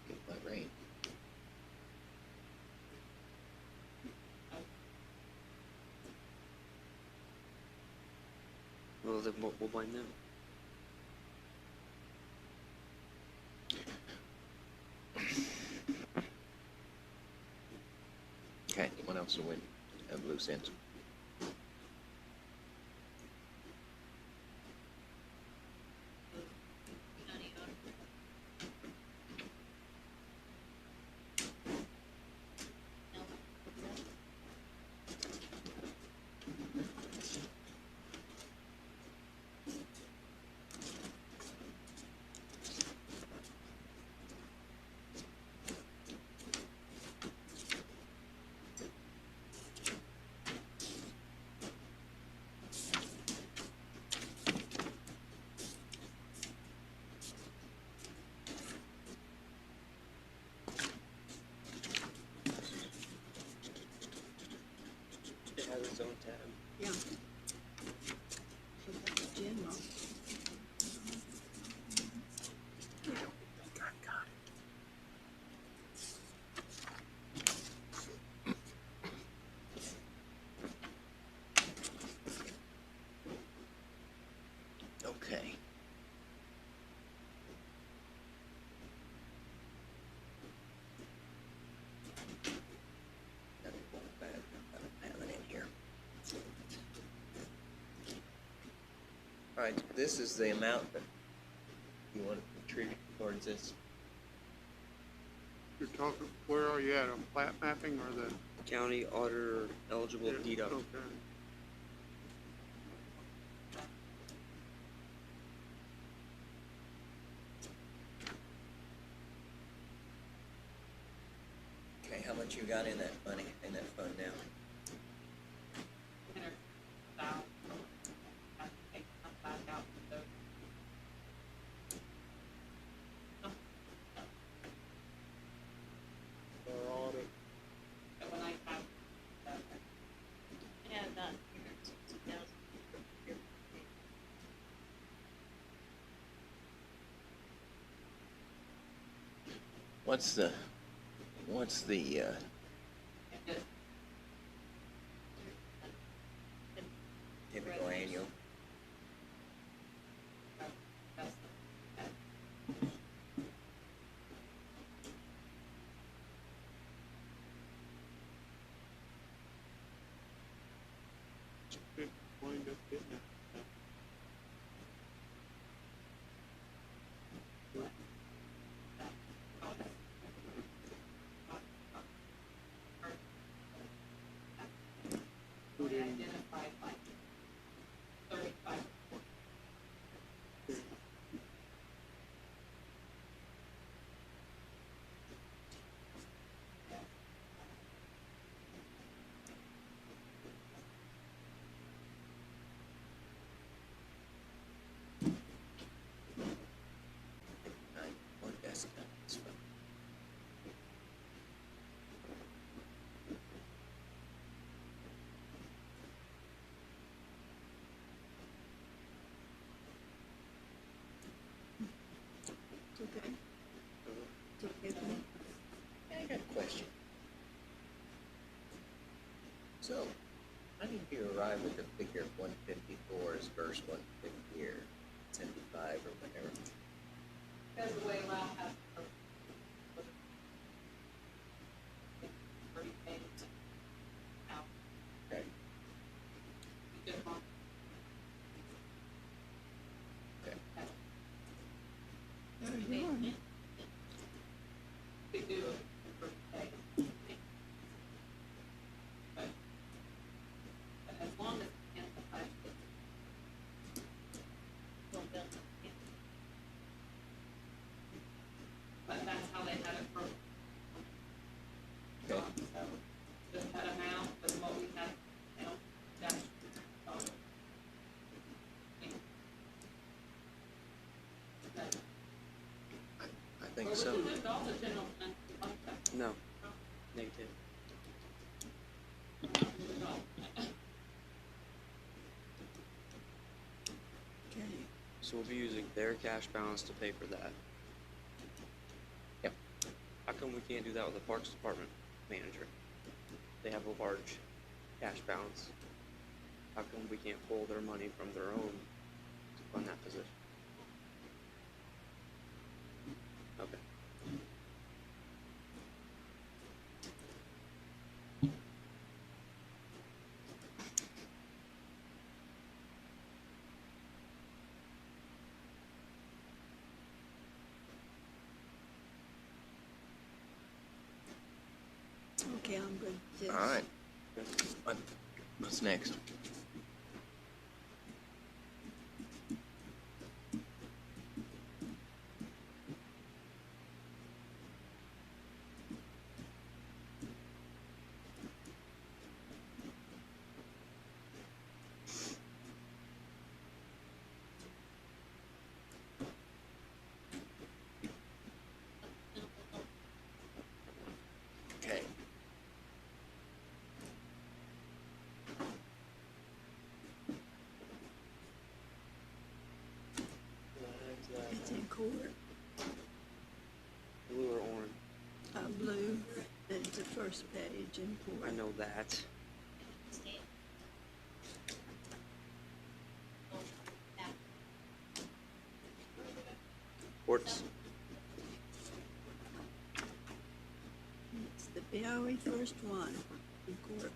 Get that rain. Well, then we'll blame them. Okay, what else do we have loose ends? County auditor. No, what's that? It has its own tab. Yeah. So that's general. Okay. I have it in here. All right, this is the amount that you want to contribute towards this. you're talking, where are you at, on plat mapping or the? County auditor eligible Yeah, deduct. Okay. Okay, how much What you got in that money, in that fund now? I take some back out of those. Our audit, And when I have that, Yeah, about 160,000. What's the, just typical annual? that's it wind up getting it. Put we in, identified like 35. Or desk. It's okay. It's okay with me. I got a question. So, how did you arrive at the figure 154 as verse 150 or 75 or whatever? Because the way Lao has. Out. Okay. Good month. Okay. There you are. We do it for pay. But as long as it's emphasized, Well, done. but that's how they had it broken. Okay. So, just that amount, but what we had, that's, I think so. all the general fund, contract. No, negative. Okay. So we'll be using their cash balance to pay for that. Yep. How come we can't do that with the Parks Department manager? They have a large cash balance. How come we can't pull their money from their own to fund that position? Okay. Okay, I'm good. Yes. All right. What's next? Okay. It's in court. Blue or orange? Blue, it's the first page in court. I know that. Courts? It's the very first one in court.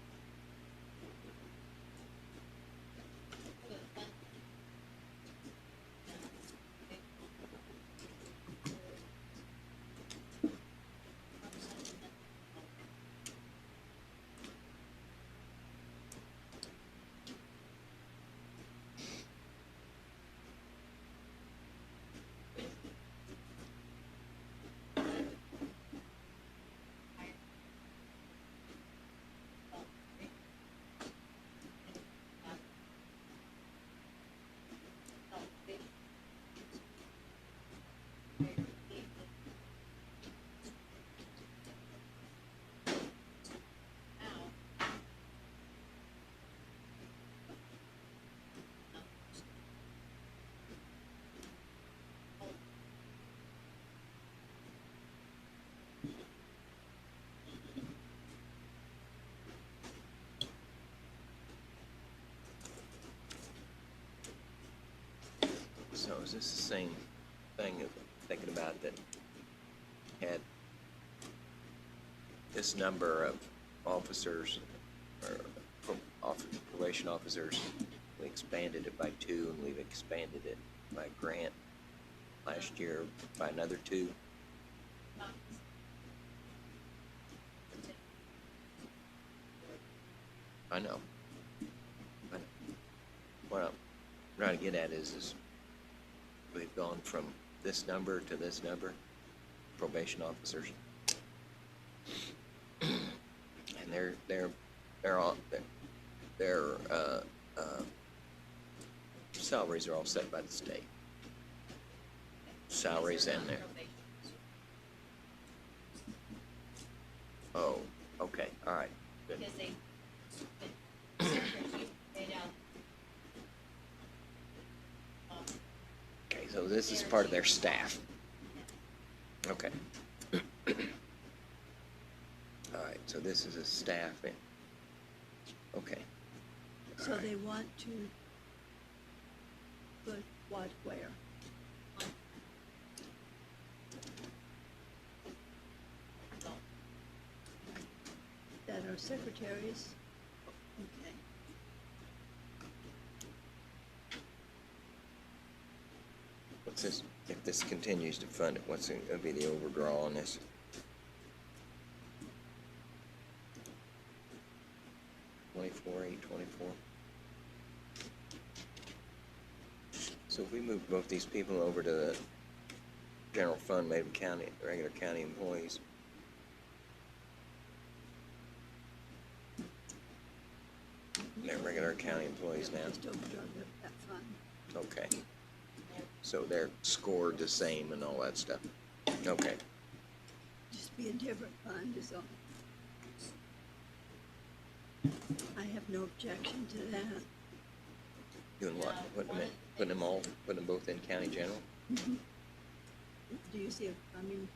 So is this the same thing of thinking about that had this number of officers or probation officers? We expanded it by 2 and we've expanded it by grant last year by another 2. I know. What I'm trying to get at is we've gone from this number to this number, probation officers. And they're all, their salaries are all set by the state. Salaries and their, oh, okay, all right, good. Because they, paid out. Okay, so this is part of their staff. Okay. All right, so this is a staff, okay. So they want to put what where? That are secretaries? Okay. What's this, if this continues to fund it, what's gonna be the overdraw on this? $24,824. So if we move both these people over to the general fund, maybe county, regular county employees. They're regular county employees now, Just overdraw that fund. okay. So they're scored the same and all that stuff, okay. Just be a different fund is all. I have no objection to that. Doing what, putting them both in county general? Do you see, I mean,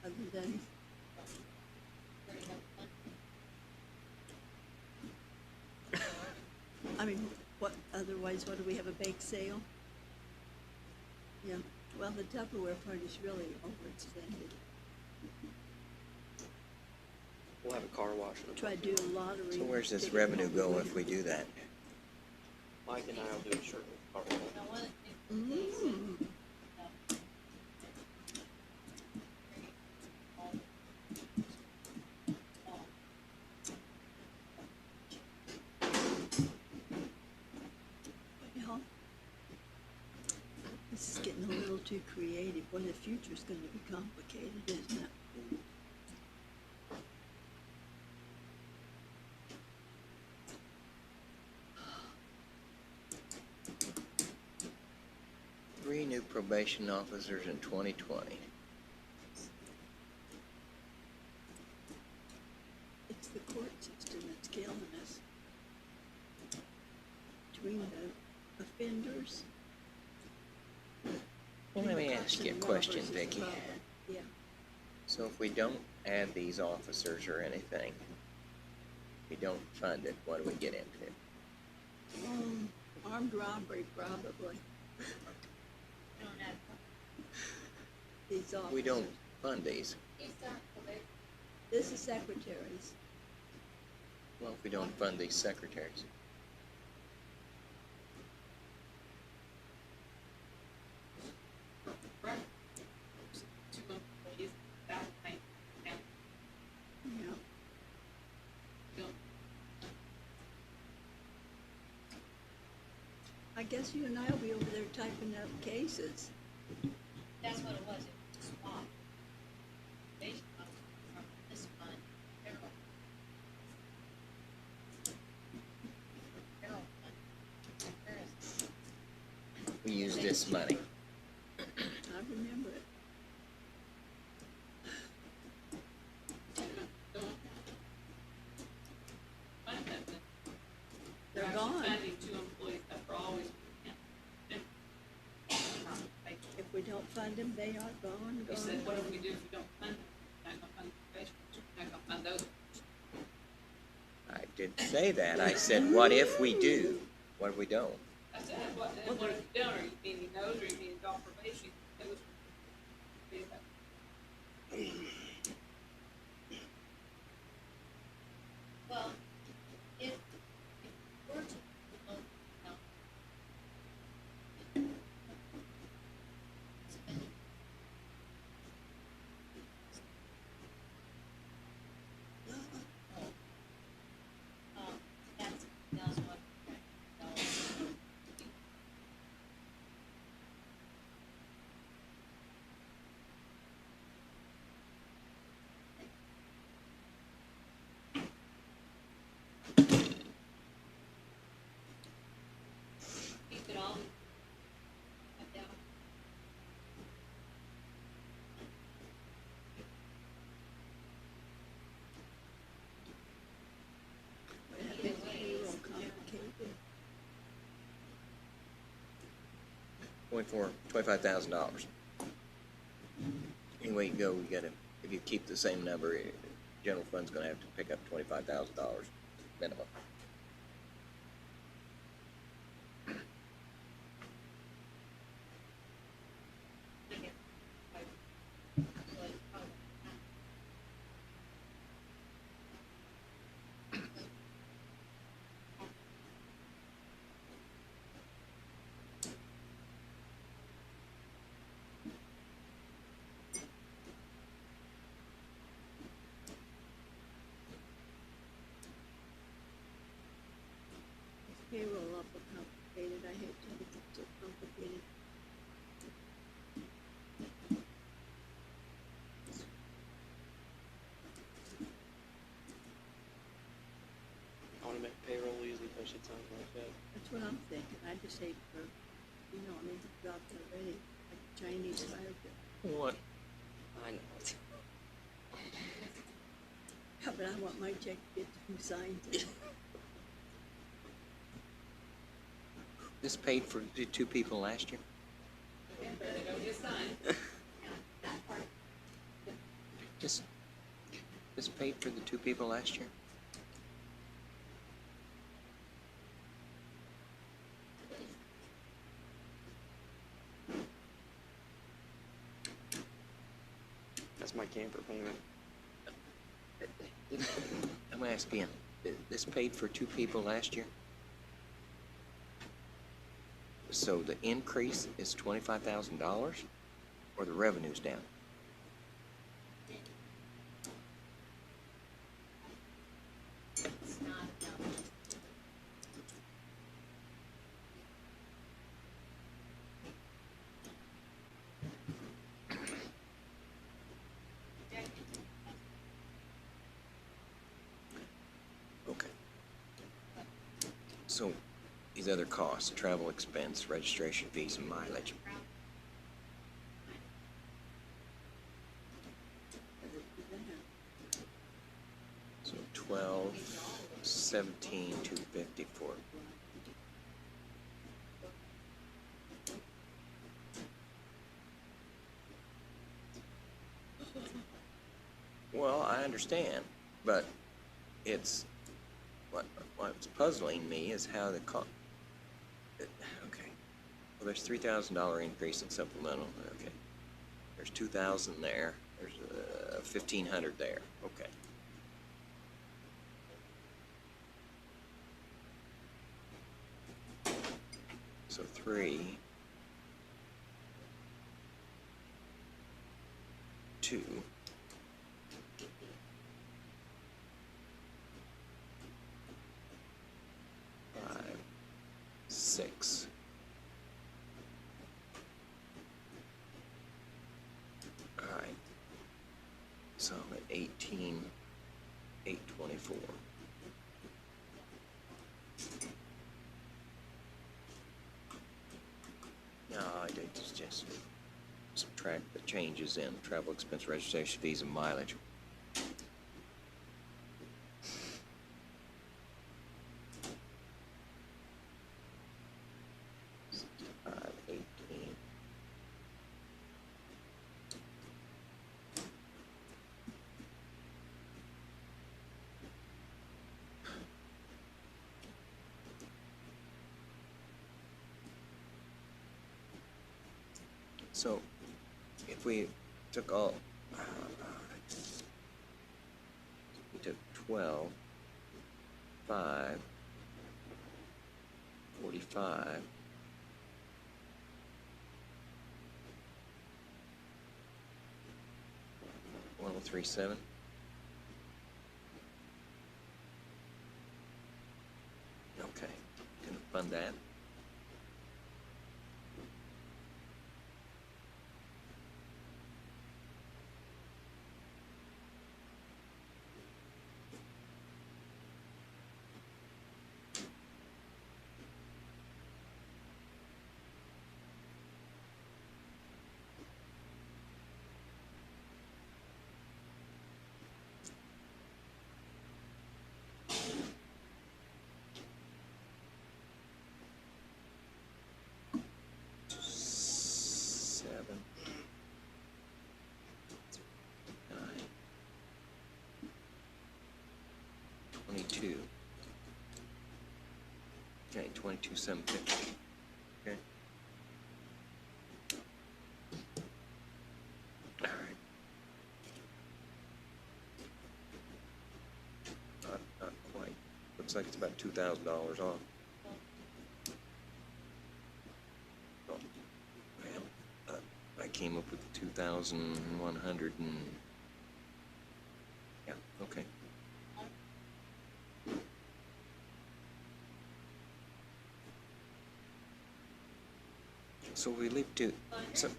other than, I mean, what, otherwise, what, do we have a bake sale? Yeah, well, the Tupperware part is really overextended. We'll have a car wash. and a Try to do a lottery. So where's this get it revenue over go with. if we do that? Mike and I will do a shirt with car wash. Now, one of the things they Mm. said, Well, this is getting a little too creative. Boy, the future's gonna be complicated, isn't it? Three new probation officers in 2020. It's the court system that's killing us. Between the offenders. Well, let me and ask you a and question, robbers is Vicki. the problem. Yeah, So if we don't add these officers or anything, we don't fund it, what do we get into? armed robbery probably, don't have, these officers. We don't fund these. This is secretaries. Well, if we don't fund these secretaries. Two employees, that might count. Yeah. Don't- I guess you and I will be over there typing up cases. that's what it was, it was a swap. Based on, from this fund, general. General fund, comparison. We use this money. I remember it. Don't fund them, but They're actually gone. Funding two employees that were always, like, If we don't fund them, they are gone, you gone. said, what if gone. we do if we don't fund them? Not gonna fund the probation, not gonna fund those. I didn't say that. I said, what if we do? What if we don't? I said, what have you done? Are you mean he knows, or you mean he's off probation? It was. Well, if we're to promote spending. That's what. Keep it all. Cut down. That makes payroll complicated. $25,000. Any way you go, you gotta, if you keep the same number, general fund's gonna have to pick up $25,000 minimum. Payroll awful complicated. I hate to make it so complicated. I wanna make payroll easy, push it something like that. That's what I'm thinking. I just hate for, you know, I mean, it's dropped already, like Chinese fire bill. What? I know. Yeah, but I want my check to get signed. This paid for the 2 people last year? This paid for the 2 people last year? That's my camper payment. I'm gonna ask again. This paid for 2 people last year? So the increase is $25,000, or the revenue's down? It's not enough. Okay. So these other costs, travel expense, registration fees, and mileage. So 12, 17, 254. Well, I understand, but it's, what's puzzling me is how the okay. Well, there's $3,000 increase in supplemental, okay. There's 2,000 there, there's 1,500 there, okay. So 3, 2, 5, 6. All right. So I'm at 18, 824. No, I did just subtract the changes in travel expense, registration fees, and mileage. 18. So, if we took all, we took 12, 5, 45, 1037. Okay, gonna fund that. Seven, 9, 22. Okay, 22,750. Okay. All right. Not quite. Looks like it's about $2,000 off. Oh, well, I came up with 2,100 and yeah. Okay. So we leave to so.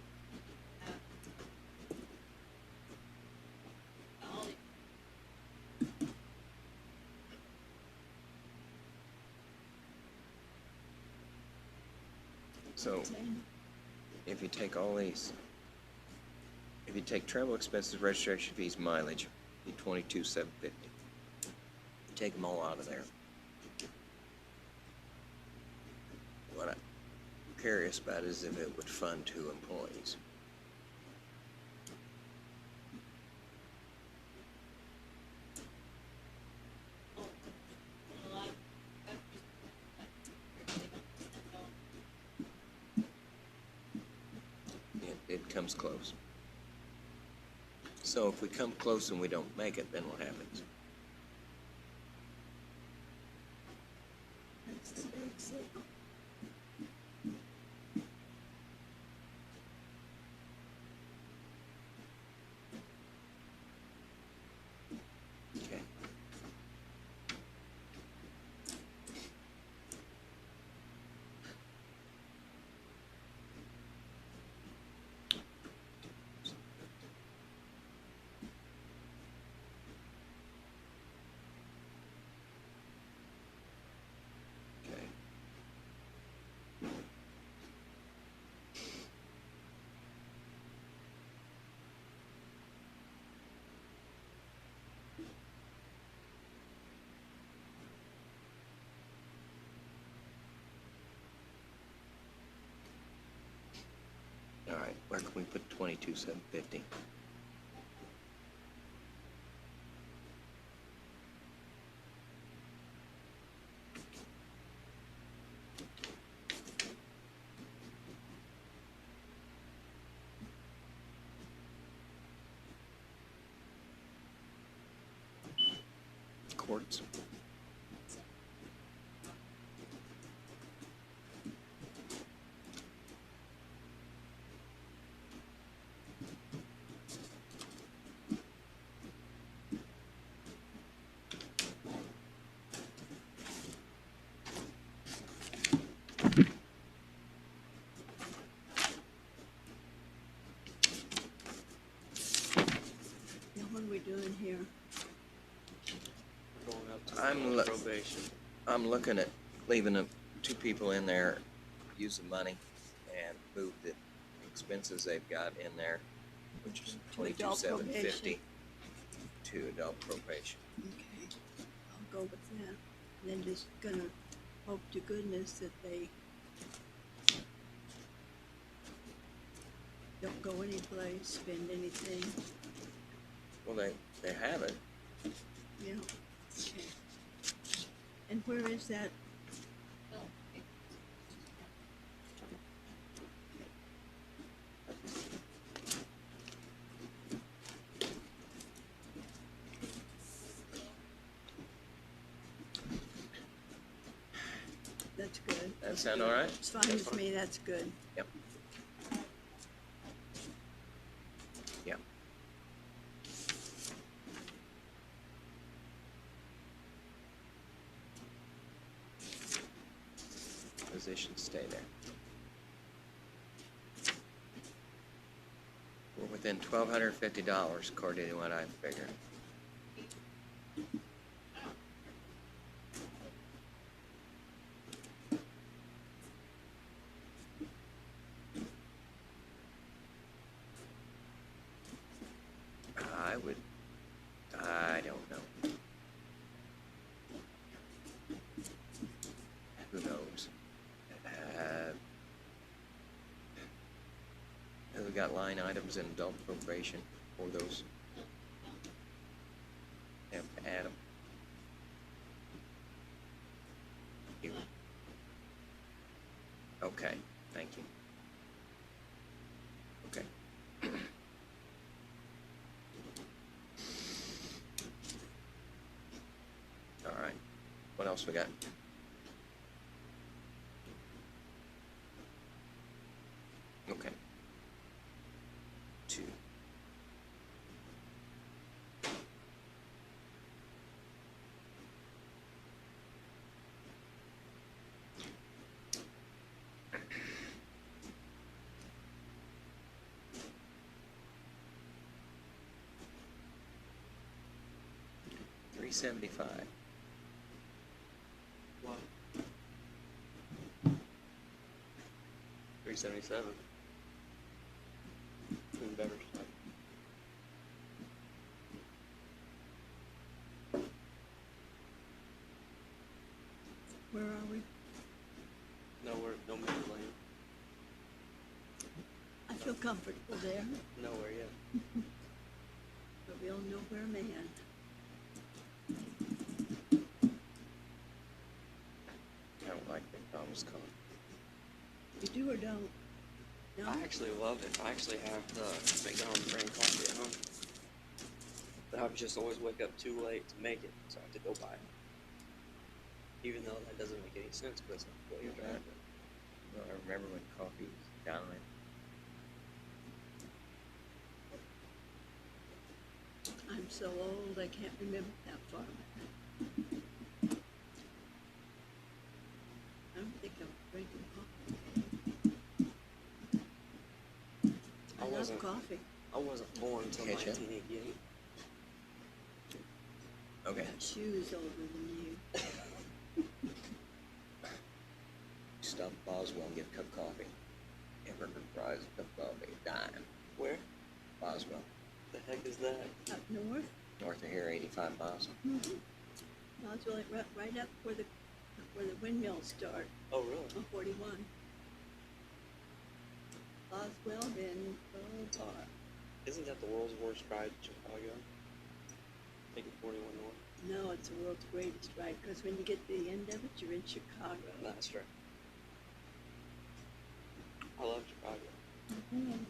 So, if you take all these, if you take travel expenses, registration fees, mileage, be 22,750. You take them all out of there. What I'm curious about is if it would fund 2 employees. It comes close. So if we come close and we don't make it, then what happens? That's the big sale. Okay. Okay. All right, where can we put 22,750? Courts. Now, what are we doing here? Going up to I'm look- probation. I'm looking at leaving 2 people in there, use the money, and move the expenses they've got in there, which is To adult 22,750 to adult probation. Okay, I'll go with that. And then just gonna hope to goodness that they don't go anyplace, spend anything, Well, they have it. you know. Okay. And where is that? That sound all right? It's fine with me, that's good. Yep. Yep. Positions stay there. We're within $1,250 according to what I figured. I don't know. Who knows? We got line items in adult probation for those. Have to add them. You. Okay, thank you. Okay. All right. What else we got? Okay. 2. $375. Wow. 377. Food and beverage type. Where are we? No middle lane. I feel comfortable there. Nowhere yet. A real nowhere man. I don't like McDonald's coffee. You do or don't? No? I actually love it. I actually have the McDonald's brand coffee at home. But I just always wake up too late to make it, so I have to go buy it. Even though that doesn't make any sense, but it's not the way you drive it. Well, I remember when coffee was dominant. I'm so old, I can't remember that far back. I don't think I'm drinking coffee. I love wasn't- coffee. I wasn't born until Ketchup? 1988. Okay. Got shoes older than you. Stop at Boswell and get a cup of coffee. Hamburger, fries, cup of coffee, dime. Where? Boswell. The heck is that? Up north. North of here, 85 miles. Boswell, right up where the windmills start Oh, really? on 41. Boswell, then Borough Park. Isn't that the world's worst ride in Chicago? Taking 41 north? No, it's the world's greatest ride, because when you get to the end of it, you're in Chicago. That's right. I love Chicago. Mhm.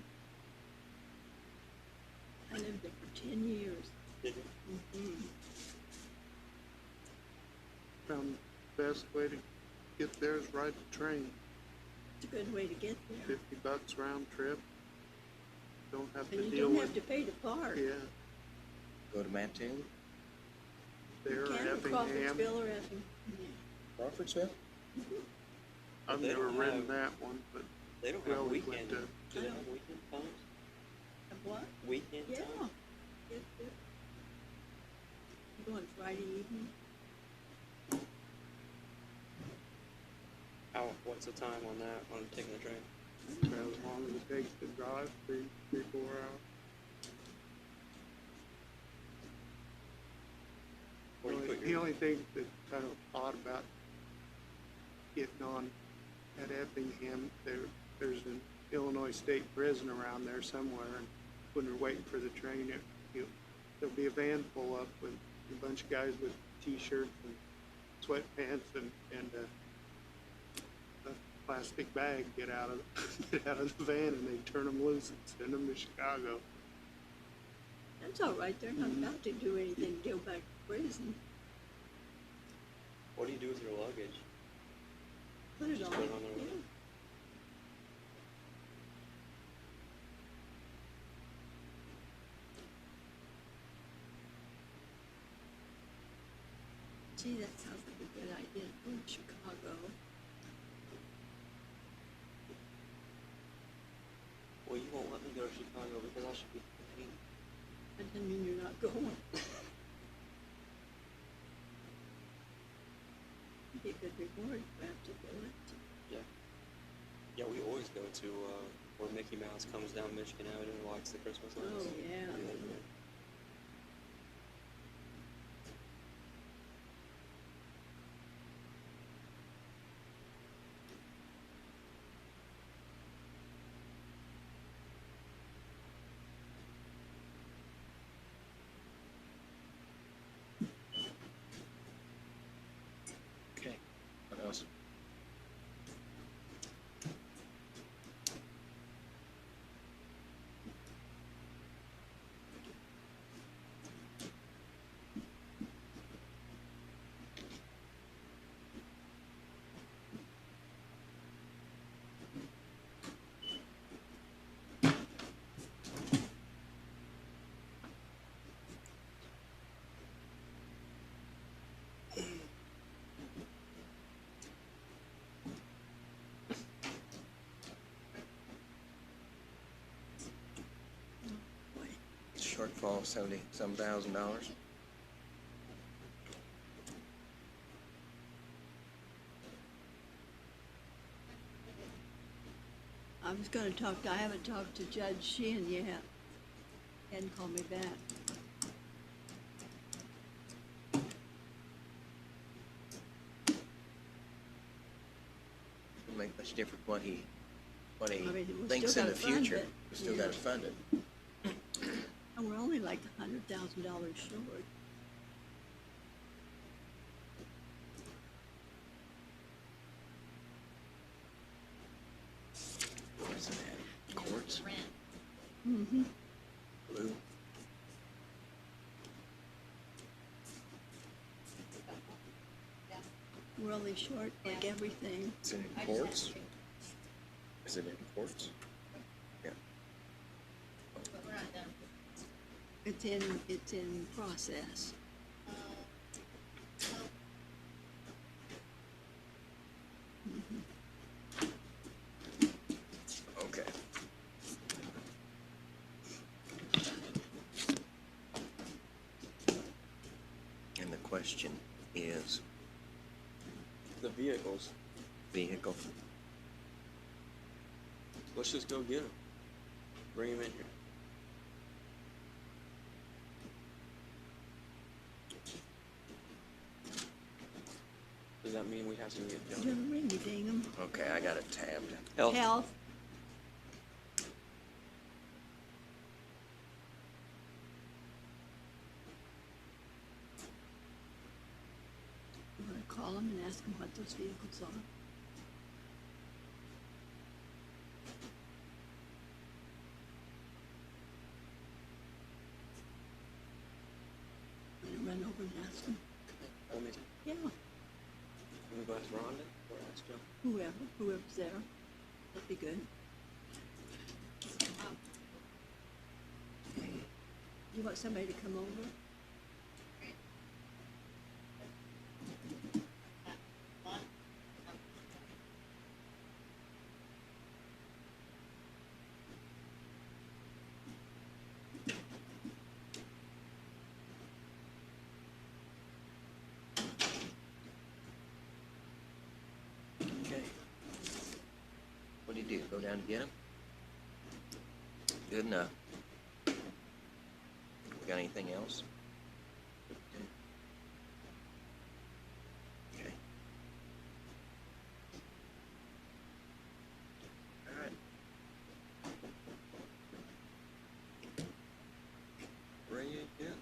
I lived there for 10 years. Did you? Mm-hmm. Found the best way to get there is ride the train. It's a good way to get there. $50 round trip. Don't have to And you deal don't with. have to pay to park. Yeah, Go to Mattoon, there, You can in Effingham. Crawfordsville or Effingham. Crawfordsville. I've They never don't ridden have- that one, but They don't we have always weekend. went Do they I have don't- weekend times? Of what? Weekend Yeah. times? Yes, yes. You go on Friday evening? What's the time on that, on taking the train? as long as it takes to drive, 3-4 hours. Where do you put The your, only thing that's kind of odd about getting on at Effingham, there's an Illinois State prison around there somewhere, and when we're waiting for the train, there'll be a van pull up with a bunch of guys with t-shirts and sweatpants and a plastic bag get out of the van, and they turn them loose and send them to Chicago. That's all right. They're not about to do anything to go back to prison. what do you do with your luggage? Put it Just on. put it on there. Yeah. Gee, that sounds like a good idea. Go to Chicago. Well, you won't let me go to Chicago because I should be paid. That doesn't mean you're not going. Be a good reward for after the election. Yeah. Yeah, we always go to where Mickey Mouse comes down Michigan Avenue and lights the Christmas lights. Oh, yeah. Okay, what else? Boy. Shortfall, $70-some thousand. I was gonna I haven't talked to Judge Sheehan yet. He hadn't called me back. Doesn't make much difference what he I mean, we thinks still in the gotta fund future. it, We still yeah. gotta fund it. And we're only like $100,000 short. Where's it at? Courts, Rent. Mm-hmm. blue. We're only short like everything. Is it in I just had courts? to check, Is it in courts? Yeah. but we're not done. It's in process. Okay. And the question is The vehicles. vehicle. Let's just go get them. Bring them in here. Does that mean we have to get You're done? ringy ding 'em. Okay, I got it tabbed. Health. I'm gonna call them and ask them what those vehicles are. I'm gonna run over and ask them. Want me to? Yeah, Let me go ask Rhonda or ask Joe. whoever's there. That'd be good. You want somebody to come over? Okay. What do you do? Go down to get him? Good enough. Got anything else? Okay. All right. Bring it in.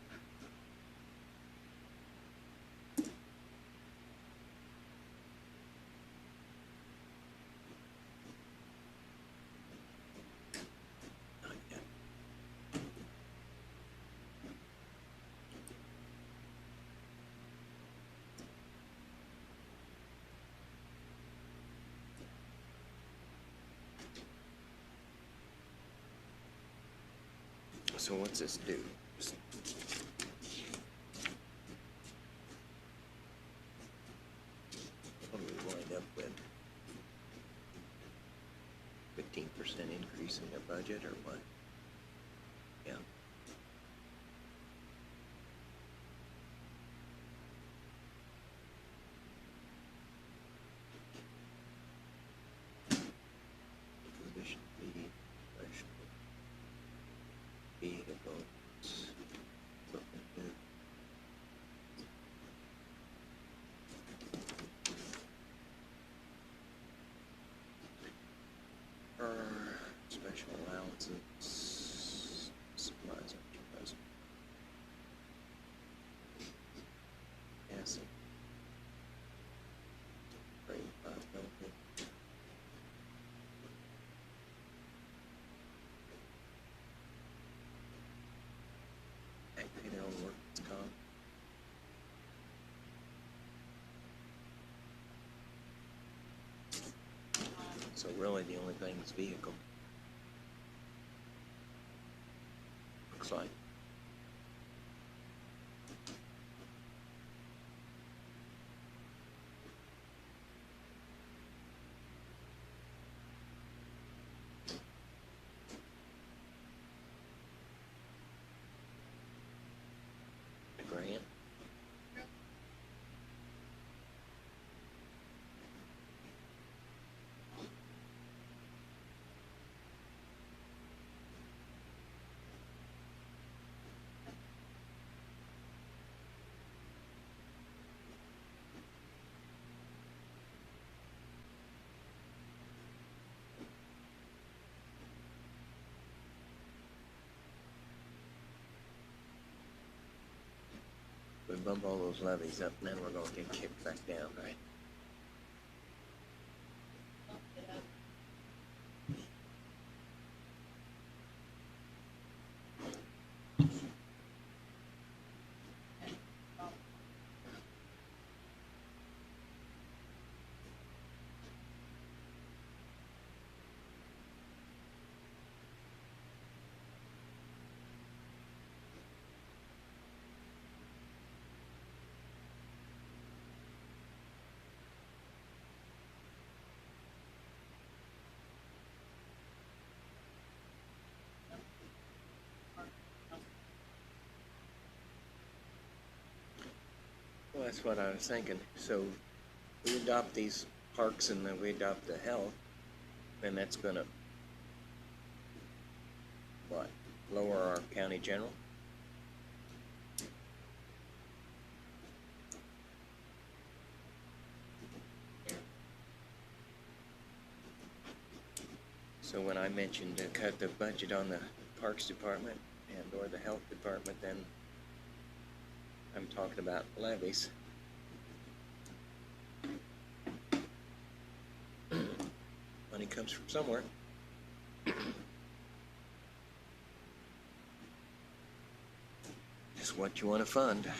Not yet. So what's this do? What do we wind up with? 15% increase in their budget or what? Yeah. Position B, professional vehicles. Special allowances, supplies, enterprise. Yes. Great, benefit. And pay their own workers' comp. So really, the only thing is vehicle. Looks like. A grant. We bump all those levies up, and then we're gonna get kicked back down, right? Well, that's what I was thinking. So we adopt these parks and then we adopt the health, and that's gonna, what, lower our county general? So when I mentioned to cut the budget on the Parks Department and or the Health Department, then I'm talking about levies. Money comes from somewhere. Just what you want to fund.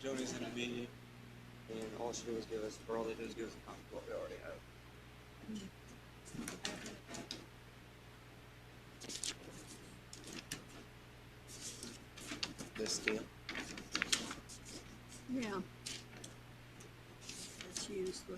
Jody's in a meeting, and all she did was give us, or all they did was give us a copy of what we already have. This deal? Yeah. Let's use the.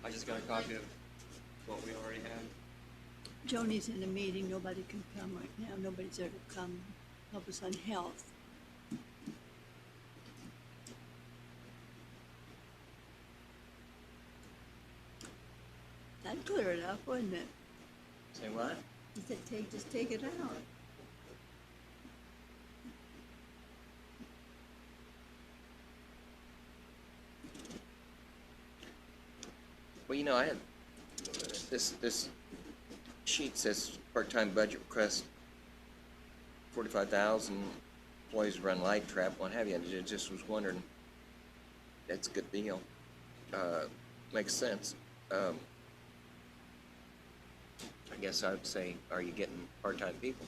I just got a copy of what we already had. Joni's in a meeting, nobody can come right now, nobody's there to come help us on health. That'd clear it up, wouldn't it? Say what? He said, just take it out. Well, you know, I had, this sheet says part-time budget request, 45,000, employees run light trap, what have you, and I just was wondering, that's a good deal. Makes sense. I guess I would say, are you getting part-time people?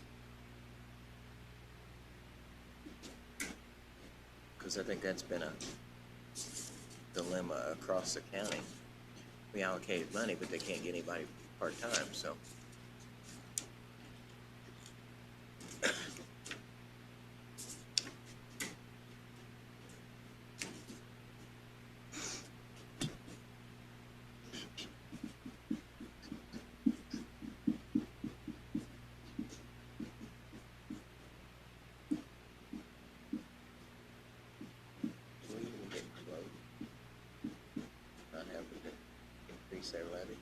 Because I think that's been a dilemma across the county. We allocated money, but they can't get anybody part-time, so. We can get close. Not having to increase their levy.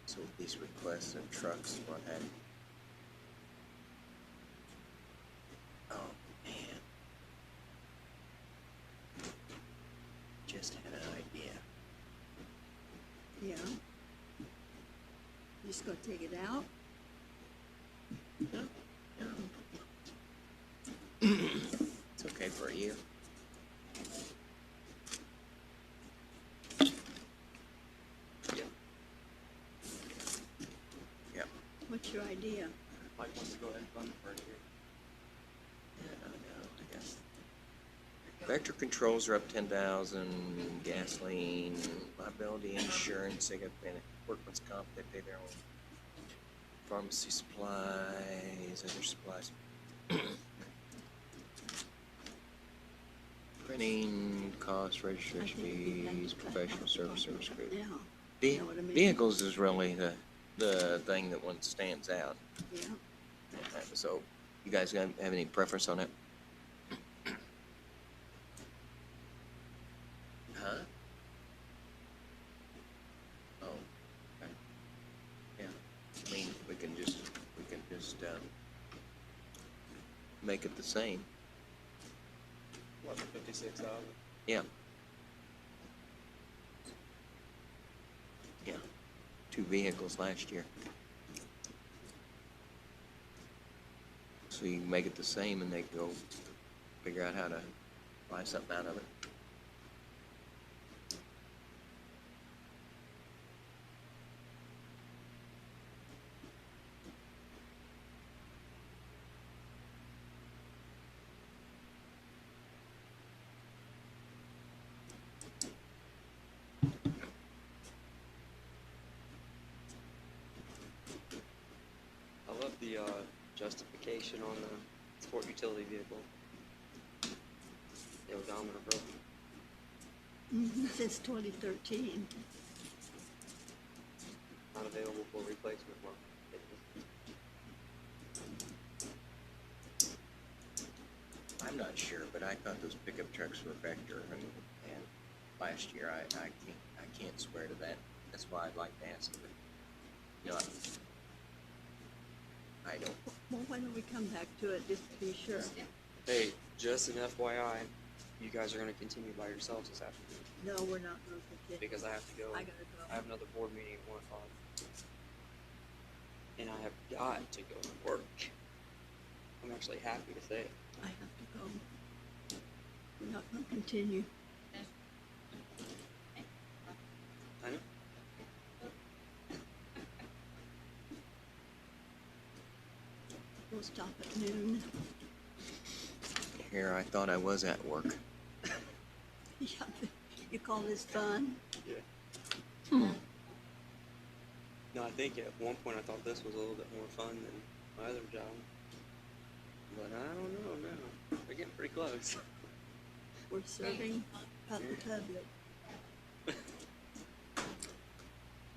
So with these requests of trucks and what have you. Oh, man. Just had an idea. Yeah. Just gonna take it out? It's okay for a year. Yeah. Yeah. What's your idea? Mike wants to go ahead and fund it for a year. Yeah, I know, I guess. Vector controls are up 10,000, gasoline, liability insurance, they got workman's comp, they pay their own. Pharmacy supplies, other supplies. Printing costs, registration I think we'd have fees, to cut professional out service the group. Yeah, Ve- know what I mean? Vehicles is really the thing that one stands out. yeah. So, you guys have any preference on it? Huh? Oh, okay. Yeah, I mean, we can just make it the same. What, 56,000? Yeah. Yeah, 2 vehicles last year. So you can make it the same and they can go figure out how to buy something out of it. I love the justification on the sport utility vehicle. The odometer broken. Since 2013. Not available for replacement. Well, I'm not sure, but I thought those pickup trucks were Vector, and last year I can't swear to that. That's why I'd like to ask. But, you know, I don't, Well, why don't we come back to it just to be sure? Hey, just an FYI, you guys are gonna continue by yourselves this afternoon, No, we're not going to continue. because I have to go, I gotta go. I have another board meeting at 1:00. And I have got to go to work. I'm actually happy to say it. I have to go. We're not going to continue. I know. We'll stop at noon. here, I thought I was at work. Yeah, you call this fun? Yeah. No, I think at one point I thought this was a little bit more fun than my other job. But I don't know now. We're getting pretty close. We're serving the public.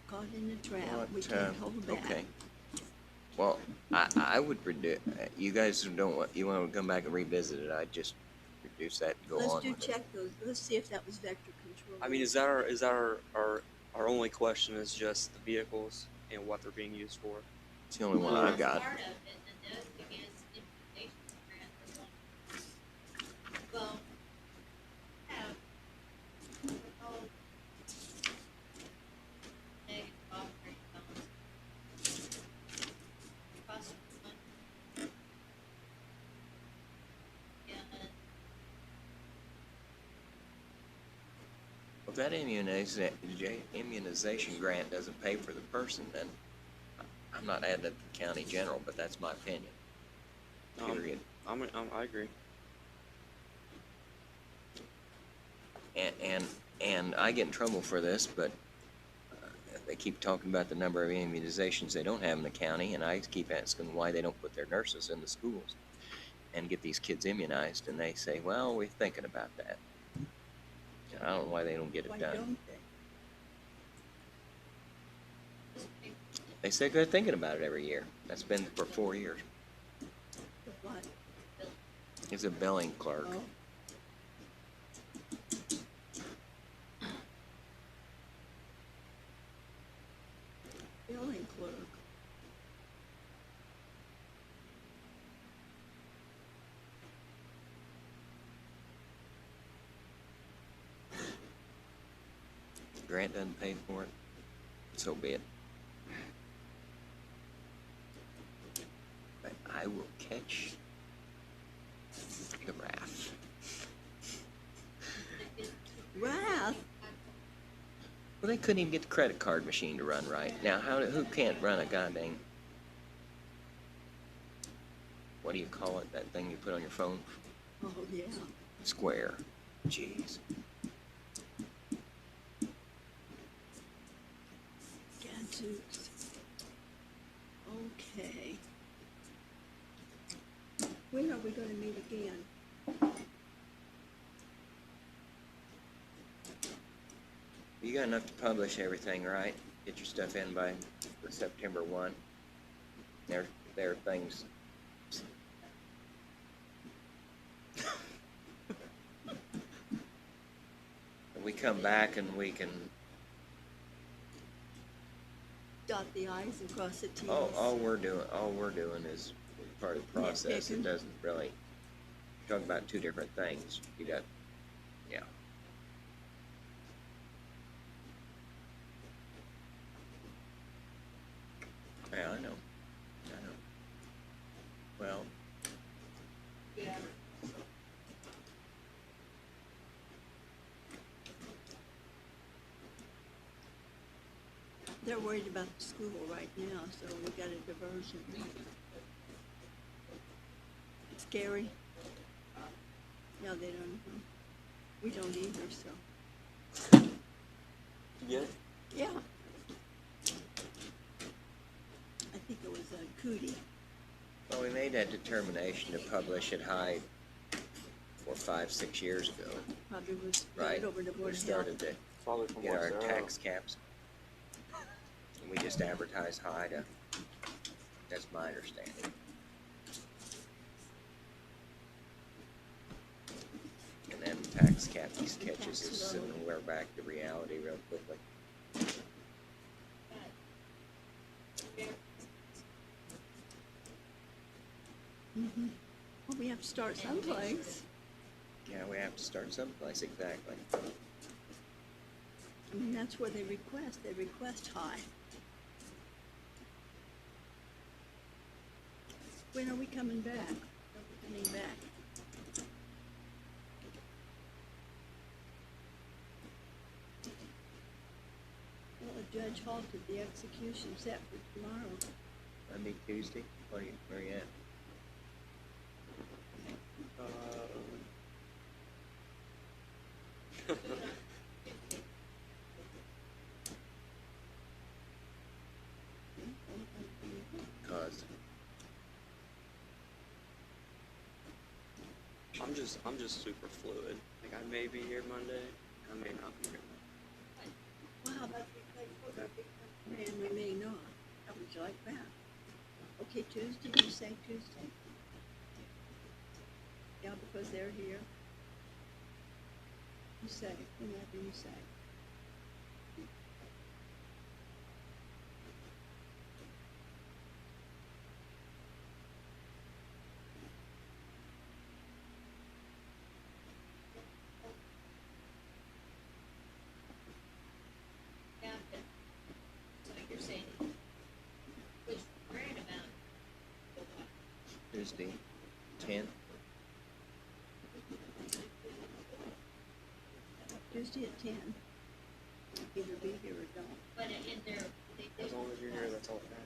Caught in a trap. We What, can't hold back. okay. Well, I would you guys don't want, you want to come back and revisit it, I'd just reduce that and go Let's on do with it. check those. Let's see if that was vector control. I mean, is that our only question is just the vehicles and what they're being used for? It's the only one I've got. Part of it, and the other thing is implementation grant. They want- Well, have proposed negative operating balance. Cost of money. And If that immunization grant doesn't pay for the person, then I'm not adding it to the county general, but that's my opinion. Period. I agree. And I get in trouble for this, but they keep talking about the number of immunizations they don't have in the county, and I keep asking why they don't put their nurses in the schools and get these kids immunized, and they say, well, we're thinking about that. And I don't know why they don't get it Why done. don't they? They say they're thinking about it every year. That's been for 4 years. The what? He's a billing clerk. Oh. Billing clerk. Grant doesn't pay for it, so be it. But I will catch the wrath. Wrath? Well, they couldn't even get the credit card machine to run right. Now, who can't run a goddamn, what do you call it, that thing you put on your phone? Oh, yeah. Square. Jeez. Gadzooks. Okay. When are we going to meet again? You got enough to publish everything, right? Get your stuff in by September 1. There are things. We come back and we can, Dot the i's and cross the t's. all we're doing is part of the process. It Nitpicking. doesn't really, talk about two different things. You got, yeah. Yeah, I know. Well, They're worried about the school right now, so we got a diversion. It's scary. No, they don't know. We don't either, so. Yeah. Yeah. I think it was Cootie. well, we made that determination to publish at Hyde 5-6 years ago, Probably was right? right over the We Board of started Health. to Probably from get our what's tax caps. And we just advertised Hyde. That's my understanding. And then tax cap just catches us and we're back to reality real quickly. Well, we have to start someplace. Yeah, we have to start someplace, exactly. I mean, that's where they request high. When are we coming back? Coming back. Well, Judge halted the execution set for tomorrow. Monday, Tuesday, where you at? Cause I'm just super fluid. Like I may be here Monday, I may not be here. Well, how about we play football? And we may not. How would you like that? Okay, Tuesday, you say Tuesday? Yeah, because they're here. You say, whenever you say. Captain, so you're saying, which grant amount? Tuesday, 10th. Tuesday at 10. Either be here or don't. But in there, As long as you're here, that's all that matters.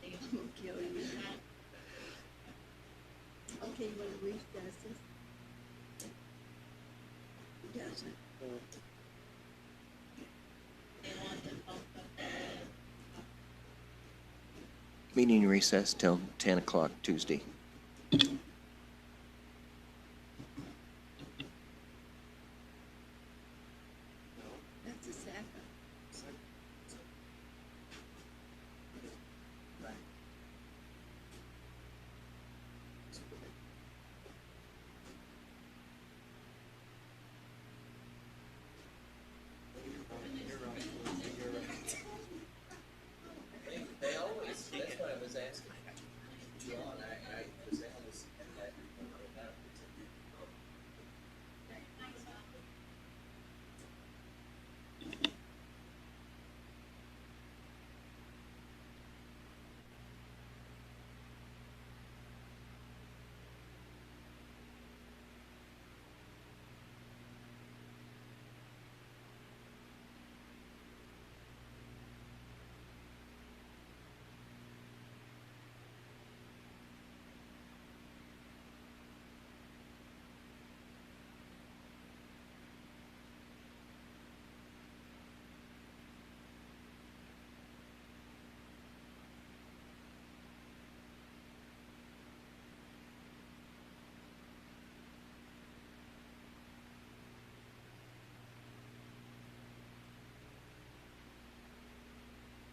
I'm gonna kill you. Okay, you wanna recess this? He doesn't. Meeting recess till 10 o'clock Tuesday.